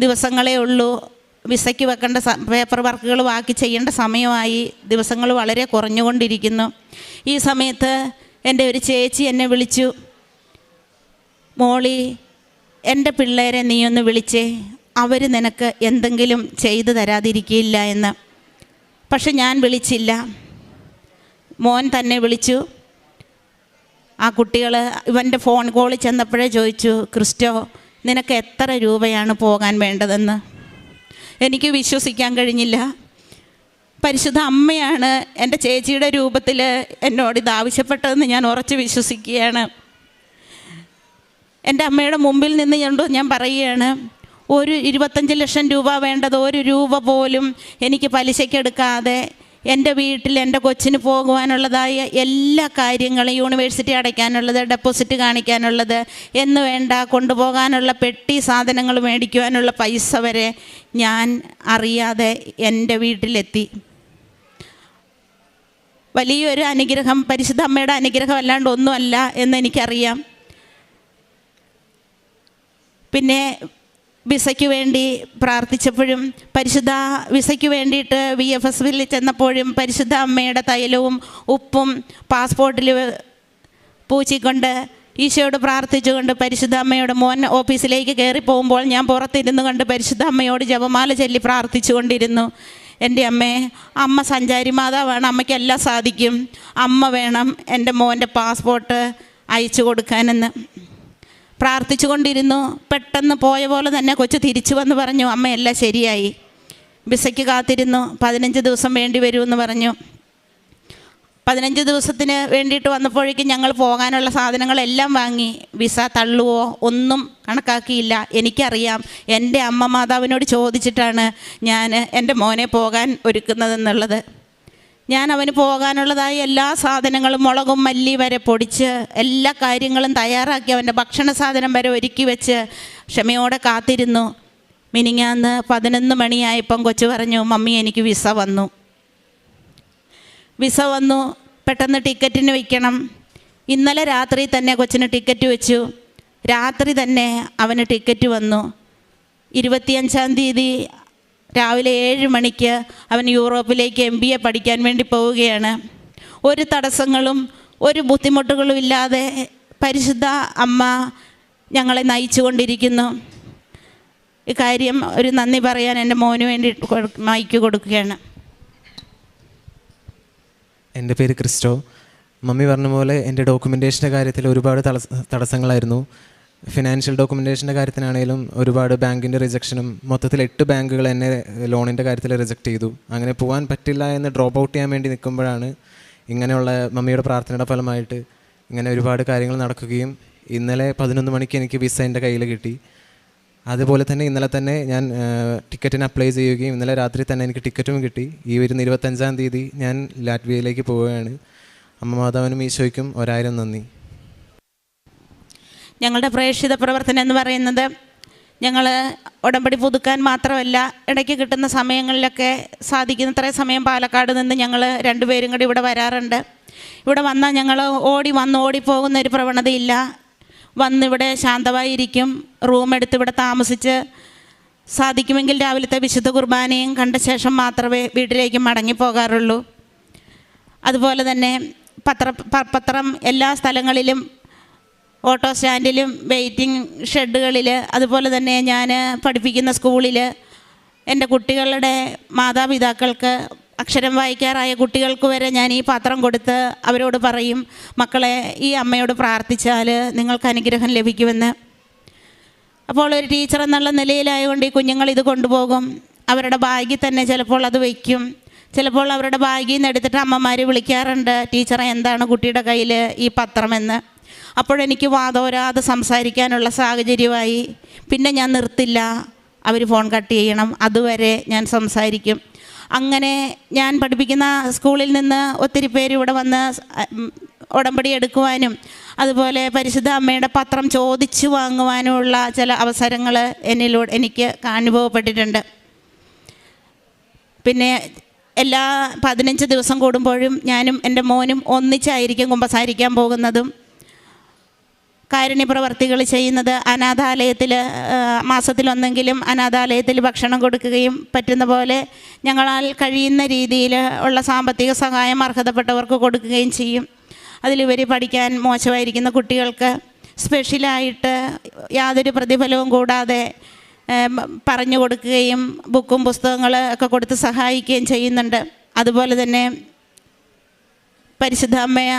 ദിവസങ്ങളേ ഉള്ളൂ, വിസയ്ക്ക് വെക്കേണ്ട പേപ്പർ വർക്കുകൾ ബാക്കി ചെയ്യേണ്ട സമയമായി. ദിവസങ്ങൾ വളരെ കുറഞ്ഞുകൊണ്ടിരിക്കുന്നു. ഈ സമയത്ത് എൻ്റെ ഒരു ചേച്ചി എന്നെ വിളിച്ചു, മോളി എൻ്റെ പിള്ളേരെ നീ ഒന്ന് വിളിച്ചേ, അവർ നിനക്ക് എന്തെങ്കിലും ചെയ്തു തരാതിരിക്കില്ല എന്ന്. പക്ഷെ ഞാൻ വിളിച്ചില്ല, മോൻ തന്നെ വിളിച്ചു. ആ കുട്ടികൾ ഇവൻ്റെ ഫോൺ കോളിൽ ചെന്നപ്പോഴേ ചോദിച്ചു, ക്രിസ്റ്റോ നിനക്ക് എത്ര രൂപയാണ് പോകാൻ വേണ്ടതെന്ന്. എനിക്ക് വിശ്വസിക്കാൻ കഴിഞ്ഞില്ല. പരിശുദ്ധ അമ്മയാണ് എൻ്റെ ചേച്ചിയുടെ രൂപത്തിൽ എന്നോട് ഇത് ആവശ്യപ്പെട്ടതെന്ന് ഞാൻ ഉറച്ച് വിശ്വസിക്കുകയാണ്. എൻ്റെ അമ്മയുടെ മുമ്പിൽ നിന്ന് ഞാൻ പറയുകയാണ്, ഒരു 25 ലക്ഷം രൂപ വേണ്ടത് 1 രൂപ പോലും എനിക്ക് പലിശയ്ക്കെടുക്കാതെ എൻ്റെ വീട്ടിൽ എൻ്റെ കൊച്ചിന് പോകുവാനുള്ളതായ എല്ലാ കാര്യങ്ങളും, യൂണിവേഴ്സിറ്റി അടയ്ക്കാനുള്ളത്, ഡെപ്പോസിറ്റ് കാണിക്കാനുള്ളത് എന്ന് വേണ്ട, കൊണ്ടുപോകാനുള്ള പെട്ടി സാധനങ്ങൾ മേടിക്കുവാനുള്ള പൈസ വരെ ഞാൻ അറിയാതെ എൻ്റെ വീട്ടിലെത്തി. വലിയൊരു അനുഗ്രഹം, പരിശുദ്ധ അമ്മയുടെ അനുഗ്രഹം അല്ലാണ്ട് ഒന്നുമല്ല എന്നെനിക്കറിയാം. പിന്നെ വിസയ്ക്ക് വേണ്ടി പ്രാർത്ഥിച്ചപ്പോഴും, പരിശുദ്ധ വിസയ്ക്ക് വേണ്ടിയിട്ട് VFSൽ ചെന്നപ്പോഴും പരിശുദ്ധ അമ്മയുടെ തൈലവും ഉപ്പും പാസ്പോർട്ടിൽ പൂച്ചിക്കൊണ്ട് ഈശോയോട് പ്രാർത്ഥിച്ചുകൊണ്ട് പരിശുദ്ധ അമ്മയുടെ മോൻ ഓഫീസിലേക്ക് കയറി പോകുമ്പോൾ ഞാൻ പുറത്തിരുന്നു കൊണ്ട് പരിശുദ്ധ അമ്മയോട് ജപമാല ചൊല്ലി പ്രാർത്ഥിച്ചു കൊണ്ടിരുന്നു. എൻ്റെ അമ്മ സഞ്ചാരി മാതാവാണ്, അമ്മയ്ക്കെല്ലാം സാധിക്കും, അമ്മ വേണം എൻ്റെ മോൻ്റെ പാസ്പോർട്ട് അയച്ചു കൊടുക്കാനെന്ന് പ്രാർത്ഥിച്ചു കൊണ്ടിരുന്നു. പെട്ടെന്ന് പോയ പോലെ തന്നെ കൊച്ചു തിരിച്ചു വന്ന് പറഞ്ഞു, അമ്മ എല്ലാം ശരിയായി. വിസയ്ക്ക് കാത്തിരുന്നു, 15 ദിവസം വേണ്ടി വരുമെന്ന് പറഞ്ഞു. 15 ദിവസത്തിന് വേണ്ടിയിട്ട് വന്നപ്പോഴേക്കും ഞങ്ങൾ പോകാനുള്ള സാധനങ്ങളെല്ലാം വാങ്ങി. വിസ തള്ളുവോ ഒന്നും കണക്കാക്കിയില്ല. എനിക്കറിയാം എൻ്റെ അമ്മ മാതാവിനോട് ചോദിച്ചിട്ടാണ് ഞാൻ എൻ്റെ മോനെ പോകാൻ ഒരുക്കുന്നതെന്നുള്ളത്. ഞാൻ അവന് പോകാനുള്ളതായ എല്ലാ സാധനങ്ങളും, മുളകും മല്ലി വരെ പൊടിച്ച് എല്ലാ കാര്യങ്ങളും തയ്യാറാക്കി അവൻ്റെ ഭക്ഷണ സാധനം വരെ ഒരുക്കി വെച്ച് ക്ഷമയോടെ കാത്തിരുന്നു. മിനിങ്ങാന്ന് 11 മണിയായപ്പം കൊച്ചു പറഞ്ഞു, മമ്മി എനിക്ക് വിസ വന്നു. പെട്ടെന്ന് ടിക്കറ്റിന് വയ്ക്കണം. ഇന്നലെ രാത്രി തന്നെ കൊച്ചിന് ടിക്കറ്റ് വെച്ചു. രാത്രി തന്നെ അവന് ടിക്കറ്റ് വന്നു. 25-ാം തീയതി രാവിലെ 7 മണിക്ക് അവൻ യൂറോപ്പിലേക്ക് MBA പഠിക്കാൻ വേണ്ടി പോവുകയാണ്. ഒരു തടസ്സങ്ങളും ഒരു ബുദ്ധിമുട്ടുകളും ഇല്ലാതെ പരിശുദ്ധ അമ്മ ഞങ്ങളെ നയിച്ചു കൊണ്ടിരിക്കുന്നു. ഇക്കാര്യം ഒരു നന്ദി പറയാൻ എൻ്റെ മോന് വേണ്ടി മൈക്ക് കൊടുക്കുകയാണ്. എൻ്റെ പേര് ക്രിസ്റ്റോ. മമ്മി പറഞ്ഞ പോലെ എൻ്റെ ഡോക്യുമെൻറ്റേഷൻ്റെ കാര്യത്തിൽ ഒരുപാട് തടസ്സങ്ങളായിരുന്നു. ഫിനാൻഷ്യൽ ഡോക്യുമെൻറ്റേഷൻ്റെ കാര്യത്തിനാണെങ്കിലും ഒരുപാട് ബാങ്കിൻ്റെ റിജക്ഷനും, മൊത്തത്തിൽ 8 ബാങ്കുകൾ എന്നെ ലോണിൻ്റെ കാര്യത്തിൽ റിജക്റ്റ് ചെയ്തു. അങ്ങനെ പോകാൻ പറ്റില്ല എന്ന് ഡ്രോപ്പ് ഔട്ട് ചെയ്യാൻ വേണ്ടി നിൽക്കുമ്പോഴാണ് ഇങ്ങനെയുള്ള മമ്മിയുടെ പ്രാർത്ഥനയുടെ ഫലമായിട്ട് ഇങ്ങനെ ഒരുപാട് കാര്യങ്ങൾ നടക്കുകയും ഇന്നലെ 11 മണിക്ക് എനിക്ക് വിസ എൻ്റെ കയ്യിൽ കിട്ടി. അതുപോലെ തന്നെ ഇന്നലെ തന്നെ ഞാൻ ടിക്കറ്റിന് അപ്ലൈ ചെയ്യുകയും ഇന്നലെ രാത്രി തന്നെ എനിക്ക് ടിക്കറ്റും കിട്ടി. ഈ വരുന്ന 25-ാം തീയതി ഞാൻ ലാറ്റ്വിയയിലേക്ക് പോവുകയാണ്. അമ്മ മാതാവിനും ഈശോയ്ക്കും 1000 നന്ദി. ഞങ്ങളുടെ പ്രേക്ഷിത പ്രവർത്തനം എന്ന് പറയുന്നത് ഞങ്ങൾ ഉടമ്പടി പുതുക്കാൻ മാത്രമല്ല, ഇടയ്ക്ക് കിട്ടുന്ന സമയങ്ങളിലൊക്കെ സാധിക്കുന്നത്ര സമയം പാലക്കാട് നിന്ന് ഞങ്ങൾ 2 പേരും കൂടി ഇവിടെ വരാറുണ്ട്. ഇവിടെ വന്നാൽ ഞങ്ങൾ ഓടിപ്പോകുന്ന ഒരു പ്രവണതയില്ല. വന്നിവിടെ ശാന്തമായിരിക്കും, റൂം എടുത്ത് ഇവിടെ താമസിച്ച് സാധിക്കുമെങ്കിൽ രാവിലത്തെ വിശുദ്ധ കുർബാനയും കണ്ട ശേഷം മാത്രമേ വീട്ടിലേക്ക് മടങ്ങിപ്പോകാറുള്ളൂ. അതുപോലെ തന്നെ പത്രം എല്ലാ സ്ഥലങ്ങളിലും, ഓട്ടോ സ്റ്റാൻഡിലും, വെയിറ്റിംഗ് ഷെഡുകളിൽ, അതുപോലെ തന്നെ ഞാൻ പഠിപ്പിക്കുന്ന സ്കൂളിൽ എൻ്റെ കുട്ടികളുടെ മാതാപിതാക്കൾക്ക്, അക്ഷരം വായിക്കാറായ കുട്ടികൾക്ക് വരെ ഞാൻ ഈ പത്രം കൊടുത്ത് അവരോട് പറയും, മക്കളെ ഈ അമ്മയോട് പ്രാർത്ഥിച്ചാൽ നിങ്ങൾക്ക് അനുഗ്രഹം ലഭിക്കുമെന്ന്. അപ്പോൾ ഒരു ടീച്ചർ എന്നുള്ള നിലയിലായതുകൊണ്ട് ഈ കുഞ്ഞുങ്ങൾ ഇത് കൊണ്ടുപോകും. അവരുടെ ബാഗിൽ തന്നെ ചിലപ്പോൾ അത് വയ്ക്കും. ചിലപ്പോൾ അവരുടെ ബാഗിൽ നിന്ന് എടുത്തിട്ട് അമ്മമാർ വിളിക്കാറുണ്ട്, ടീച്ചറെ എന്താണ് കുട്ടിയുടെ കയ്യിൽ ഈ പത്രമെന്ന്. അപ്പോഴെനിക്ക് വാതോരാതെ സംസാരിക്കാനുള്ള സാഹചര്യമായി. പിന്നെ ഞാൻ നിർത്തില്ല, അവർ ഫോൺ കട്ട് ചെയ്യണം, അതുവരെ ഞാൻ സംസാരിക്കും. അങ്ങനെ ഞാൻ പഠിപ്പിക്കുന്ന സ്കൂളിൽ നിന്ന് ഒത്തിരി പേര് ഇവിടെ വന്ന് ഉടമ്പടി എടുക്കുവാനും അതുപോലെ പരിശുദ്ധ അമ്മയുടെ പത്രം ചോദിച്ചു വാങ്ങുവാനുമുള്ള ചില അവസരങ്ങൾ എനിക്ക് അനുഭവപ്പെട്ടിട്ടുണ്ട്. പിന്നെ എല്ലാ 15 ദിവസം കൂടുമ്പോഴും ഞാനും എൻ്റെ മോനും ഒന്നിച്ചായിരിക്കും കുമ്പസാരിക്കാൻ പോകുന്നതും കാരുണ്യപ്രവർത്തികൾ ചെയ്യുന്നത്. അനാഥാലയത്തിൽ മാസത്തിലൊന്നെങ്കിലും അനാഥാലയത്തിൽ ഭക്ഷണം കൊടുക്കുകയും പറ്റുന്ന പോലെ ഞങ്ങളാൽ കഴിയുന്ന രീതിയിൽ ഉള്ള സാമ്പത്തിക സഹായം അർഹതപ്പെട്ടവർക്ക് കൊടുക്കുകയും ചെയ്യും. അതിലുപരി പഠിക്കാൻ മോശമായിരിക്കുന്ന കുട്ടികൾക്ക് സ്പെഷ്യലായിട്ട് യാതൊരു പ്രതിഫലവും കൂടാതെ പറഞ്ഞു കൊടുക്കുകയും ബുക്കും പുസ്തകങ്ങൾ ഒക്കെ കൊടുത്ത് സഹായിക്കുകയും ചെയ്യുന്നുണ്ട്. അതുപോലെ തന്നെ പരിശുദ്ധ അമ്മയെ